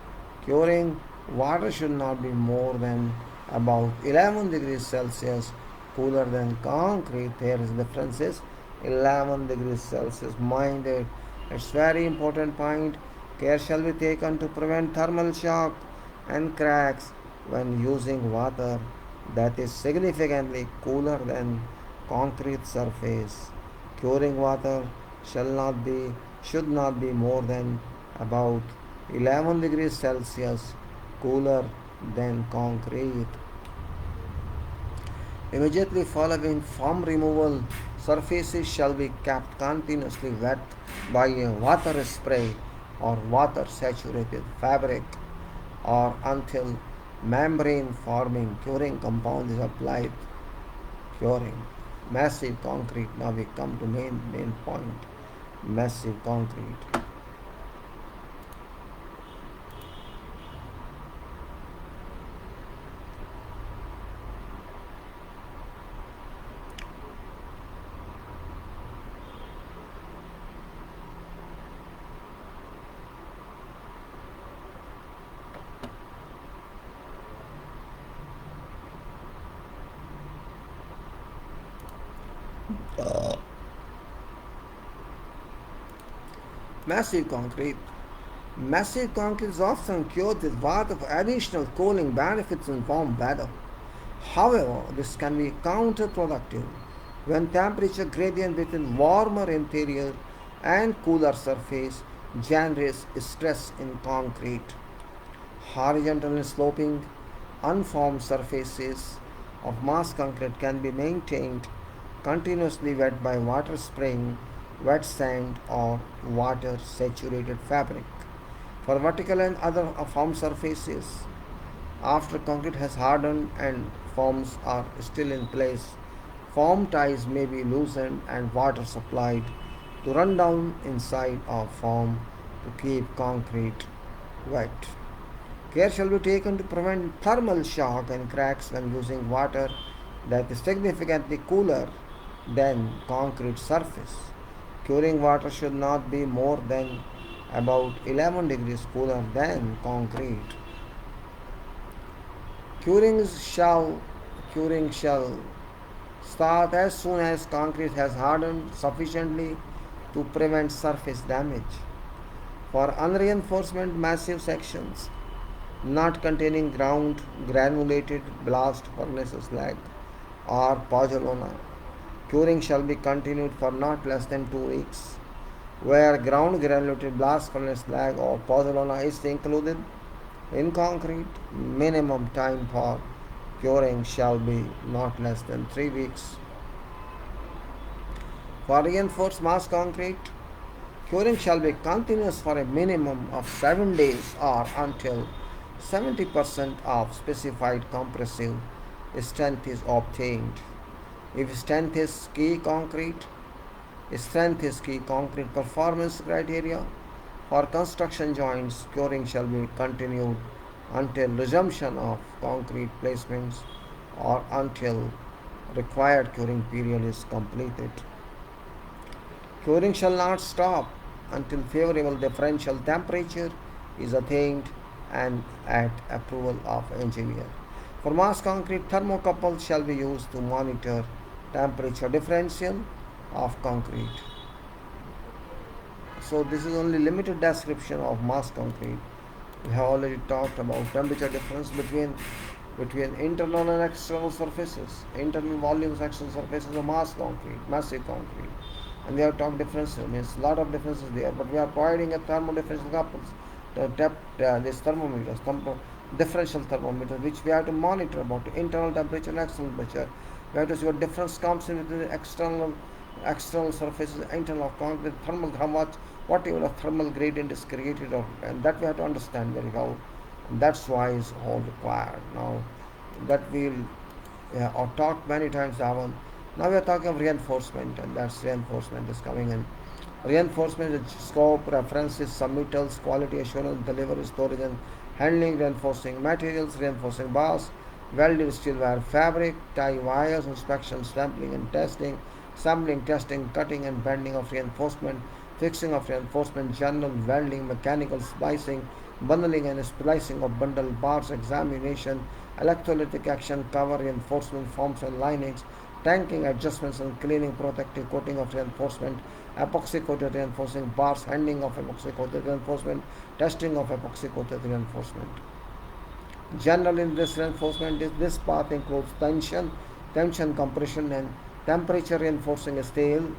Curing water should not be more than about 11 degrees Celsius cooler than concrete. There is difference is 11 degrees Celsius. Mind it. It's very important point. Care shall be taken to prevent thermal shock and cracks when using water that is significantly cooler than concrete surface. Curing water shall not be should not be more than about 11 degrees Celsius cooler than concrete. Immediately following foam removal, surfaces shall be kept continuously wet by a water spray or water saturated fabric or until membrane forming curing compound is applied. Curing massive concrete. Now we come to main point. Massive concrete. Massive concrete. Massive concrete is often cured with water for additional cooling benefits in warm weather. However, this can be counterproductive when temperature gradient between warmer interior and cooler surface generates stress in concrete. Horizontal and sloping, unformed surfaces of mass concrete can be maintained continuously wet by water spraying, wet sand, or water saturated fabric. For vertical and other formed surfaces, after concrete has hardened and forms are still in place, form ties may be loosened and water supplied to run down inside of form to keep concrete wet. Care shall be taken to prevent thermal shock and cracks when using water that is significantly cooler than concrete surface. Curing water should not be more than about 11 degrees cooler than concrete. Curing shall curing shall start as soon as concrete has hardened sufficiently to prevent surface damage. For unreinforcement massive sections not containing ground granulated blast furnace slag or pozzolana, curing shall be continued for not less than 2 weeks. Where ground granulated blast furnace slag or pozzolana is included in concrete, minimum time for curing shall be not less than 3 weeks. For reinforced mass concrete, curing shall be continuous for a minimum of 7 days or until 70% of specified compressive strength is obtained. If strength is key concrete performance criteria for construction joints, curing shall be continued until resumption of concrete placements or until required curing period is completed. Curing shall not stop until favorable differential temperature is attained and at approval of engineer. For mass concrete, thermocouples shall be used to monitor temperature differential of concrete. So this is only limited description of mass concrete. We have already talked about temperature difference between internal and external surfaces, internal volumes, external surfaces of mass concrete, massive concrete. And we have talked differences, means a lot of differences there, but we are providing a thermodifferential couples, this thermometers, differential thermometer, which we have to monitor about internal temperature and external temperature. We have to see what difference comes in between the external surfaces, internal of concrete, thermal, how much, what level of thermal gradient is created, and that we have to understand very well. And that's why it's all required. Now, that we'll or talked many times down. Now we are talking of reinforcement, and that's reinforcement is coming in. Reinforcement is scope, references, submittals, quality assurance, delivery, storage, and handling, reinforcing materials, reinforcing bars, welded steel wire fabric, tie wires, inspection, sampling and testing, sampling, testing, cutting and bending of reinforcement, fixing of reinforcement, general welding, mechanical splicing, bundling and splicing of bundle bars, examination, electrolytic action, cover reinforcement, forms and linings, tanking adjustments and cleaning, protective coating of reinforcement, epoxy coated reinforcing bars, handling of epoxy coated reinforcement, testing of epoxy coated reinforcement. General in this reinforcement is this path includes tension, compression, and temperature reinforcing steel,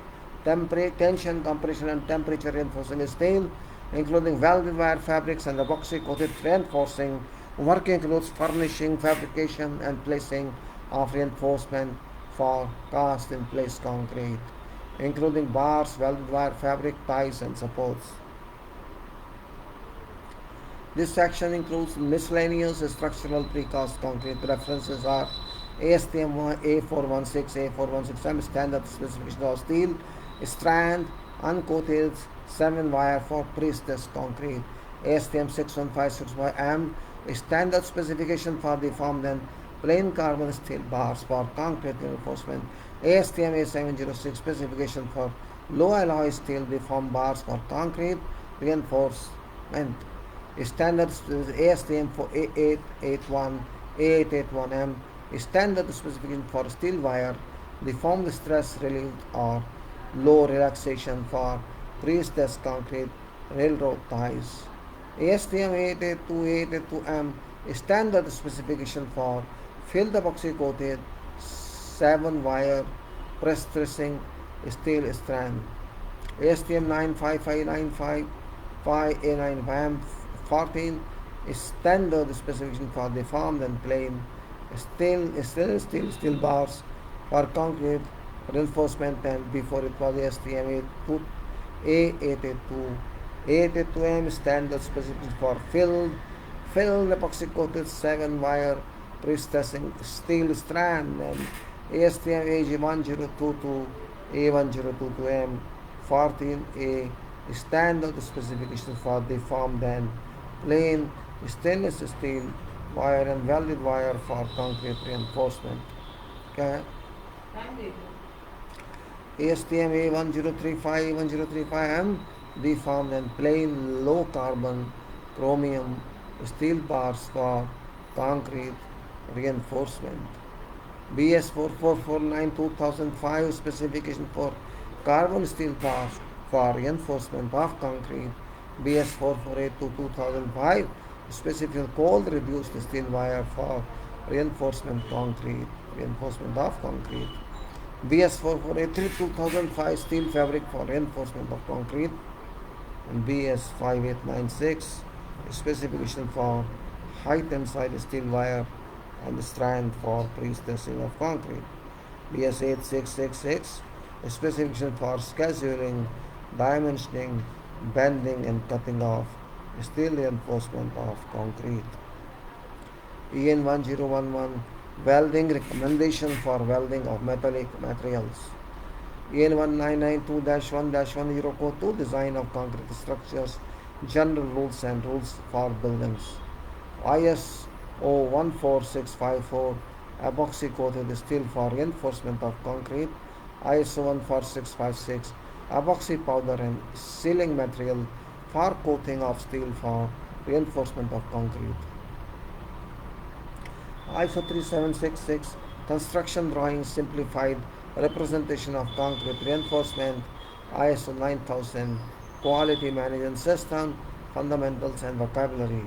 tension, compression, and temperature reinforcing steel, including welded wire fabrics and epoxy coated reinforcing. Work includes furnishing, fabrication, and placing of reinforcement for cast in place concrete, including bars, welded wire fabric, ties, and supports. This section includes miscellaneous structural precast concrete. References are ASTM A416, A416M standard specification of steel, strand, uncoated 7 wire for pre-stressed concrete. ASTM 61565M standard specification for the formed and plain carbon steel bars for concrete reinforcement. ASTM A706 specification for low alloy steel deformed bars for concrete reinforcement. Standards ASTM for A881, A881M, standard specification for steel wire, deformed stress relief or low relaxation for pre-stressed concrete railroad ties. ASTM 882, 882M, standard specification for filled epoxy coated 7 wire press dressing steel strand. ASTM 95595 5A9M 14 is standard specification for deformed and plain steel bars for concrete reinforcement, and before it was ASTM A882. A882M standard specification for filled epoxy coated 7 wire pre-stressing steel strand, and ASTM AG1022 A1022M 14A standard specification for deformed and plain stainless steel wire and welded wire for concrete reinforcement. Okay. ASTM A1035 A1035M deformed and plain low carbon chromium steel bars for concrete reinforcement. BS 4449 2005 specification for carbon steel bars for reinforcement of concrete. BS 4482 2005 specification cold reduced steel wire for reinforcement of concrete. BS 4483 2005 steel fabric for reinforcement of concrete, and BS 5896 specification for high tensile steel wire and strand for pre-stressing of concrete. BS 8666 specification for scheduling, dimensioning, bending and cutting off steel reinforcement of concrete. EN 1011 welding recommendation for welding of metallic materials. EN 1992-1-1 Euro 2 design of concrete structures, general rules and rules for buildings. ISO 14654 epoxy coated steel for reinforcement of concrete. ISO 14656 epoxy powder and sealing material for coating of steel for reinforcement of concrete. ISO 3766 construction drawing simplified representation of concrete reinforcement. ISO 9000 quality management system fundamentals and vocabulary.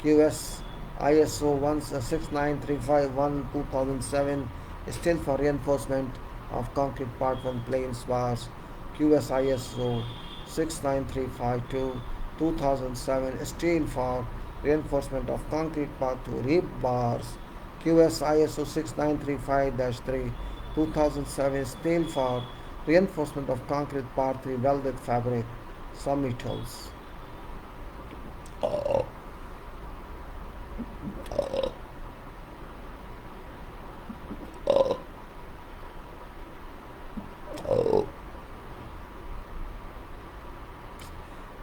QS ISO 16935 2007 steel for reinforcement of concrete part 1 plain bars QSISO 69352 2007 steel for reinforcement of concrete path to rib bars. QSISO 6935-3 2007 steel for reinforcement of concrete part 3 welded fabric submittals.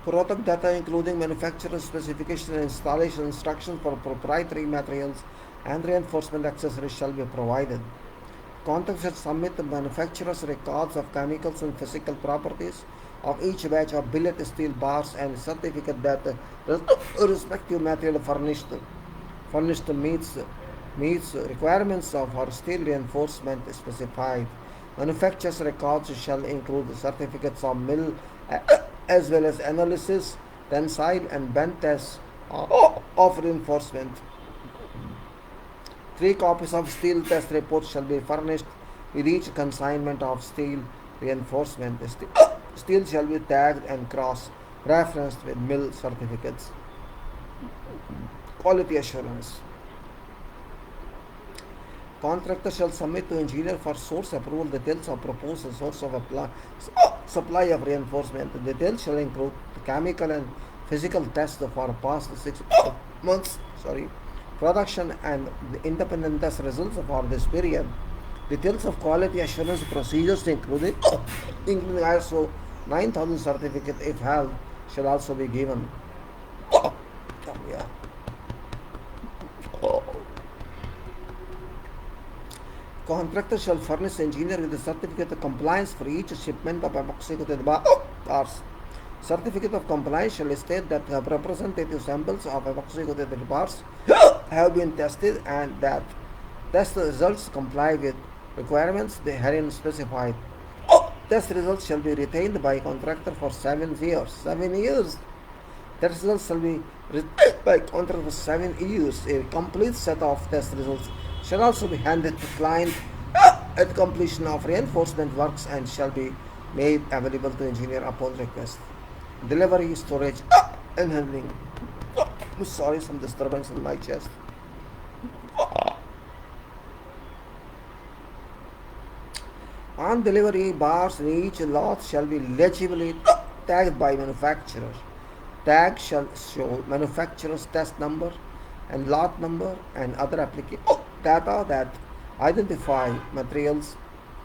Product data including manufacturer specification and installation instructions for proprietary materials and reinforcement accessories shall be provided. Contractor should submit the manufacturer's records of chemicals and physical properties of each batch of billet steel bars and certificate that the respective material furnished meets requirements of our steel reinforcement specified. Manufacturer's records shall include certificates of mill as well as analysis, tensile and bend tests of reinforcement. 3 copies of steel test reports shall be furnished with each consignment of steel reinforcement. Steel shall be tagged and cross-referenced with mill certificates. Quality assurance. Contractor shall submit to engineer for source approval details of proposed source of supply of reinforcement. The details shall include the chemical and physical tests for past 6 months. Production and the independent test results for this period. Details of quality assurance procedures including ISO 9000 certificate if held shall also be given. Contractor shall furnish engineer with a certificate of compliance for each shipment of epoxy-coated bars. Certificate of compliance shall state that representative samples of epoxy-coated bars have been tested and that test results comply with requirements herein specified. Test results shall be retained by contractor for 7 years. 7 years. Test results shall be retained by contractor for 7 years. A complete set of test results shall also be handed to client at completion of reinforcement works and shall be made available to engineer upon request. Delivery, storage, and handling. Sorry, some disturbance in my chest. On delivery, bars in each lot shall be legibly tagged by manufacturer. Tag shall show manufacturer's test number and lot number and other applicable data that identify materials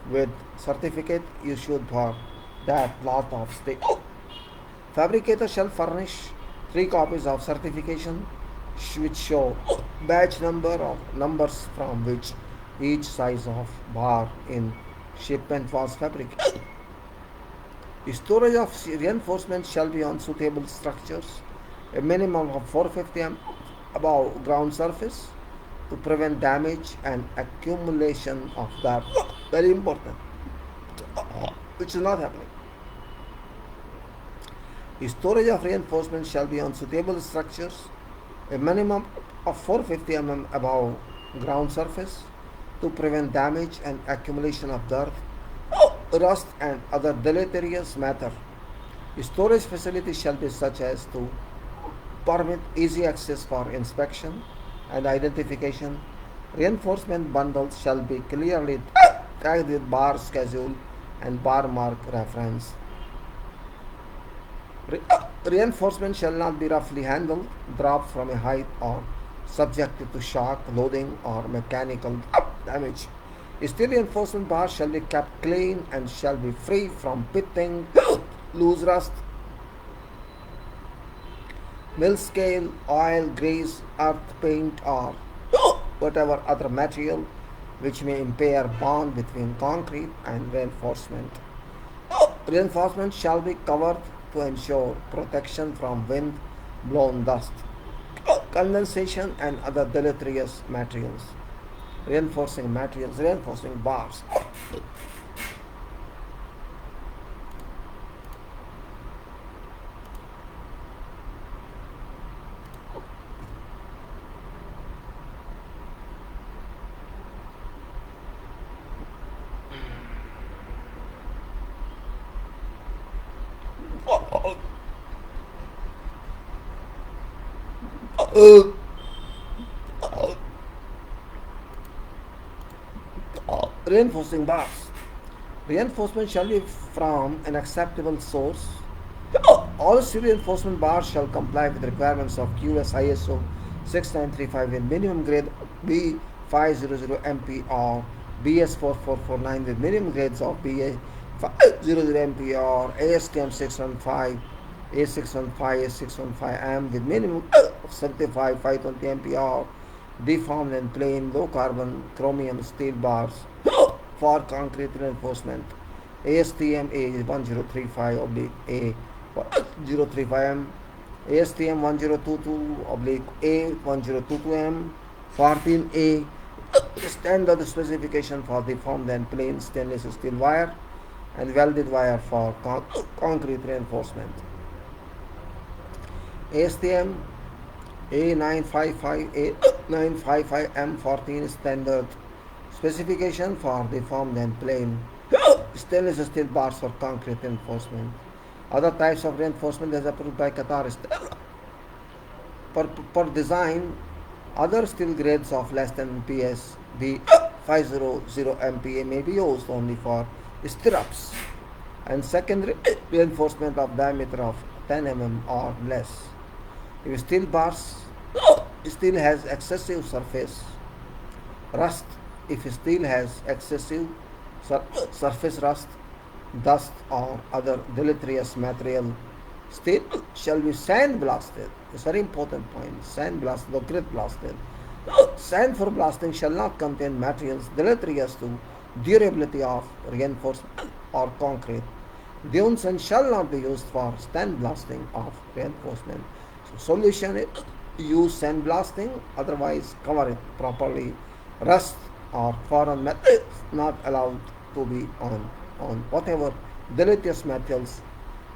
with certificate issued for that lot of steel. Fabricator shall furnish 3 copies of certification which show batch number of numbers from which each size of bar in shipment was fabricated. Storage of reinforcement shall be on suitable structures, a minimum of 450 m above ground surface to prevent damage and accumulation of that. Very important, which is not happening. Storage of reinforcement shall be on suitable structures, a minimum of 450 mm above ground surface to prevent damage and accumulation of dirt, rust and other deleterious matter. Storage facilities shall be such as to permit easy access for inspection and identification. Reinforcement bundles shall be clearly tagged with bar schedule and bar mark reference. Reinforcement shall not be roughly handled, dropped from a height, or subjected to shock, loading, or mechanical damage. Steel reinforcement bars shall be kept clean and shall be free from pitting, loose rust, mill scale, oil, grease, earth, paint, or whatever other material which may impair bond between concrete and reinforcement. Reinforcement shall be covered to ensure protection from wind, blown dust, condensation and other deleterious materials. Reinforcing materials, reinforcing bars. Reinforcing bars. Reinforcement shall be from an acceptable source. All steel reinforcement bars shall comply with requirements of QS ISO 6935 in minimum grade B500MP or BS4449 with minimum grades of BA500MP or ASTM 615, A615, A615M with minimum of 75 520MP or deformed and plain low carbon chromium steel bars for concrete reinforcement. ASTM A1035 oblique A 035M, ASTM 1022 oblique A1022M, 14A standard specification for deformed and plain stainless steel wire and welded wire for concrete reinforcement. ASTM A955M14 standard specification for deformed and plain stainless steel bars for concrete reinforcement. Other types of reinforcement as approved by Qatar per design. Other steel grades of less than PS B500 MPa may be used only for stirrups and secondary reinforcement of diameter of 10 mm or less. If steel bars steel has excessive surface rust, if steel has excessive surface rust, dust or other deleterious material, steel shall be sandblasted. It's a very important point. Sandblasted or grit blasted. Sand for blasting shall not contain materials deleterious to durability of reinforcement or concrete. Dunes and shall not be used for sandblasting of reinforcement. So solution is use sandblasting, otherwise cover it properly. Rust or foreign materials not allowed to be on whatever deleterious materials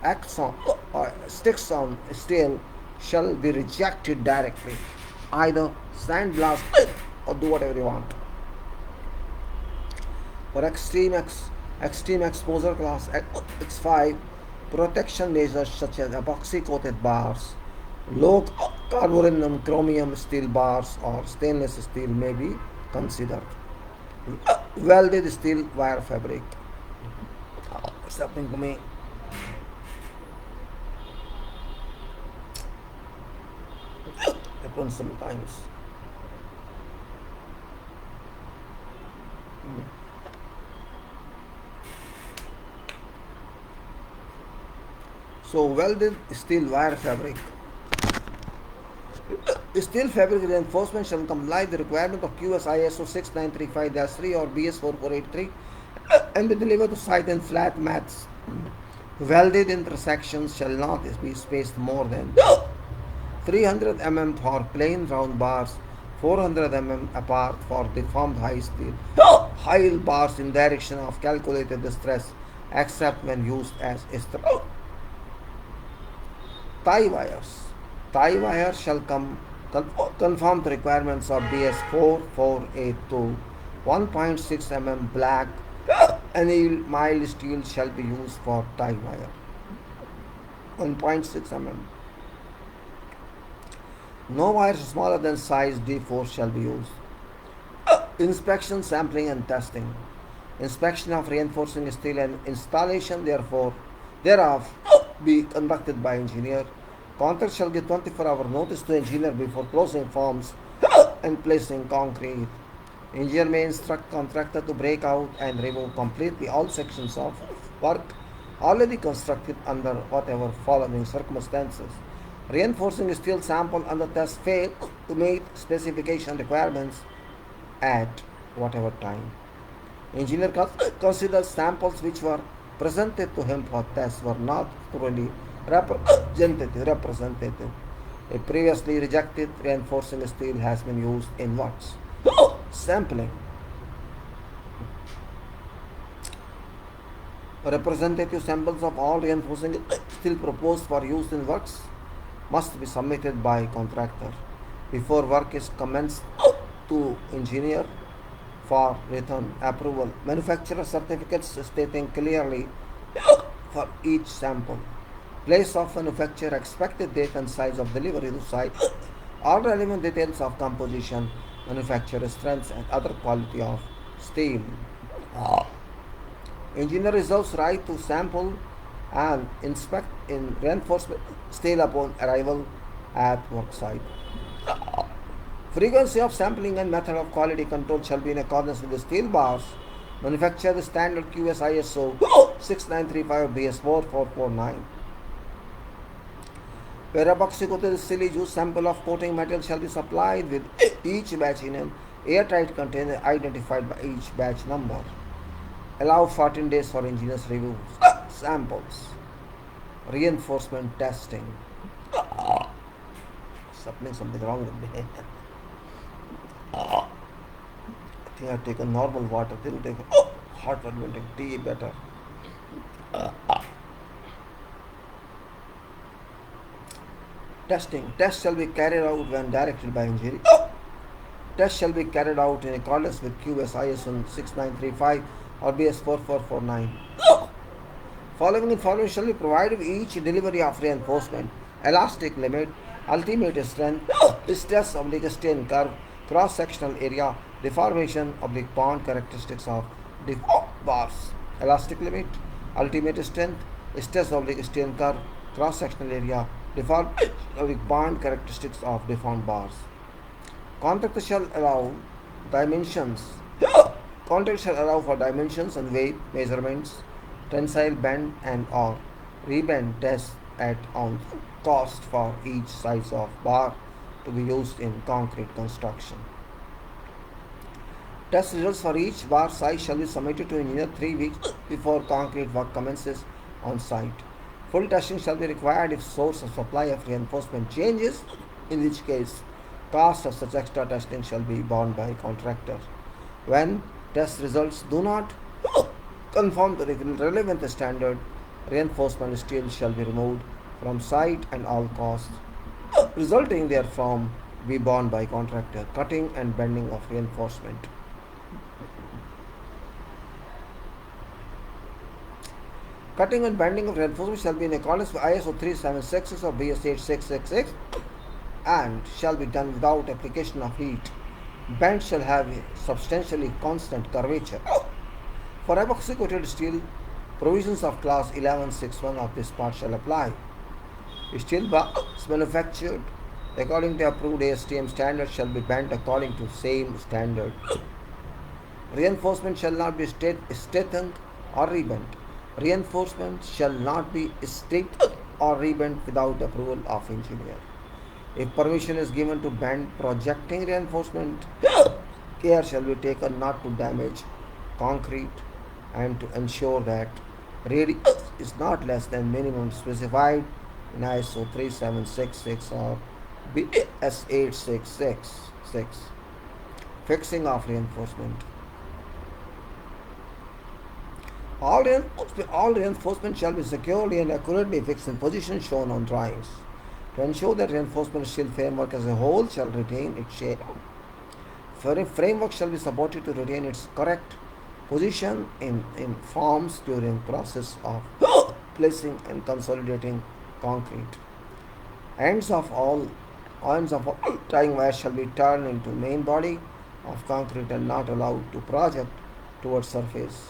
acts on or sticks on steel shall be rejected directly. Either sandblast or do whatever you want. For extreme exposure class X5, protection measures such as epoxy coated bars, low carborundum chromium steel bars or stainless steel may be considered. Welded steel wire fabric. It's happening to me. Happens sometimes. So welded steel wire fabric. Steel fabric reinforcement shall comply with the requirement of QS ISO 6935-3 or BS4483 and be delivered to site in flat mats. Welded intersections shall not be spaced more than 300 mm for plain round bars, 400 mm apart for deformed high steel high bars in direction of calculated stress except when used as strap. Tie wires. Tie wire shall conform to requirements of BS 4482. 1.6 mm black anneal mild steel shall be used for tie wire. 1.6 mm. No wires smaller than size D4 shall be used. Inspection, sampling and testing. Inspection of reinforcing steel and installation thereof be conducted by engineer. Contract shall give 24-hour notice to engineer before closing forms and placing concrete. Engineer may instruct contractor to break out and remove completely all sections of work already constructed under whatever following circumstances. Reinforcing steel sample under test fail to meet specification requirements at whatever time. Engineer considers samples which were presented to him for test were not truly representative. A previously rejected reinforcing steel has been used in works. Sampling. Representative samples of all reinforcing steel proposed for use in works must be submitted by contractor before work is commenced to engineer for written approval. Manufacturer certificates stating clearly for each sample place of manufacture, expected date and size of delivery to site All relevant details of composition, manufacturer strengths, and other quality of steel. Engineer reserves right to sample and inspect in reinforcement steel upon arrival at worksite. Frequency of sampling and method of quality control shall be in accordance with the steel bars manufacturer standard QS ISO 6935 BS4449. Where epoxy coated steel is used, sample of coating material shall be supplied with each batch in an airtight container identified by each batch number. Allow 14 days for engineers review samples. Reinforcement testing. Something wrong with me. I think I've taken normal water. Didn't take hot water. Will take tea better. Testing. Tests shall be carried out when directed by engineer. Tests shall be carried out in accordance with QS ISO 6935 or BS4449. Following information shall be provided with each delivery of reinforcement. Elastic limit, ultimate strength, stress oblique strain curve, cross-sectional area, deformation oblique bond characteristics of bars. Elastic limit, ultimate strength, stress oblique strain curve, cross-sectional area, deformation oblique bond characteristics of deformed bars. Contract shall allow dimensions. Contract shall allow for dimensions and weight measurements, tensile bend and or rebend tests at ounce cost for each size of bar to be used in concrete construction. Test results for each bar size shall be submitted to engineer 3 weeks before concrete work commences on site. Full testing shall be required if source of supply of reinforcement changes, in which case cost of such extra testing shall be borne by contractor. When test results do not conform to the relevant standard, reinforcement steel shall be removed from site and all costs resulting therefrom be borne by contractor. Cutting and bending of reinforcement. Cutting and bending of reinforcement shall be in accordance with ISO 3766 or BS 8666 and shall be done without application of heat. Bend shall have a substantially constant curvature. For epoxy coated steel, provisions of class 1161 of this part shall apply. Steel bars manufactured according to approved ASTM standard shall be bent according to same standard. Reinforcement shall not be straightened or rebent. Reinforcement shall not be straightened or rebent without approval of engineer. If permission is given to bend projecting reinforcement, care shall be taken not to damage concrete and to ensure that radius is not less than minimum specified in ISO 3766 or BS 8666. Fixing of reinforcement. All reinforcement shall be securely and accurately fixed in position shown on drawings. To ensure that reinforcement steel framework as a whole shall retain its shape. Framework shall be supported to retain its correct position in forms during process of placing and consolidating concrete. Ends of all tying wires shall be turned into main body of concrete and not allowed to project towards surface.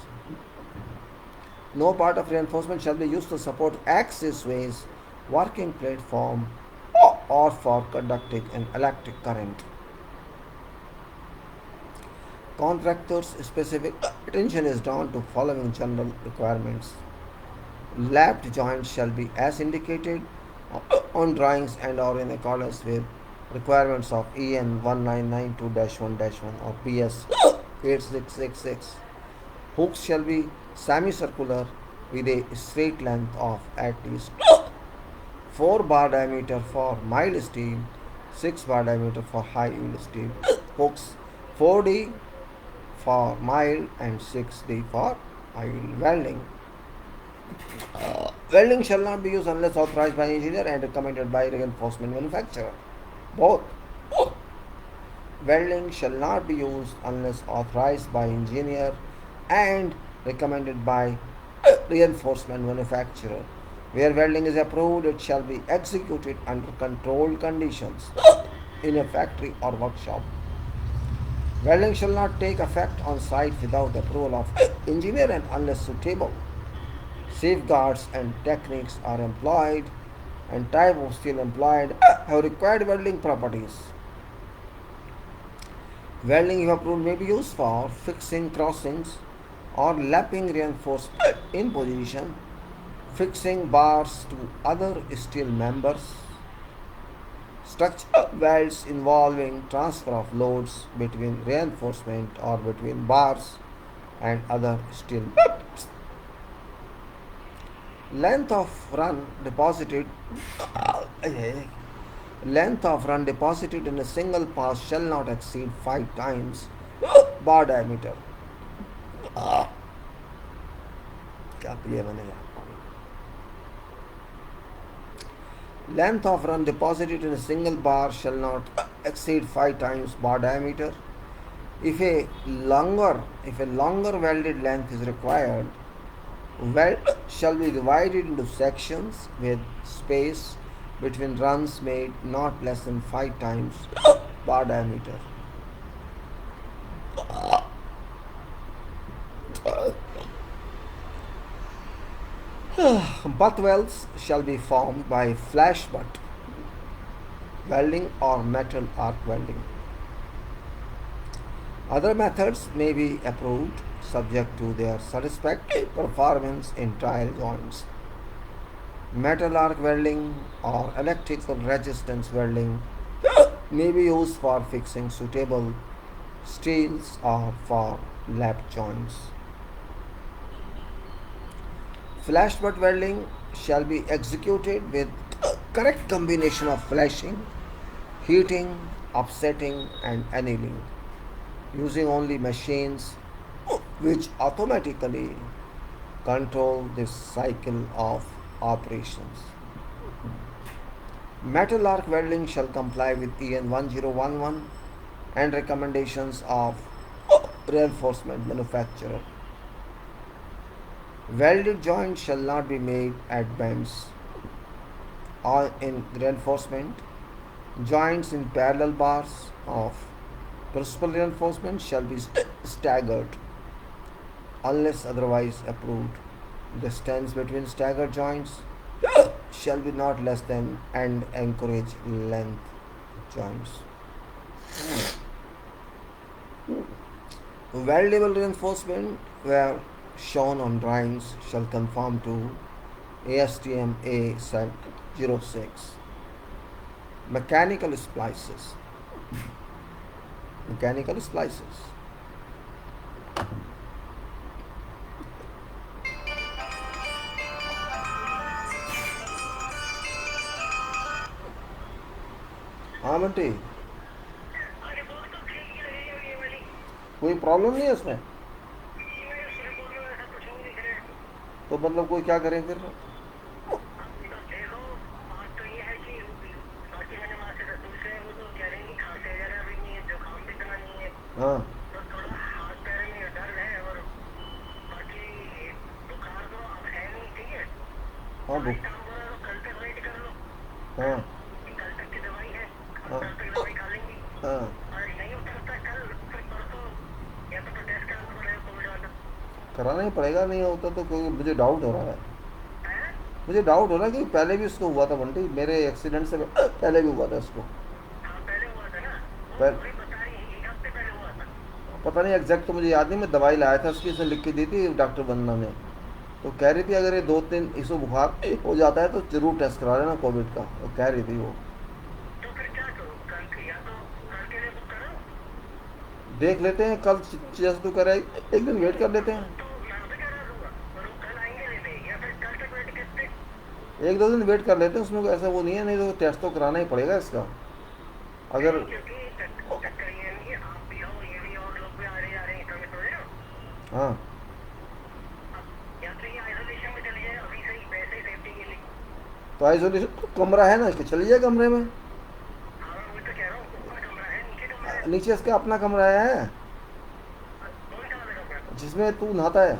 No part of reinforcement shall be used to support access ways, working platform, or for conducting an electric current. Contractors' specific attention is drawn to following general requirements. Lapped joints shall be as indicated on drawings and or in accordance with requirements of EN 1992-1-1 or PS 8666. Hooks shall be semicircular with a straight length of at least 4 bar diameter for mild steel, 6 bar diameter for high yield steel. Hooks 4D for mild and 6D for high yield welding. Welding shall not be used unless authorized by engineer and recommended by reinforcement manufacturer. Both. Welding shall not be used unless authorized by engineer and recommended by reinforcement manufacturer. Where welding is approved, it shall be executed under controlled conditions. in a factory or workshop. Welding shall not take effect on site without the approval of engineer and unless suitable safeguards and techniques are employed and type of steel employed have required welding properties. Welding, if approved, may be used for fixing crossings or lapping reinforcement in position, fixing bars to other steel members, structure welds involving transfer of loads between reinforcement or between bars and other steel members. Length of run deposited length of run deposited in a single pass shall not exceed 5 times bar diameter. क्या प्रिय बनेगा. Length of run deposited in a single bar shall not exceed 5 times bar diameter. If a longer welded length is required, weld shall be divided into sections with space between runs made not less than 5 times bar diameter. Butt welds shall be formed by flash butt welding or metal arc welding. Other methods may be approved subject to their satisfactory performance in trial joints. Metal arc welding or electrical resistance welding may be used for fixing suitable steels or for lap joints. Flash butt welding shall be executed with correct combination of flashing, heating, offsetting and annealing, using only machines which automatically control this cycle of operations. Metal arc welding shall comply with EN 1011 and recommendations of reinforcement manufacturer. Welded joints shall not be made at bends or in reinforcement. Joints in parallel bars of principal reinforcement shall be staggered unless otherwise approved. Distance between staggered joints shall be not less than end anchorage length joints. Weldable reinforcement where shown on drawings shall conform to ASTM A06. Mechanical splices. Mechanical splices. हाँ बंटी, कोई problem नहीं है इसमें. तो मतलब कोई क्या करें फिर. हाँ हाँ बुक हाँ हाँ हाँ कराना ही पड़ेगा. नहीं होता तो क्योंकि मुझे डाउट हो रहा है. मुझे डाउट हो रहा है कि पहले भी इसको हुआ था बंटी. मेरे एक्सीडेंट से पहले भी हुआ था इसको. पता नहीं एग्जैक्ट तो मुझे याद नहीं. मैं दवाई लाया था उसकी, इसने लिख के दी थी डॉक्टर वंदना ने. तो कह रही थी अगर ये 2-3 इसको बुखार हो जाता है तो जरूर टेस्ट करा लेना कोविड का. वो कह रही थी वो. देख लेते हैं कल जैसे तू करे एक दिन वेट कर लेते हैं. 1-2 दिन वेट कर लेते हैं. उसमें कोई ऐसा वो नहीं है. नहीं तो टेस्ट तो कराना ही पड़ेगा इसका. अगर हाँ तो आइसोलेशन कमरा है ना इसके, चली जाए कमरे में. नीचे इसका अपना कमरा है जिसमें तू नहाता है.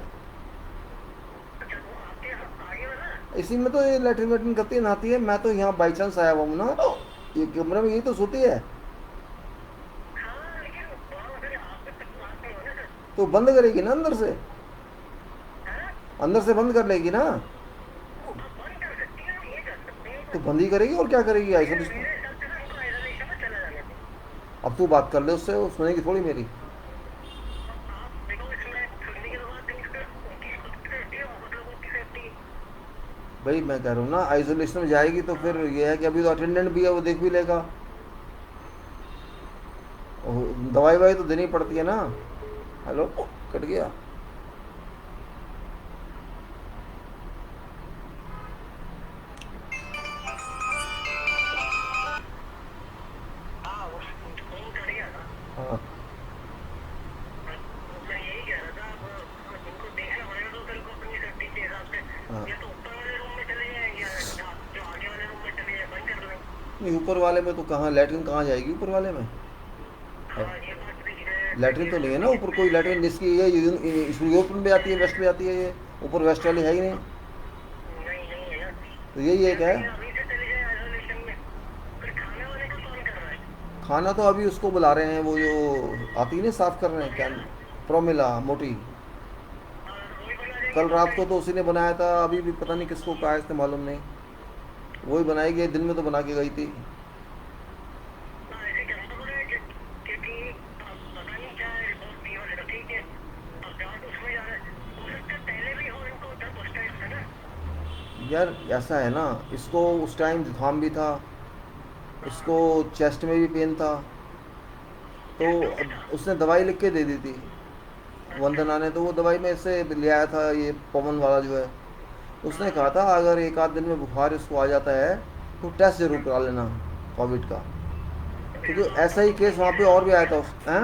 इसी में तो ये लैट्रिन वैट्रिन करती है, नहाती है. मैं तो यहाँ बाई चांस आया हुआ हूँ ना. ये कमरे में यही तो सोती है. तो बंद करेगी ना अंदर से, अंदर से बंद कर लेगी ना, तो बंद ही करेगी और क्या करेगी आइसोलेशन। अब तू बात कर ले उससे, वो सुनेगी थोड़ी मेरी। भाई मैं कह रहा हूँ ना, आइसोलेशन में जाएगी तो फिर ये है कि अभी तो अटेंडेंट भी है, वो देख भी लेगा। और दवाई वाई तो देनी पड़ती है ना। हेलो, कट गया। हाँ हाँ। नहीं, ऊपर वाले में तो कहाँ लैट्रिन कहाँ जाएगी ऊपर वाले में। लैट्रिन तो नहीं है ना ऊपर, कोई लैट्रिन जिसकी ये यूरोप में भी आती है, वेस्ट में आती है, ये ऊपर वेस्ट वाली है ही नहीं। तो यही एक है। खाना तो अभी उसको बुला रहे हैं, वो जो आती है ना साफ कर रहे हैं, क्या प्रोमिला मोटी। कल रात को तो उसी ने बनाया था, अभी भी पता नहीं किसको कहा है, इसने मालूम नहीं। वही बनाएगी, दिन में तो बना के गई थी। यार ऐसा है ना, इसको उस टाइम जुकाम भी था, इसको चेस्ट में भी पेन था, तो उसने दवाई लिख के दे दी थी वंदना ने। तो वो दवाई में इससे ले आया था, ये पवन वाला जो है। उसने कहा था अगर एक आध दिन में बुखार इसको आ जाता है तो टेस्ट जरूर करा लेना कोविड का, क्योंकि ऐसा ही केस वहाँ पे और भी आया था हैं।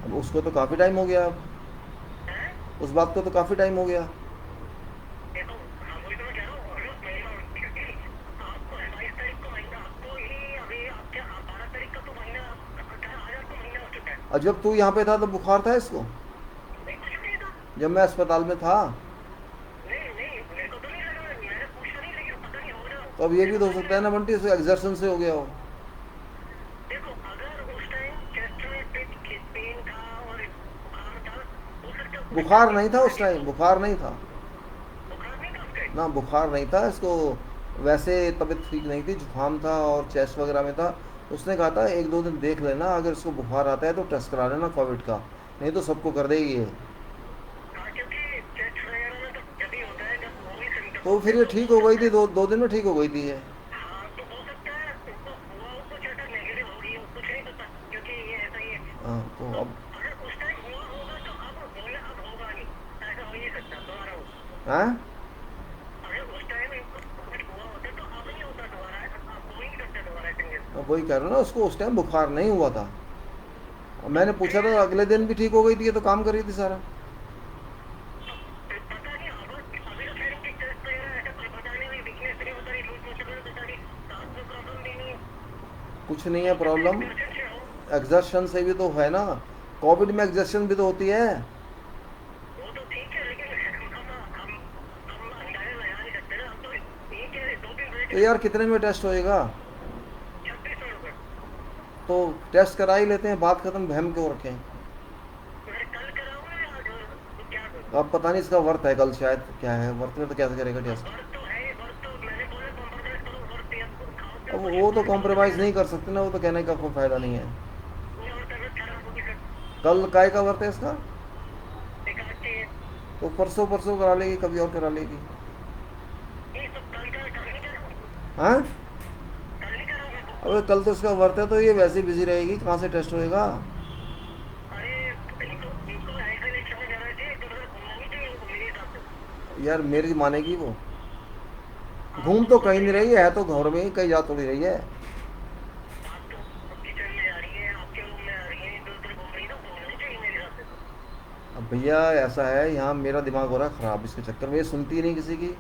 अब उसको तो काफ़ी टाइम हो गया, अब उस बात को तो काफ़ी टाइम हो गया। और जब तू यहाँ पे था तो बुखार था इसको, जब मैं अस्पताल में था। तो अब ये भी तो हो सकता है ना बंटी, इसको एग्जर्शन से हो गया हो। बुखार नहीं था उस टाइम, बुखार नहीं था ना, बुखार नहीं था इसको। वैसे तबीयत ठीक नहीं थी, जुकाम था और चेस्ट वगैरह में था। उसने कहा था एक दो दिन देख लेना, अगर इसको बुखार आता है तो टेस्ट करा लेना कोविड का, नहीं तो सबको कर देगी ये। तो फिर ये ठीक हो गई थी, दो दिन में ठीक हो गई थी ये। हाँ तो अब हाँ, अब वही कह रहा हूँ ना, उसको उस टाइम बुखार नहीं हुआ था। और मैंने पूछा था, अगले दिन भी ठीक हो गई थी, ये तो काम कर रही थी सारा। कुछ नहीं है प्रॉब्लम, एग्जर्शन से भी तो है ना, कोविड में एग्जर्शन भी तो होती है। तो यार कितने में टेस्ट होएगा, तो टेस्ट करा ही लेते हैं, बात खत्म, बहम क्यों रखें। अब पता नहीं इसका वर्थ है कल, शायद क्या है वर्थ में, तो कैसे करेगा टेस्ट। अब वो तो कॉम्प्रोमाइज़ नहीं कर सकते ना, वो तो कहने का कोई फ़ायदा नहीं है। कल काय का वर्त है इसका, तो परसों परसों करा लेगी, कभी और करा लेगी। हाँ, अबे कल तो इसका वर्त है, तो ये वैसे ही बिजी रहेगी, कहाँ से टेस्ट होएगा। यार मेरी मानेगी वो, घूम तो कहीं नहीं रही है तो घर में ही, कहीं जा थोड़ी रही है। अब भैया ऐसा है, यहाँ मेरा दिमाग हो रहा है ख़राब इसके चक्कर में, ये सुनती ही नहीं किसी की।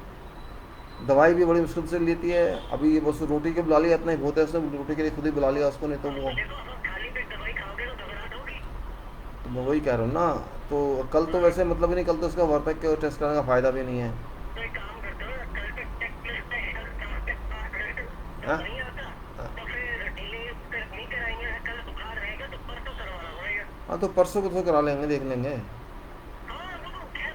दवाई भी बड़ी मुश्किल से लेती है। अभी ये बस रोटी के बुला लिया, इतना ही बहुत है, उसने रोटी के लिए खुद ही बुला लिया उसको, नहीं तो वो। तो मैं वही कह रहा हूँ ना, तो कल तो वैसे मतलब ही नहीं, कल तो उसका वर्त है कि टेस्ट करने का फ़ायदा भी नहीं है। हाँ हाँ। हाँ तो परसों को तो करा लेंगे, देख लेंगे। हाँ वो तो खैर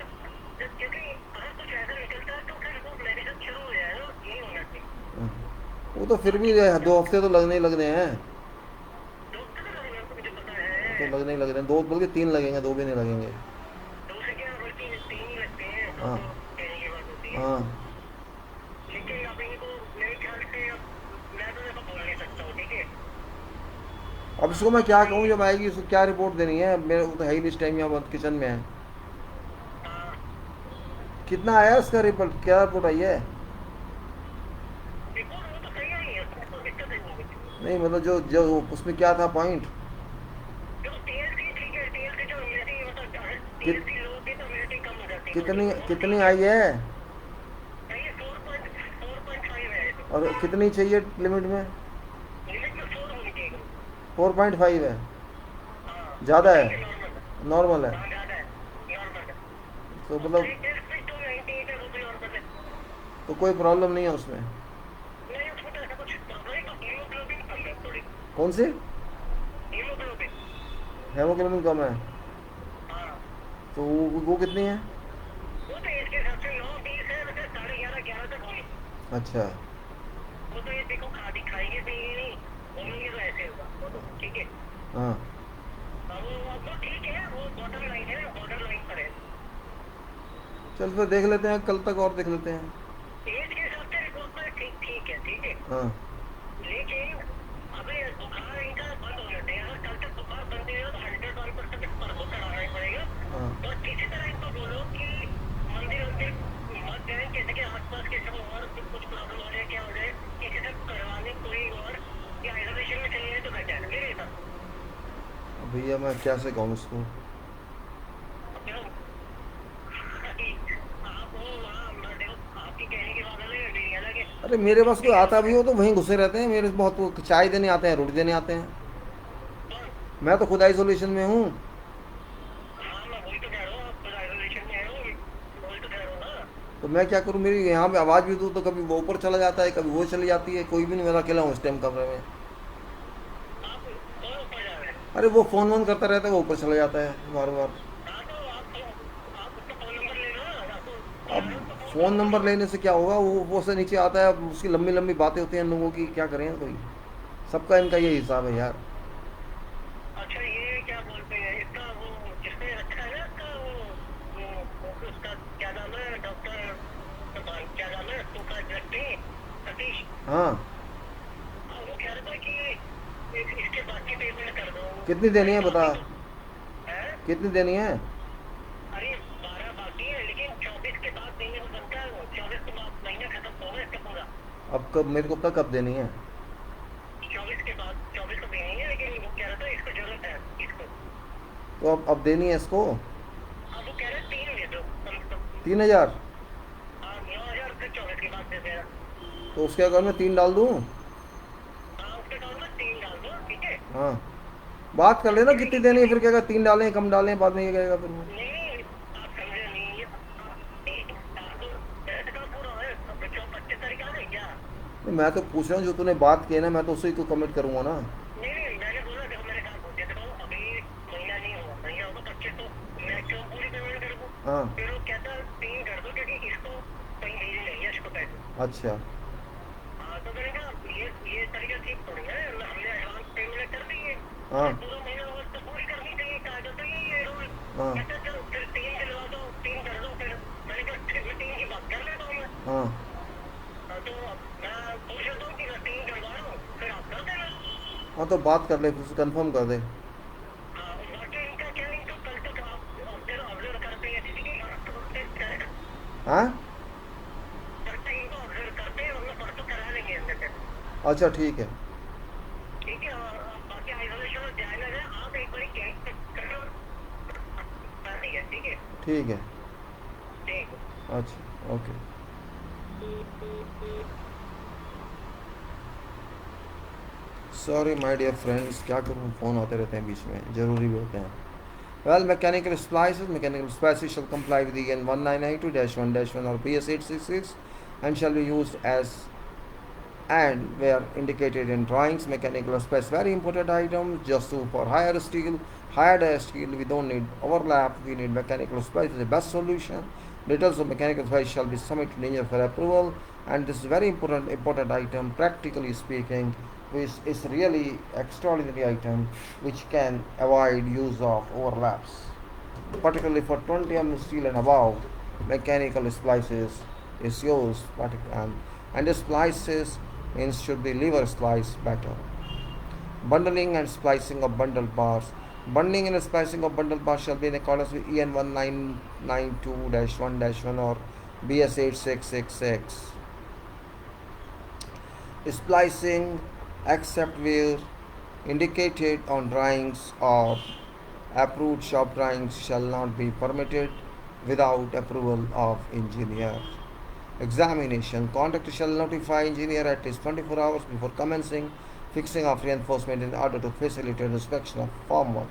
क्योंकि अगर कुछ ऐसा निकलता है तो फिर वो मेडिसिन शुरू हो जाएगा, यही होना चाहिए। हाँ, वो तो फिर भी बाकी तो 2 हफ्ते तो लगने ही लगने हैं। डॉक्टर तो लगेगा, तो मुझे पता वो तो है। लगने ही लग रहे हैं, 2 बल्कि 3 लगेंगे, 2 भी नहीं लगेंगे। दो से क्या बल्कि तीन ही लगते हैं, दो हाँ तो कहने की बात होती है। हाँ। लेकिन अब इनको मेरे ख्याल से अब मैं तो देखो बोल नहीं सकता हूँ, ठीक है। अब इसको मैं क्या कहूँ, जब आएगी उसको क्या रिपोर्ट देनी है, मेरे को तो है ही इस टाइम यहाँ किचन में है। हाँ कितना आया इसका रिपोर्ट, क्या रिपोर्ट आई है? रिपोर्ट वो तो सही आई है, उसमें कोई दिक्कत नहीं है। नहीं मतलब जो जो उसमें क्या था पॉइंट? देखो टीएलसी ठीक है, टीएलसी जो इम्यूनिटी मतलब कि, टीएलसी लो होती है तो इम्यूनिटी कम हो जाती है बॉडी कितनी में, वो तो कितनी ठीक है। आई है? नहीं ये 4.5 है, तो और कितनी चाहिए लिमिट में? लिमिट में 4 होनी चाहिए। 4.5 है? हाँ तो ज़्यादा है? ठीक है, नॉर्मल है। नॉर्मल है? हाँ ज़्यादा है, नॉर्मल है। तो और मतलब प्री टेस्ट भी 298 है, वो भी नॉर्मल है। तो कोई प्रॉब्लम नहीं है उसमें? नहीं उसमें तो ऐसा कुछ प्रॉब्लम नहीं, तो हीमोग्लोबिन कम है थोड़ी। कौन सी? हीमोग्लोबिन। हेमोग्लोबिन कम है? हाँ तो वो कितनी है? वो तो एज के हिसाब से 9-20 है, वैसे 11:30 तक होगी। अच्छा। वो तो ये देखो खाएंगे पिएंगे नहीं, घूमेंगे तो ऐसे होगा वो तो ठीक है। हाँ हाँ, वो ठीक है, वो बॉर्डर लाइन है, बॉर्डर लाइन पर है। चल फिर देख लेते हैं, कल तक और देख लेते हैं। एज के हिसाब से रिपोर्ट में ठीक ठीक है, ठीक है। हाँ लेकिन अभी बुखार इनका बंद होना चाहिए, अगर कल तक बुखार बंद नहीं होगा तो 101% परसों कराना ही पड़ेगा। हाँ। और किसी तरह इनको बोलो कि मंदिर वंदिर मत जाए, किसी के आसपास के सब और कुछ प्रॉब्लम हो जाए, क्या हो जाए, किसी से करवाने कोई और या आइसोलेशन में चले जाए तो बेटर है मेरे हिसाब से। अब भैया मैं कैसे कहूँ उसको? अब देखो, आप हो वहाँ, मैं देखो आपकी कहने की बात अलग है, मेरी अलग है, अरे मेरे पास कोई ठीक है। आता भी हो तो वहीं घुसे रहते हैं मेरे, बहुत वो चाय देने आते हैं, रोटी देने आते हैं। कौन? मैं तो खुद आइसोलेशन में हूँ। हाँ मैं वही तो कह रहा हूँ, आप खुद आइसोलेशन में हो, वही तो कह रहा हूँ ना। तो मैं क्या करूँ, मेरी यहाँ पे आवाज़ भी दूँ तो कभी वो ऊपर चला जाता है, कभी वो चली जाती है, कोई भी नहीं, मेरा अकेला हूँ इस टाइम कमरे में। आप कौन ऊपर जा रहे हैं? अरे वो फ़ोन वोन करता रहता है, वो ऊपर चला जाता है बार बार। हाँ तो आप उसका फ़ोन नंबर ले लो ना, आपको अब बुला रहे हो तो फ़ोन फ़ोन करो नंबर ना। लेने से क्या होगा, वो से नीचे आता है, अब उसकी लंबी लंबी बातें होती हैं इन लोगों की, क्या करें कोई। सबका इनका ये हिसाब है यार। अच्छा ये क्या बोलते हैं इसका, वो जिसने रखा है ना इसका उसका क्या नाम है, डॉक्टर क्या नाम है उसका एग्जैक्टली, सतीश। हाँ। हाँ वो कह रहा था कि इसके बाकी पेमेंट कर दो। कितनी देनी अरे है बता? बाकी तो है। कितनी देनी है? अरे 12 बाकी है, लेकिन 24 के बाद देंगे तो बनता है, वो 24 के बाद महीना खत्म होगा इसका पूरा। अब कब मेरे को पता कब देनी है? 24 के बाद 24 को देनी है, लेकिन वो कह रहा था इसको जरूरत है इसको। तो अब देनी है इसको? अब वो कह रहे हैं 3 दे दो कम से कम। 3,000? हाँ 9,000 फिर 24 के बाद दे देना। तो उसके अकाउंट में 3 डाल दूँ? हाँ उसके अकाउंट में 3 डाल दो, ठीक है। हाँ। बात कर लेना कितनी क्योंकि देनी है, फिर क्या कहेगा 3 डालें कम डालें, बाद में ये कहेगा फिर वो। नहीं आप समझे नहीं, आपको पैसे का पूरा है, अब 25 तारीख आ गई क्या? नहीं, मैं तो पूछ रहा हूँ जो तूने बात की है ना, मैं तो उसी को कमिट करूँगा ना। नहीं नहीं मैंने बोला देखो मेरे साथ बोलते देखो अभी महीना नहीं हुआ, महीना होगा 25 तो मैं क्यों पूरी पेमेंट कर दूँ? हाँ। फिर वो कहता 3 कर दो क्योंकि इसको कहीं भेजने नहीं है इसको पैसे। अच्छा। हाँ तो मैंने कहा ये तरीका ठीक थोड़ी है, हमने एडवांस पेमेंट कर दी है, हाँ फिर पूरा महीना होगा तो पूरी करनी चाहिए, कायदा तो यही है रूल। हाँ कहता चल फिर 3 दिलवा दो, 3 कर दो, फिर मैंने कहा फिर मैं 3 की बात कर लेता हूँ मैं। हाँ। हाँ, तो मैं पूछ लेता हूँ कि मैं 3 करवा रहा हूँ, फिर आप कर देना। हाँ तो बात कर ले, फिर कंफर्म कर दे। हाँ बाकी इनका क्या, नहीं तो कल तक आप ऑब्जर्व करते हैं, ठीक है, हाँ। करते इनको ऑब्जर्व करते हैं, हम लोग परसों करा लेंगे अंदर से। अच्छा ठीक है। ठीक है, और बाकी आइसोलेशन में ध्यान रखना, आप एक बार चेक करो, ठीक है, ठीक है, ठीक है। ठीक है। अच्छा okay. Sorry my dear friends, क्या करूँ, फ़ोन आते रहते हैं बीच में, ज़रूरी भी होते हैं। Well, mechanical splices shall comply with the EN 1992-1-1 or BS 866 and shall be used as and where indicated in drawings. Mechanical splice, very important item. Just to for higher steel, higher dia steel, we don't need overlap, we need mechanical splice is the best solution. Details of mechanical splice shall be submitted to engineer for approval, and this is very important item, practically speaking, which is really extraordinary item which can avoid use of overlaps, particularly for 20 steel and above. Mechanical splices is used, and the splices means should be lever splice better. Bundling and splicing of bundled bars. Bundling and splicing of bundled bars shall be in accordance with EN 1992-1-1 or BS 8666. Splicing, except where indicated on drawings or approved shop drawings, shall not be permitted without approval of engineer. Examination. Contractor shall notify engineer at least 24 hours before commencing fixing of reinforcement in order to facilitate inspection of formwork.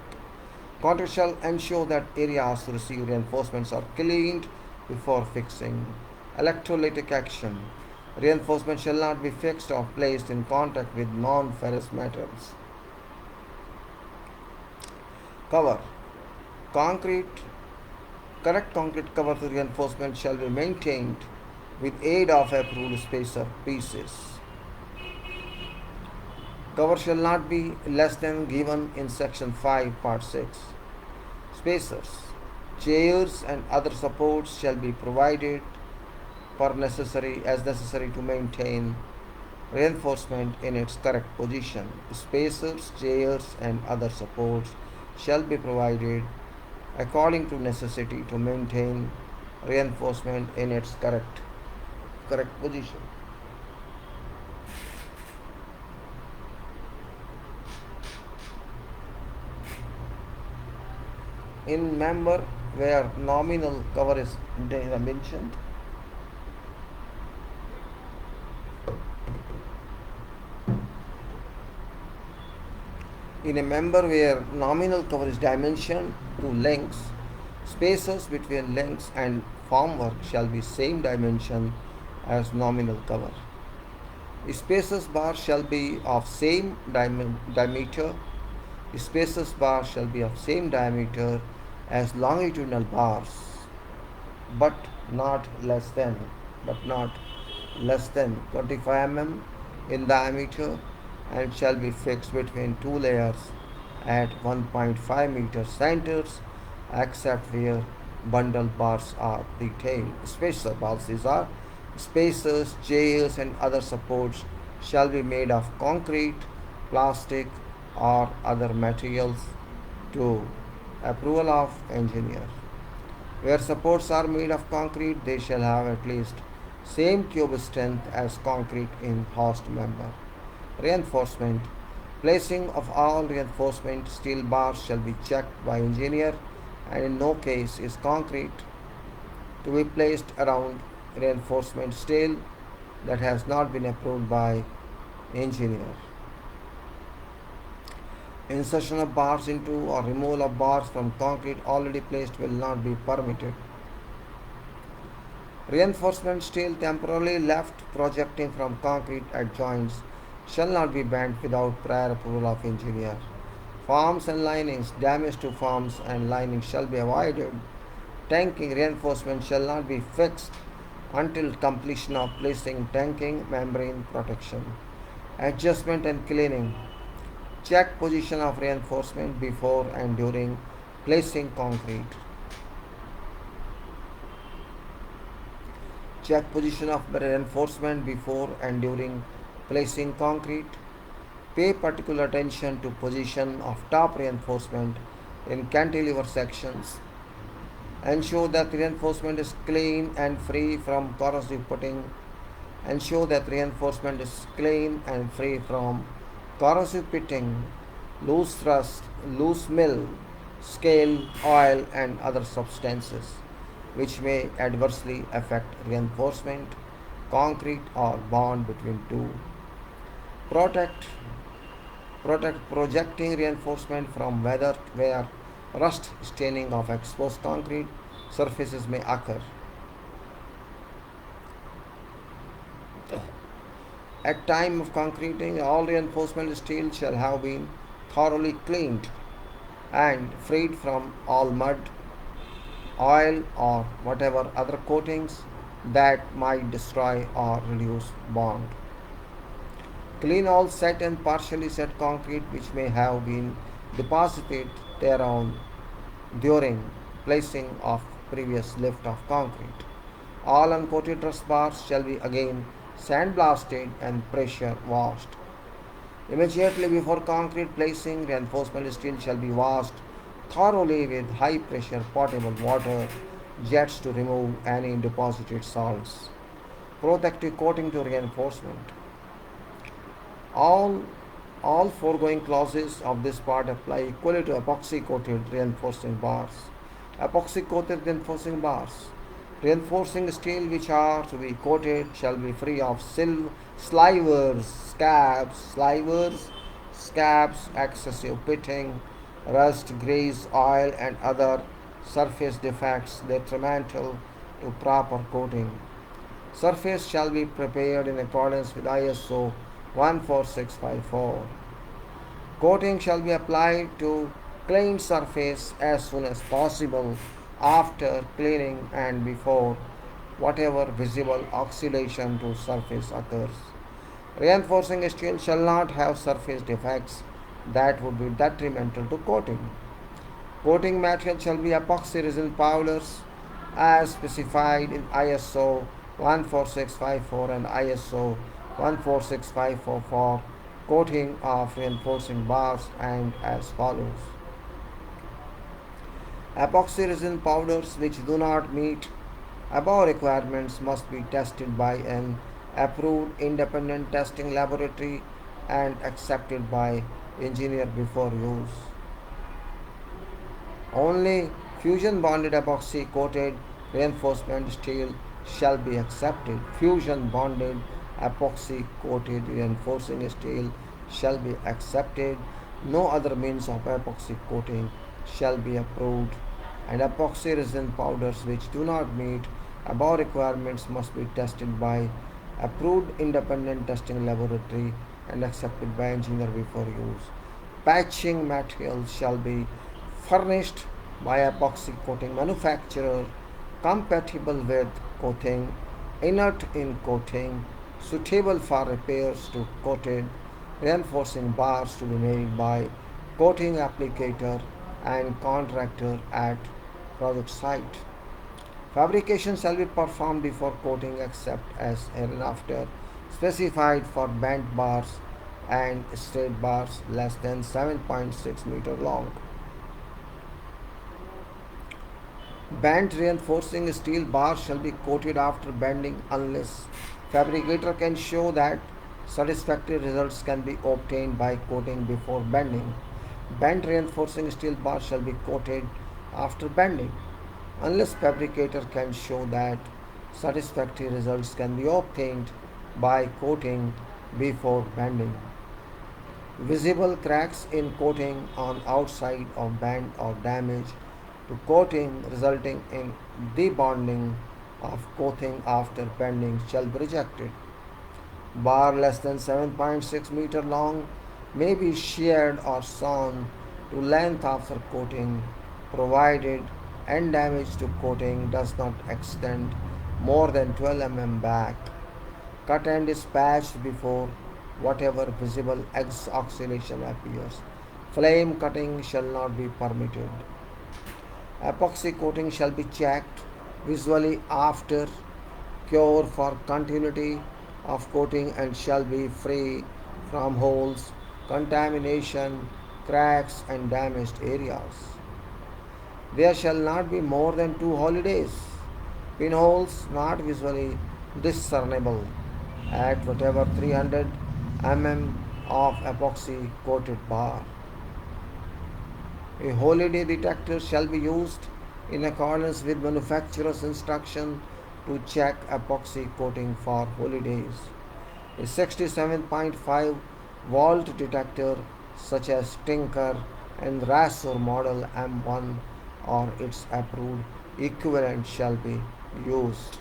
Contractor shall ensure that areas to receive reinforcements are cleaned before fixing. Electrolytic action. Reinforcement shall not be fixed or placed in contact with non-ferrous metals. Cover. Concrete. Correct concrete cover to reinforcement shall be maintained with aid of approved spacer pieces. Cover shall not be less than given in section 5 part 6. Spacers, chairs and other supports shall be provided as necessary to maintain reinforcement in its correct position. Spacers, chairs and other supports shall be provided according to necessity to maintain reinforcement in its correct position. In member where nominal cover is mentioned, in a member where nominal cover is dimensioned to lengths, spaces between lengths and formwork shall be same dimension as nominal cover. Spaces bar shall be of same diameter. Spaces bar shall be of same diameter as longitudinal bars, but not less than 25 mm in diameter, and shall be fixed between two layers at 1.5 meter centers, except where bundle bars are detailed. Spacer bars, these are spacers, chairs and other supports shall be made of concrete, plastic or other materials to approval of engineer. Where supports are made of concrete, they shall have at least same cube strength as concrete in host member. Reinforcement. Placing of all reinforcement steel bars shall be checked by engineer, and in no case is concrete to be placed around reinforcement steel that has not been approved by engineer. Insertion of bars into or removal of bars from concrete already placed will not be permitted. Reinforcement steel temporarily left projecting from concrete at joints shall not be bent without prior approval of engineer. Forms and linings, damage to forms and linings shall be avoided. Tanking reinforcement shall not be fixed until completion of placing tanking membrane protection. Adjustment and cleaning. Check position of reinforcement before and during placing concrete. Check position of reinforcement before and during placing concrete. Pay particular attention to position of top reinforcement in cantilever sections. Ensure that reinforcement is clean and free from corrosive putting. Ensure that reinforcement is clean and free from corrosive pitting, loose thrust, loose mill, scale, oil and other substances which may adversely affect reinforcement, concrete or bond between two. Protect projecting reinforcement from weather where rust staining of exposed concrete surfaces may occur. At time of concreting, all reinforcement steel shall have been thoroughly cleaned and freed from all mud, oil, or whatever other coatings that might destroy or reduce bond. Clean all set and partially set concrete which may have been deposited thereon during placing of previous lift of concrete. All uncoated truss bars shall be again sandblasted and pressure washed. Immediately before concrete placing, reinforcement steel shall be washed thoroughly with high pressure potable water jets to remove any deposited salts. Protective coating to reinforcement. All, all foregoing clauses of this part apply equally to epoxy coated reinforcing bars. Epoxy coated reinforcing bars. Reinforcing steel which are to be coated shall be free of scabs, excessive pitting, rust, grease, oil, and other surface defects detrimental to proper coating. Surface shall be prepared in accordance with ISO 14654. Coating shall be applied to cleaned surface as soon as possible after cleaning and before whatever visible oxidation to surface occurs. Reinforcing steel shall not have surface defects that would be detrimental to coating. Coating material shall be epoxy resin powders as specified in ISO 14654 and ISO 14654 for coating of reinforcing bars and as follows. Epoxy resin powders which do not meet above requirements must be tested by an approved independent testing laboratory and accepted by engineer before use. Only fusion bonded epoxy coated reinforcement steel shall be accepted. Fusion bonded epoxy coated reinforcing steel shall be accepted. No other means of epoxy coating shall be approved, and epoxy resin powders which do not meet above requirements must be tested by approved independent testing laboratory and accepted by engineer before use. Patching materials shall be furnished by epoxy coating manufacturer compatible with coating, inert in coating, suitable for repairs to coated reinforcing bars to be made by coating applicator and contractor at project site. Fabrication shall be performed before coating except as hereinafter specified for bent bars and straight bars less than 7.6 meter long. Bent reinforcing steel bars shall be coated after bending unless fabricator can show that satisfactory results can be obtained by coating before bending. Bent reinforcing steel bars shall be coated after bending unless fabricator can show that satisfactory results can be obtained by coating before bending. Visible cracks in coating on outside of bend or damage to coating resulting in debonding of coating after bending shall be rejected. Bar less than 7.6 meter long may be sheared or sawn to length after coating provided end damage to coating does not extend more than 12 back. Cut end is patched before whatever visible oxidation appears. Flame cutting shall not be permitted. Epoxy coating shall be checked visually after cure for continuity of coating and shall be free from holes, contamination, cracks, and damaged areas. There shall not be more than 2 holidays. Pinholes not visually discernible at whatever 300 of epoxy coated bar. A holiday detector shall be used in accordance with manufacturer's instruction to check epoxy coating for holidays. A 67.5 volt detector such as Tinker and Rasor model M1 or its approved equivalent shall be used.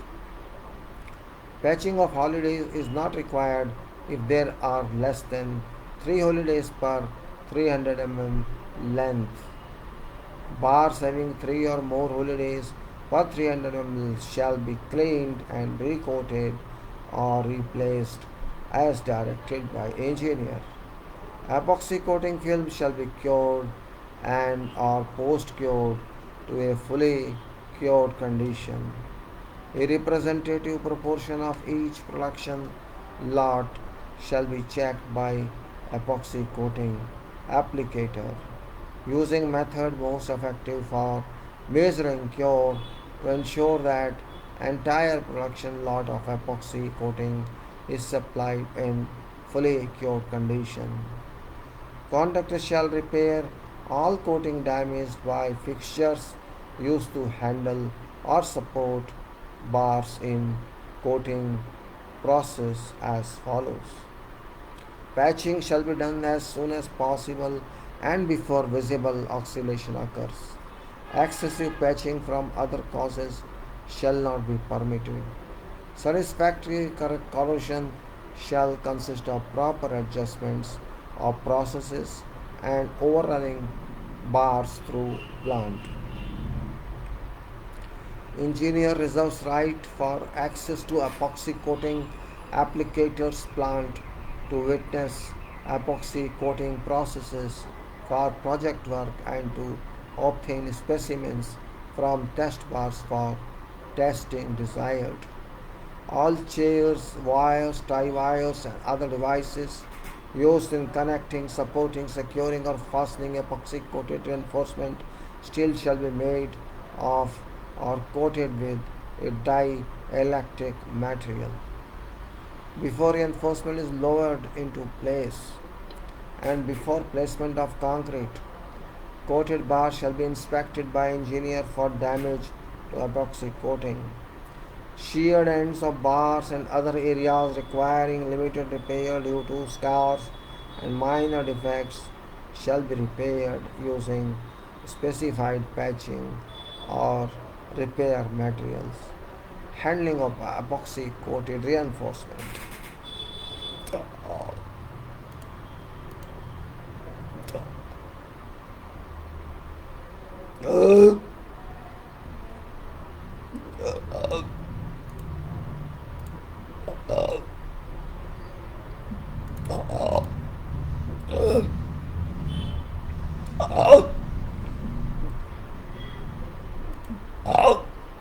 Patching of holidays is not required if there are less than 3 holidays per 300 mm length. Bars having 3 or more holidays per 300 mm shall be cleaned and recoated or replaced as directed by engineer. Epoxy coating film shall be cured and or post cured to a fully cured condition. A representative proportion of each production lot shall be checked by epoxy coating applicator using method most effective for measuring cure to ensure that entire production lot of epoxy coating is supplied in fully cured condition. Contractor shall repair all coating damaged by fixtures used to handle or support bars in coating process as follows. Patching shall be done as soon as possible and before visible oxidation occurs. Excessive patching from other causes shall not be permitted. Satisfactory corrosion shall consist of proper adjustments of processes and overrunning bars through plant. Engineer reserves right for access to epoxy coating applicators plant to witness epoxy coating processes for project work and to obtain specimens from test bars for testing desired. All chairs, wires, tie wires, and other devices used in connecting, supporting, securing, or fastening epoxy coated reinforcement steel shall be made of or coated with a dielectric material. Before reinforcement is lowered into place and before placement of concrete, coated bars shall be inspected by engineer for damage to epoxy coating. Sheared ends of bars and other areas requiring limited repair due to scars and minor defects shall be repaired using specified patching or repair materials. Handling of epoxy coated reinforcement.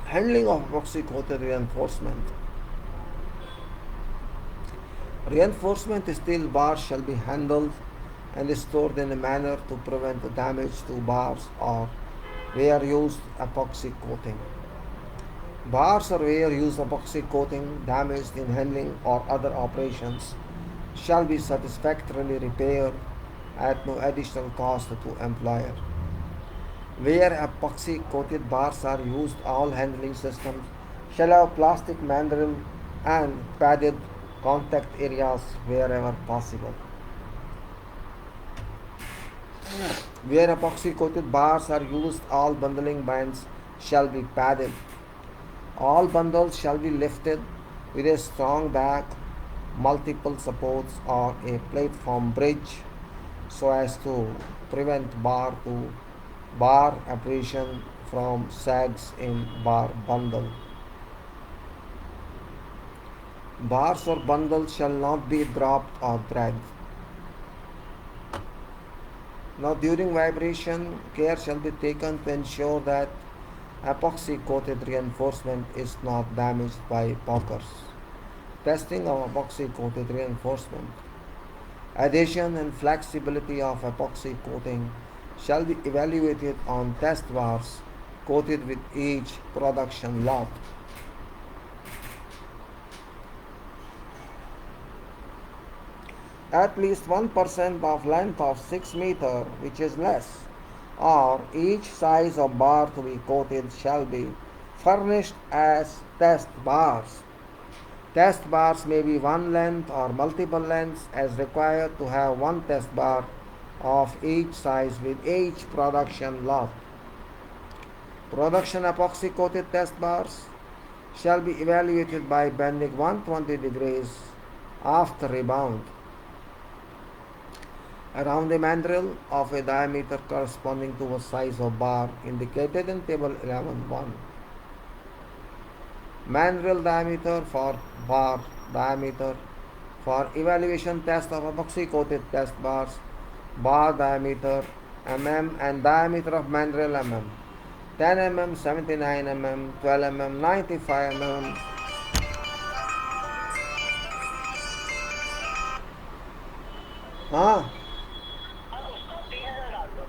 Handling of epoxy coated reinforcement. Reinforcement steel bars shall be handled and stored in a manner to prevent damage to bars or where used epoxy coating. Bars or where used epoxy coating damaged in handling or other operations shall be satisfactorily repaired at no additional cost to employer. Where epoxy coated bars are used, all handling systems shall have plastic mandrel and padded contact areas wherever possible. Where epoxy coated bars are used, all bundling bands shall be padded. All bundles shall be lifted with a strong back, multiple supports, or a platform bridge so as to prevent bar to bar abrasion from sags in bar bundle. Bars or bundles shall not be dropped or dragged. Now, during vibration, care shall be taken to ensure that epoxy coated reinforcement is not damaged by pokers. Testing of epoxy coated reinforcement. Adhesion and flexibility of epoxy coating shall be evaluated on test bars coated with each production lot. At least 1% of length of 6 meter, which is less, or each size of bar to be coated shall be furnished as test bars. Test bars may be one length or multiple lengths as required to have one test bar of each size with each production lot. Production epoxy coated test bars shall be evaluated by bending 120 degrees of the rebound around the mandrel of a diameter corresponding to a size of bar indicated in table 11.1. Mandrel diameter for bar diameter for evaluation test of epoxy coated test bars, bar diameter mm and diameter of mandrel mm, 10 mm, 79 mm, 12 mm, 95 mm. हाँ हाँ, उसको 3,000 डाल दो।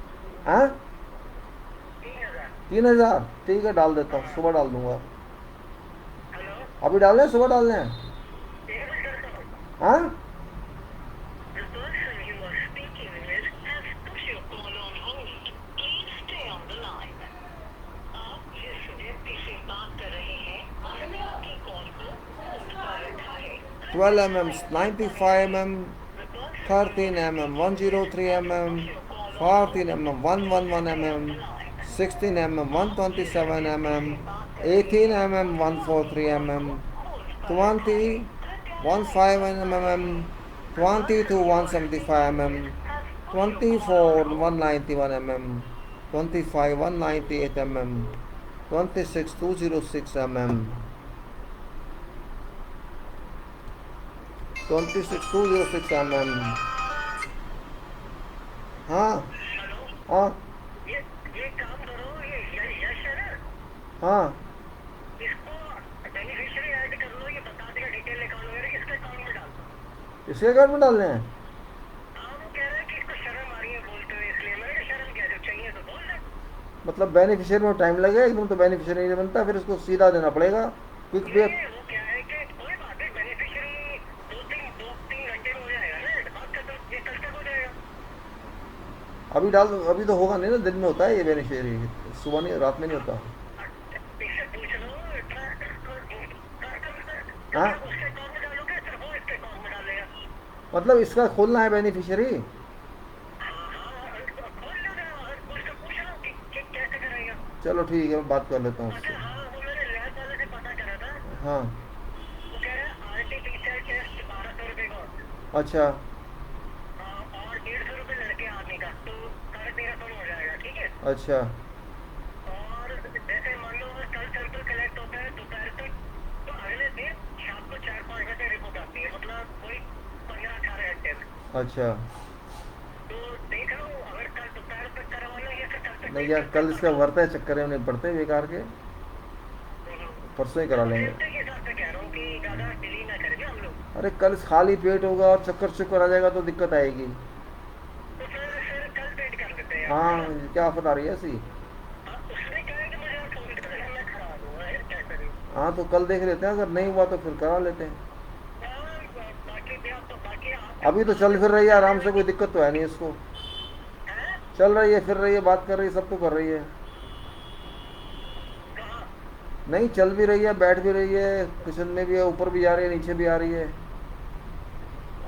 हाँ 3,000। 3,000 ठीक है, डाल देता हूँ, हाँ। सुबह डाल दूंगा। हेलो। अभी डालने हैं, सुबह डालने हैं? एक मिनट करता हूँ। हाँ The person you are speaking with has put your call on hold. Please stay on the line. आप जिस व्यक्ति से बात कर रहे हैं उसने आपकी कॉल को होल्ड पर रखा है। 12 mm, 95 mm, 13 mm, 103 mm, 14 mm, 111 mm, 16 mm, 127 mm, 18 mm, 143 mm, 20, 15 mm, 22, 175 mm, 24, 191 mm, 25, 198 mm, 26, 206 mm, 26, 206 mm. हाँ हेलो। हाँ ये काम करो, ये यश है ना, हाँ इसको बेनिफिशियरी ऐड कर लो, ये बता देगा डिटेल अकाउंट वगैरह, इसके अकाउंट में डाल दो। इसके अकाउंट में डालने हैं? हाँ, वो कह रहा है कि इसको शर्म आ रही है बोलते हुए, इसलिए मैंने कहा शर्म क्या, जब चाहिए तो बोल दे। मतलब बेनिफिशियरी में टाइम लगेगा, एकदम तो बेनिफिशियरी नहीं बनता, फिर इसको सीधा देना पड़ेगा क्विक पे। नहीं, वो क्या है कि कोई बात नहीं, बेनिफिशियरी 2-3 घंटे में हो जाएगा ना, बात कर दो, ये कल तक हो जाएगा। अभी डाल, अभी तो होगा नहीं ना, दिन में होता है ये बेनिफिशियरी, सुबह नहीं, रात में नहीं होता। इससे पूछ लो, हाँ उसके अकाउंट में डालोगे, सिर्फ वो इसके अकाउंट में डालेगा। मतलब इसका खोलना है बेनिफिशियरी? हाँ हाँ, खोल लो ना, और उससे पूछ लो कि कैसे करेगा। चलो ठीक है, मैं बात कर लेता हूँ अच्छा उससे। हाँ, वो मेरे लैब वाले से पता करा था, हाँ वो कह रहा है आरटीपीसीआर टेस्ट 1,200 रुपये का, अच्छा और 150 रुपये लड़के आदमी का, तो 1,350 हो जाएगा, ठीक है। अच्छा और जैसे मान लो अगर कल सैंपल कलेक्ट होता है दोपहर तक, तो अगले दिन शाम को 4-5 बजे रिपोर्ट आती है, मतलब कोई 15-18 घंटे में। अच्छा। तो देख लो, अगर कल दोपहर तक करवा लो, ये फिर कल तक नहीं नहीं यार, करते कल इसका करवाओ। वर्ता है, चक्कर में नहीं पड़ते बेकार के, परसों ही करा लेंगे। सेफ्टी के हिसाब से कह रहा हूँ कि ज़्यादा डिले ना करेंगे हम लोग। अरे कल खाली पेट होगा और चक्कर चक्कर आ जाएगा तो दिक्कत आएगी। तो फिर कल वेट कर लेते हैं यार, है ना। हाँ क्या आफत आ रही है ऐसी? उसने कहा है कि मुझे और फोन कर, मैं खड़ा दूंगा यार, क्या करें। हाँ तो कल देख लेते हैं, अगर नहीं हुआ तो फिर करा लेते हैं। बाकी भी आप, तो बाकी आप अभी तो चल फिर रही है आराम से, कोई दिक्कत तो है नहीं इसको, हैं चल रही है, फिर रही है, बात कर रही है, सब तो कर रही है। कहाँ। नहीं चल भी रही है, बैठ भी रही है, किचन में भी है, ऊपर भी आ रही है, नीचे भी आ रही है।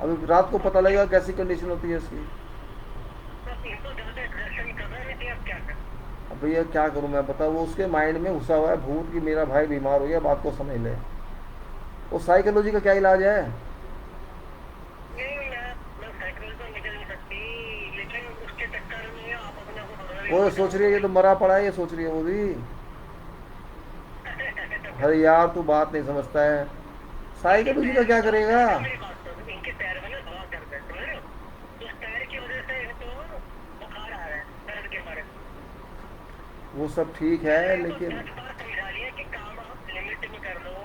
अभी रात को पता लगेगा कैसी कंडीशन होती है इसकी। तो इनको ज़्यादा एग्रेशन कर रहे थे, अब क्या करें। अब भैया क्या करूँ मैं, बताओ, वो उसके माइंड में घुसा हुआ है भूत कि मेरा भाई बीमार हो गया, बात को समझ ले। वो साइकोलॉजी का क्या इलाज है? नहीं, मैं साइकिल तो निकल नहीं सकती, लेकिन उसके चक्कर में आप अपने को भगा भी वो मत सोच रही है ये तो मरा पड़ा है, ये सोच रही है वो भी। अरे यार तू बात नहीं समझता है, साइकोलॉजी का क्या करेगा? मेरी बात सुनो, इनके पैर में ना दवा कर दे, समझ रहे हो, उस पैर की वजह से इनको बुखार आ रहा है दर्द के मारे। वो सब ठीक है मैंने इनको लेकिन 10 बार समझा लिया कि काम आप लिमिट में कर लो,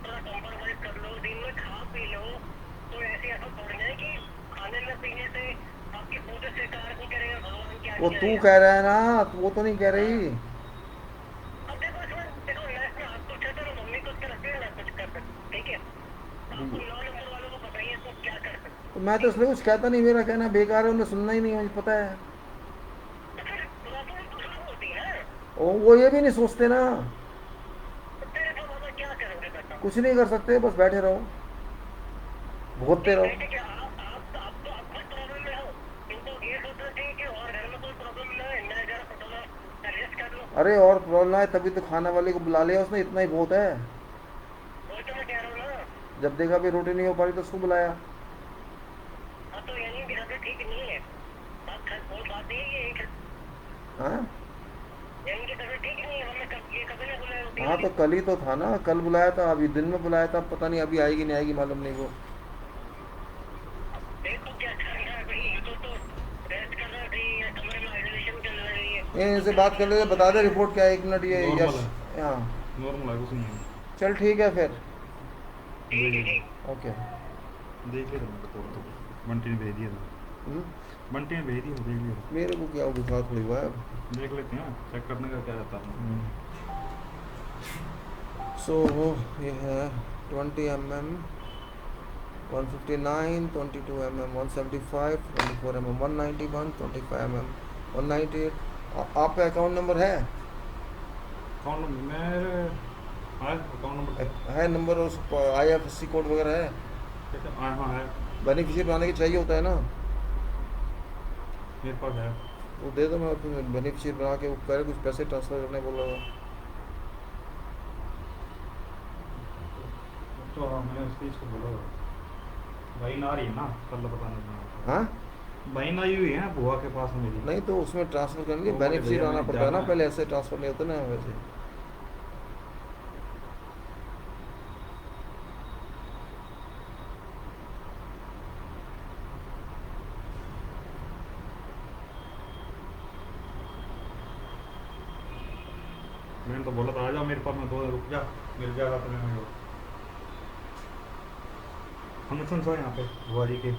थोड़ा कॉम्प्रोमाइज कर लो, दिन में खा पी लो, तो ऐसे ऐसा थोड़ी है कि खाने में पीने से आपकी पूजा स्वीकार नहीं करेगा भगवान, क्या वो नहीं तू करेगा। कह रहा है ना, तो वो तो नहीं कह रही। अब देखो इसमें, देखो मैं इसमें आपको कहता हूँ, मम्मी को उसके रखते ना कुछ कर सकते, ठीक है। आपको 9 नंबर वालों को बताइए तो क्या कर सकते। तो मैं तो इसलिए कुछ कहता नहीं, मेरा कहना बेकार है, उन्हें सुनना ही नहीं है, मुझे पता है। तो फिर प्रॉब्लम दूसरों को होती है, और वो ये भी नहीं सोचते ना। तो तेरे तो बाबा क्या करोगे बताओ। कुछ नहीं कर सकते, बस बैठे रहो, भुगतते नहीं रहो। बेटे, क्या आप तो आप खुद प्रॉब्लम में हो, इनको ये सोचना चाहिए कि और घर में कोई प्रॉब्लम ना है, मैं जरा थोड़ा एडजस्ट कर लो। अरे और प्रॉब्लम है तभी तो खाना वाले को बुला लिया उसने, इतना ही बहुत है। वही तो मैं कह रहा हूँ ना। जब देखा भी रोटी नहीं हो पा रही तो उसको बुलाया। हाँ तो यानी कि तबीयत ठीक नहीं है, बात वो बात नहीं है कि हाँ यानी कि तबीयत ठीक नहीं है, वरना ये कभी ना बुलाया रोटी हाँ, वाली। तो कल ही तो था ना, कल बुलाया था, अभी दिन में बुलाया था, पता नहीं अभी आएगी नहीं आएगी, मालूम नहीं वो। देखो क्या चल रहा है भाई, ये तो रेस्ट कर रहा थी या कमरे में आइसोलेशन चल रही है, ये इनसे डॉक्टर ने बात कर बोला लेते, दो बता दिन दे में। रिपोर्ट क्या है, 1 मिनट ये नॉर्मल यश। है, हाँ नॉर्मल है, कुछ नहीं है। चल ठीक है फिर। ठीक है देख ठीक। ओके। देख ले रिपोर्ट तो, बंटी ने भेज दिया था, हम्म, बंटी ने भेज दिया था, देख लिया। मेरे को क्या बुखार थोड़ी हुआ है अब। देख लेते हैं, चेक करने का क्या रहता है। सो ये है 20 mm 159, 22 mm 175, 24 mm 191, 25 mm 198। आपका अकाउंट नंबर है? अकाउंट नंबर मेरे, हाँ अकाउंट नंबर क्या है नंबर, और IFSC कोड वगैरह है? क्या, हाँ हाँ है, बेनिफिशियरी बनाने की चाहिए होता है ना, मेरे पास है। वो दे दो, मैं बेनिफिशियरी बना के वो करे, कुछ पैसे ट्रांसफ़र करने बोल रहा था। तो हाँ मैंने उस चीज़ को बोला था, बहन आ रही है ना, कल पता नहीं, हाँ बहन आई हुई है बुआ के पास मेरी। नहीं तो उसमें ट्रांसफ़र करने के वो बोले बेनिफिशियरी भैया बनाना मैंने पड़ता है ना जाना है। पहले, ऐसे ट्रांसफ़र नहीं होता ना वैसे। मैंने तो बोला था आ जाओ मेरे पास में, 2 रुक जा, मिल जाएगा तुम्हें मेरे को। फंक्शन था यहाँ पे बुआ जी के।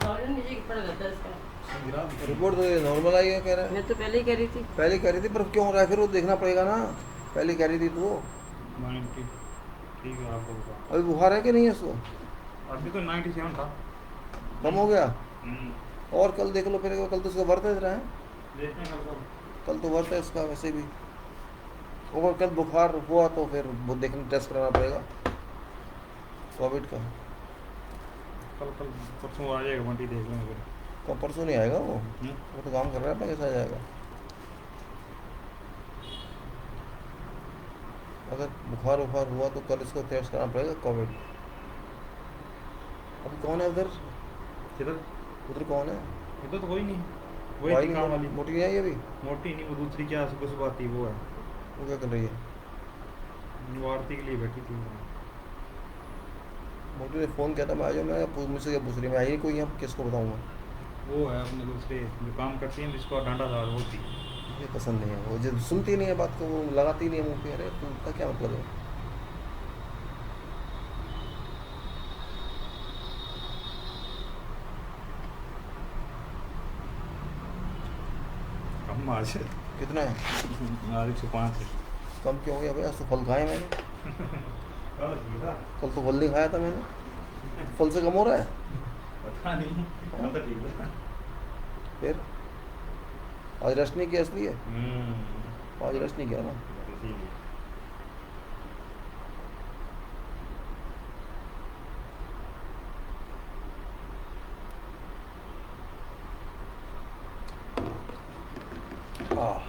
प्रॉब्लम मुझे कितना लगता है इसका। रिपोर्ट तो ये नॉर्मल आई है कह रहा है। मैं तो पहले ही कह रही थी। पहले कह रही थी, पर क्यों हो रहा है फिर वो देखना पड़ेगा ना। पहले कह रही थी तो। 90, ठीक है आपको बता। अभी बुखार है कि नहीं है उसको? अभी तो 97 था। कम हो गया? हम्म, और कल देख लो फिर, कल तो उसका व्रत है रहा है। देखते हैं कल को। कल तो व्रत है इसका वैसे भी। और कल बुखार हुआ तो फिर वो देखने टेस्ट कराना पड़ेगा कोविड का। कल कल परसों आ जाएगा बंटी, देख लेंगे फिर। कब? परसों नहीं आएगा वो। हम्म, वो तो काम कर रहा है, कैसे आ जाएगा? अगर बुखार वुखार हुआ तो कल इसको टेस्ट कराना पड़ेगा कोविड। अभी कौन है उधर? किधर? उधर कौन है? इधर तो कोई नहीं, वही भाई थी काम वाली। मोटी नहीं आई अभी? मोटी नहीं, वो दूसरी क्या सुबह सुबह आती वो है, वो क्या कर रही है? वो आरती के लिए बैठी थी। मोटी ने फ़ोन किया था, मैं आ जाऊँ, मैं मुझसे क्या पूछ रही है, मैं आई नहीं कोई यहाँ, किसको बताऊँगा? वो है अपने दूसरे जो काम करती है, जिसको डांडा था वो थी। मुझे पसंद नहीं है वो, जब सुनती नहीं है बात को, वो लगाती नहीं है मुँह पे। अरे तुमका क्या मतलब है? कम आज कितना है? आज 105 है। कम क्यों हो गया भाई? आज तो फल खाए मैंने। कल ठीक था, कल तो फल नहीं खाया था मैंने। फल से कम हो रहा है? पता नहीं, कल तो ठीक था। फिर आज रेस्ट नहीं किया इसलिए? हम्म, आज रेस्ट नहीं किया ना। इसीलिए। आह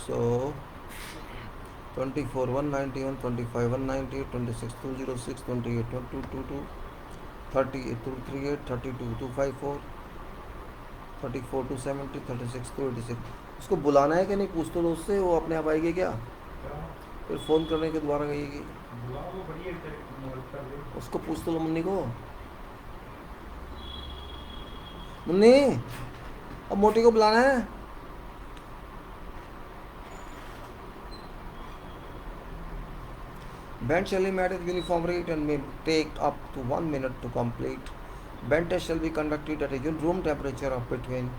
सो 24 191, 25 198, 26 206, 28 222, 38 238, 32 254, 34 270, 36 286। उसको बुलाना है कि नहीं? पूछ तो लो उससे, वो अपने आप आएगी क्या? क्या? फिर फ़ोन करने के दोबारा कहिएगी। बुआ वो बढ़िया तेरे मदद कर दे। उसको पूछ तो लो, मुन्नी को। मुन्नी, अब मोटी को बुलाना है। Band shall be made at uniform rate and may take up to 1 minute to complete. Band test shall be conducted at a room temperature of between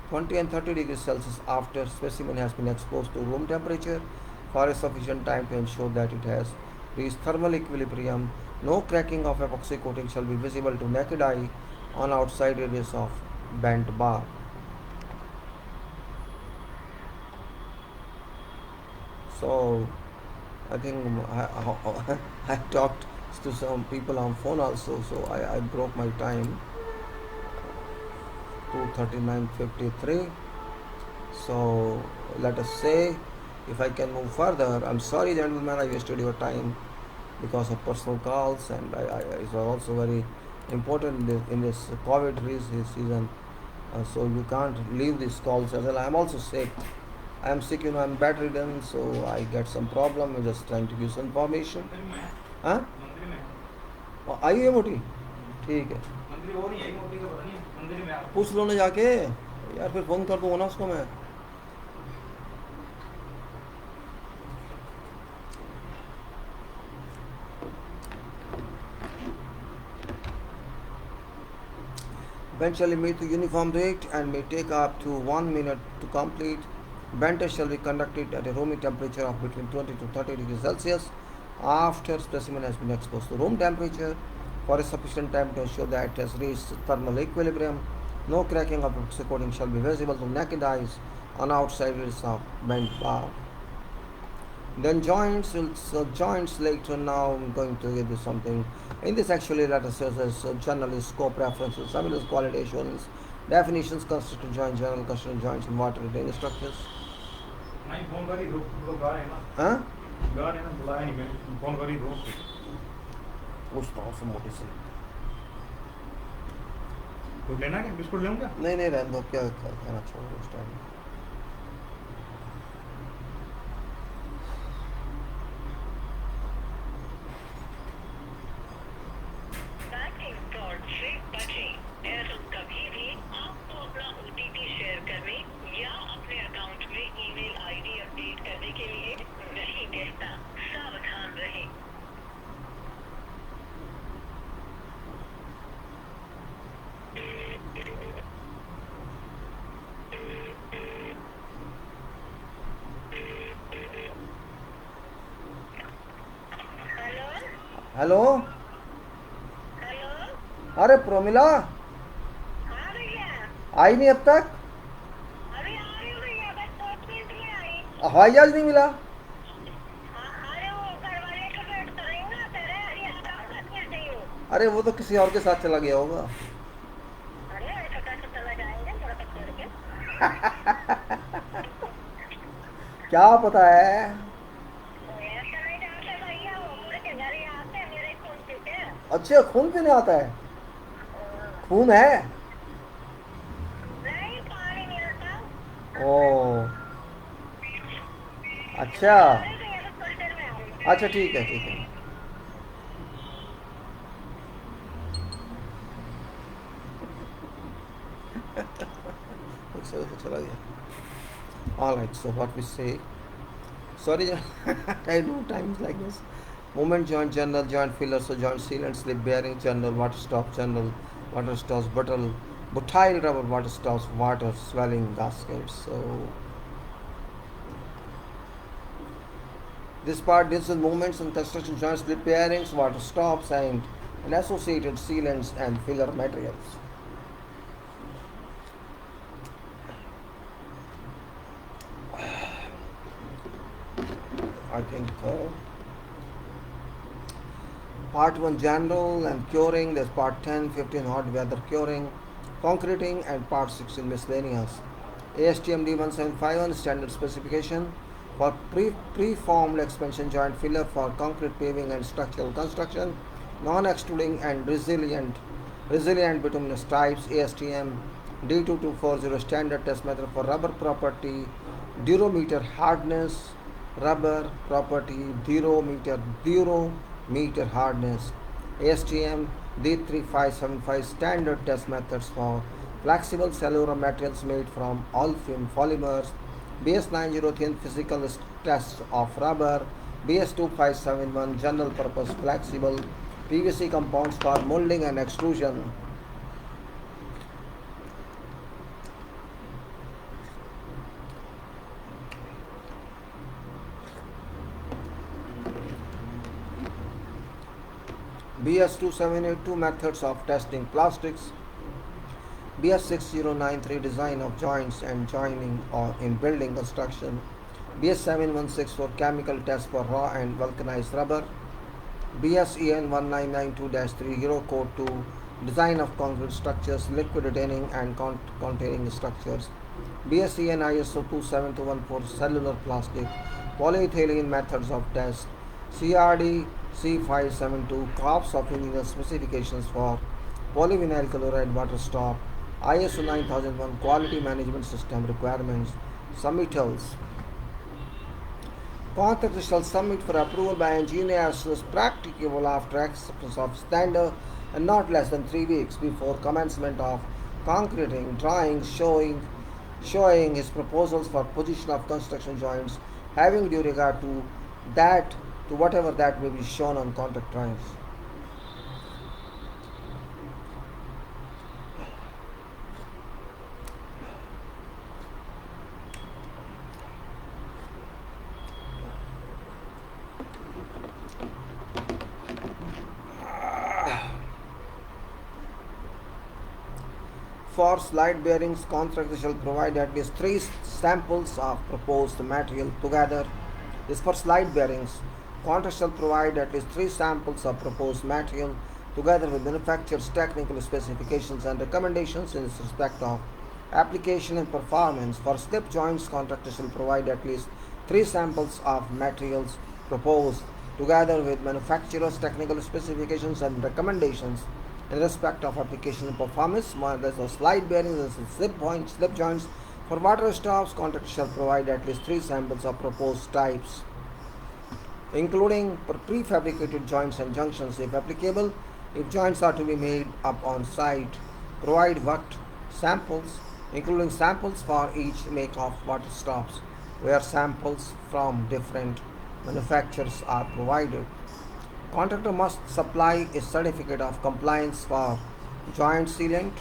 20 and 30 degrees Celsius after specimen has been exposed to room temperature for a sufficient time to ensure that it has reached thermal equilibrium. No cracking of epoxy coating shall be visible to naked eye on outside edges of bent bar. So I think I talked to some people on phone also, so I broke my time 2:39:53. So let us say, if I can move further, I'm sorry, gentlemen, I wasted your time because of personal calls, and it's also very important in this COVID season. So you can't leave these calls as well. I'm also sick. I'm sick, I'm bedridden, so I get some problem. I'm just trying to give some information. मंदिर में है, हाँ, मंदिर में है। आई है मोटी, ठीक है, मंदिर हो रही है, मोटी का पता नहीं, मंदिर में आप पूछ लो ना जाके यार, फिर फ़ोन कर दूँगा ना उसको मैं। Eventually meet the uniform rate and may take up to 1 minute to complete. Bend test shall be conducted at a room temperature of between 20 to 30 degrees Celsius after specimen has been exposed to room temperature for a sufficient time to ensure that it has reached thermal equilibrium. No cracking of the coating shall be visible to naked eyes on outside edges of bent bar. Then joints later. Now I'm going to give you something. In this actually let us as generally scope references, some is quality assurance, definitions, constructed joint, general constructed joints and water retaining structures. नहीं phone करी दो, तो गा रहे हैं ना, हाँ, गा रहे हैं ना, बुलाया नहीं मैंने, फोन करी दो। पूछता हूँ से मोटी से। कुछ लेना है क्या, बिस्कुट लेऊँ क्या? नहीं नहीं रहने दो, क्या कहना छोड़ो उस टाइम। बैकिंग फ्रॉड से बचें। ऐसा कभी भी आपको अपना OTP शेयर करने या अपने अकाउंट में ईमेल आईडी अपडेट करने के लिए नहीं कहता। सावधान रहें। हेलो हेलो, हेलो, अरे प्रोमिला हाँ भैया, आई नहीं अब तक, अभी आ रही हूँ भैया, बस 2 मिनट में आई। हवाई जहाज नहीं मिला। अरे वो घर वाले का वेट कर रही हूँ ना, तेरे अभी आ रहा हूँ, 10 मिनट नहीं हूँ। अरे वो तो किसी और के साथ चला गया होगा। अरे ऐसा कैसे चला जाएंगे थोड़ा सा छोड़ के? क्या पता है। ऐसा नहीं जानते भैया, वो मुड़ के घर ही आते हैं, मेरे खून पीते हैं। अच्छा, खून पीने आता है, खून है। नहीं, पानी मिलता। ओ अच्छा, अरे भैया, तो थोड़ी देर में आऊंगी। अच्छा ठीक है, ठीक है। चला गया। All right, so what we say, sorry, I do times like this. Movement joint, general joint fillers, so joint sealant, slip bearing, general water stop, general water stops, butyl rubber water stops, water swelling gaskets. So this part deals with movements and construction joint, split bearings, water stops, and associated sealants and filler materials. I think part 1 general and curing, there's part 10, 15 hot weather curing, concreting, and part 16 miscellaneous. ASTM D1751 standard specification for preformed expansion joint filler for concrete paving and structural construction, non-extruding and resilient bituminous types. ASTM D2240 standard test method for rubber property, durometer hardness, rubber property, durometer hardness. ASTM D3575 standard test methods for flexible cellular materials made from olefin polymers. BS90 thin physical tests of rubber. BS2571 general purpose flexible PVC compounds for molding and extrusion. BS2782 methods of testing plastics. BS6093 design of joints and joining or in building construction. BS7164 for chemical test for raw and vulcanized rubber, BSEN 1992-3 Euro Code 2 design of concrete structures, liquid retaining and containing structures, BSEN ISO 27214 for cellular plastic, polyethylene methods of test, CRD C572 COPS of engineer specifications for polyvinyl chloride water stop, ISO 9001 quality management system requirements, submittals. Contractor shall submit for approval by engineers as practicable after acceptance of standard and not less than 3 weeks before commencement of concreting drawings showing his proposals for position of construction joints, having due regard to whatever that may be shown on contract drawings. For slide bearings, contractor shall provide at least 3 samples of proposed material together. This for slide bearings. Contractor shall provide at least 3 samples of proposed material together with manufacturer's technical specifications and recommendations in respect of application and performance. For slip joints, contractor shall provide at least 3 samples of materials proposed together with manufacturer's technical specifications and recommendations in respect of application and performance. There's a slide bearings and slip joints. For water stops, contractor shall provide at least 3 samples of proposed types, including prefabricated joints and junctions if applicable. If joints are to be made up on site, provide worked samples, including samples for each make of water stops, where samples from different manufacturers are provided. Contractor must supply a certificate of compliance for joint sealant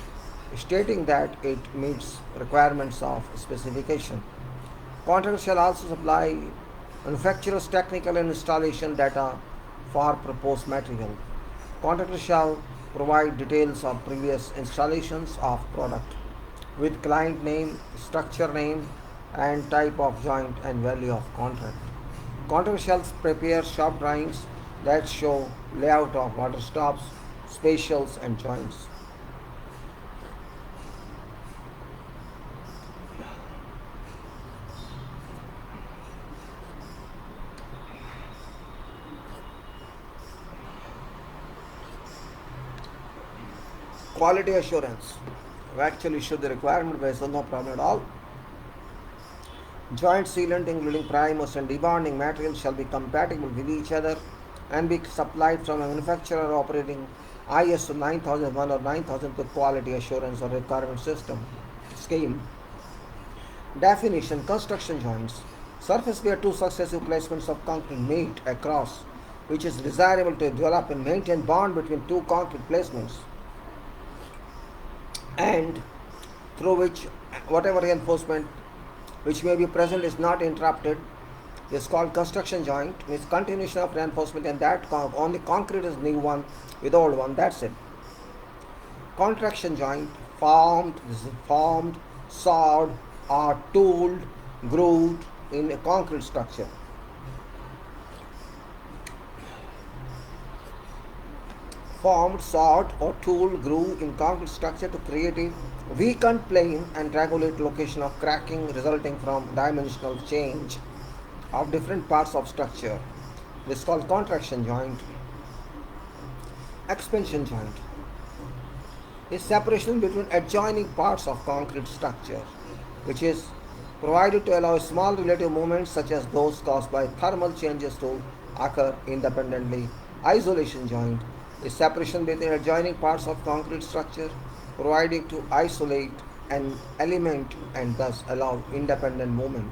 stating that it meets requirements of specification. Contractor shall also supply manufacturer's technical and installation data for proposed material. Contractor shall provide details of previous installations of product with client name, structure name and type of joint and value of contract. Contractor shall prepare shop drawings that show layout of water stops, spatials and joints. Quality assurance. We actually issued the requirement based on no problem at all. Joint sealant including primers and debonding materials shall be compatible with each other and be supplied from a manufacturer operating ISO 9001 or 9002 quality assurance or requirement system scheme. Definition: construction joints. Surface where 2 successive placements of concrete meet across, which is desirable to develop and maintain bond between 2 concrete placements, and through which whatever reinforcement which may be present is not interrupted is called construction joint. Means continuation of reinforcement, and that only concrete is new one with old one, that's it. Contraction joint: formed, sawed or tooled, grooved in a concrete structure. Formed, sawed or tooled, groove in concrete structure to create a weakened plane and regulate location of cracking resulting from dimensional change of different parts of structure. This is called contraction joint. Expansion joint is separation between adjoining parts of concrete structure, which is provided to allow small relative movements such as those caused by thermal changes to occur independently. Isolation joint is separation between adjoining parts of concrete structure, providing to isolate an element and thus allow independent movement.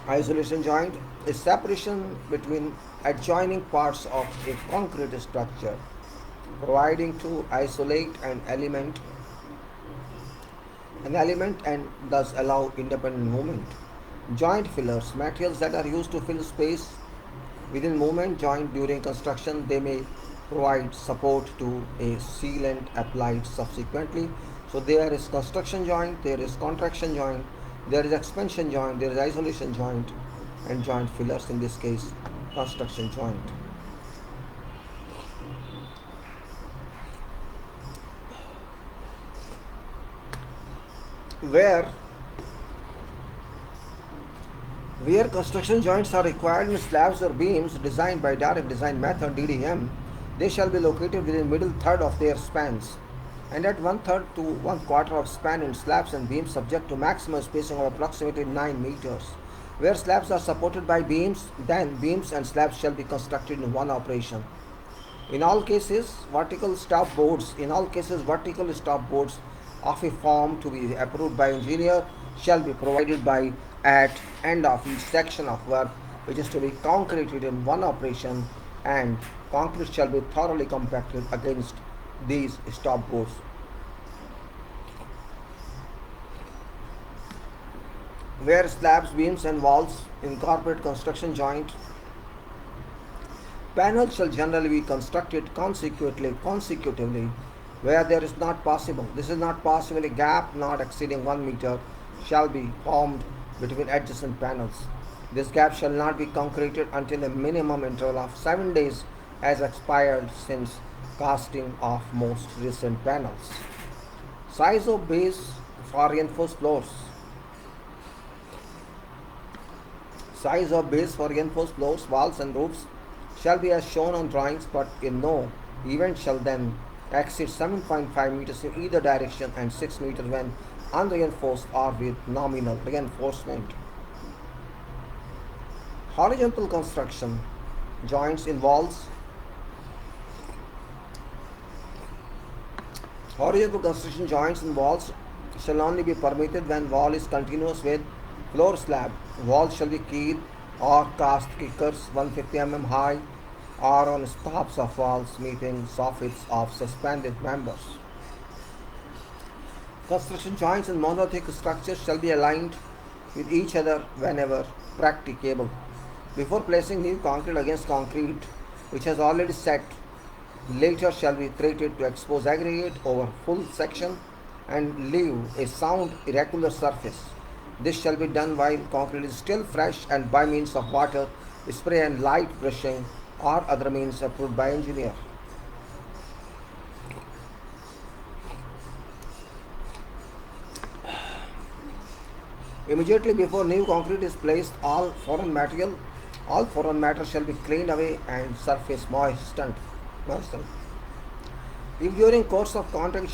Isolation joint is separation between adjoining parts of a concrete structure, providing to isolate an element and thus allow independent movement. Joint fillers, materials that are used to fill space within movement joint during construction. They may provide support to a sealant applied subsequently. So there is construction joint, there is contraction joint, there is expansion joint, there is isolation joint, and joint fillers, in this case construction joint. Where construction joints are required in slabs or beams designed by direct design method (DDM), they shall be located within middle third of their spans, and at 1/3 to 1/4 of span in slabs and beams, subject to maximum spacing of approximately 9 meters. Where slabs are supported by beams, then beams and slabs shall be constructed in one operation. In all cases, vertical stop boards of a form to be approved by engineer shall be provided by at end of each section of work, which is to be concreted in one operation, and concrete shall be thoroughly compacted against these stop boards. Where slabs, beams and walls incorporate construction joint, panels shall generally be constructed consecutively. Where this is not possible, a gap not exceeding 1 meter shall be formed between adjacent panels. This gap shall not be concreted until a minimum interval of 7 days has expired since casting of most recent panels. Size of base for reinforced floors. Size of base for reinforced floors, walls and roofs shall be as shown on drawings, but in no event shall then exceed 7.5 meters in either direction and 6 meters when unreinforced or with nominal reinforcement. Horizontal construction joints in walls. Horizontal construction joints in walls shall only be permitted when wall is continuous with floor slab. Walls shall be keyed or cast kickers 150 mm high or on stops of walls meeting soffits of suspended members. Construction joints in monolithic structures shall be aligned with each other whenever practicable. Before placing new concrete against concrete which has already set, later shall be treated to expose aggregate over full section and leave a sound irregular surface. This shall be done while concrete is still fresh and by means of water, spray and light brushing or other means approved by engineer. Immediately before new concrete is placed, all foreign matter shall be cleaned away and surface moistened. If during course of contact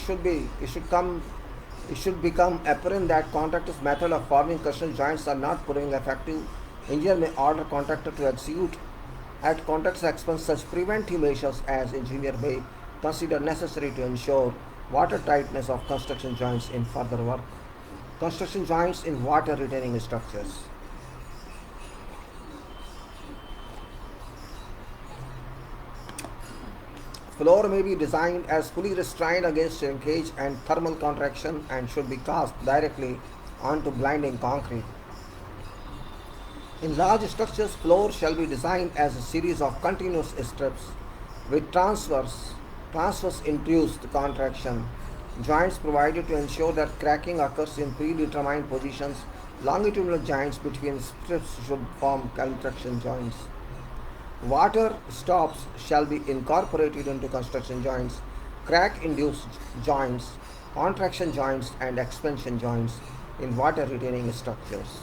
it should become apparent that contractor's method of forming construction joints are not proving effective, engineer may order contractor to execute at contractor's expense such preventive measures as engineer may consider necessary to ensure watertightness of construction joints in further work. Construction joints in water retaining structures. Floor may be designed as fully restrained against shrinkage and thermal contraction and should be cast directly onto blinding concrete. In large structures, floor shall be designed as a series of continuous strips with transverse induced contraction joints provided to ensure that cracking occurs in predetermined positions. Longitudinal joints between strips should form contraction joints. Water stops shall be incorporated into construction joints, crack-induced joints, contraction joints and expansion joints in water retaining structures.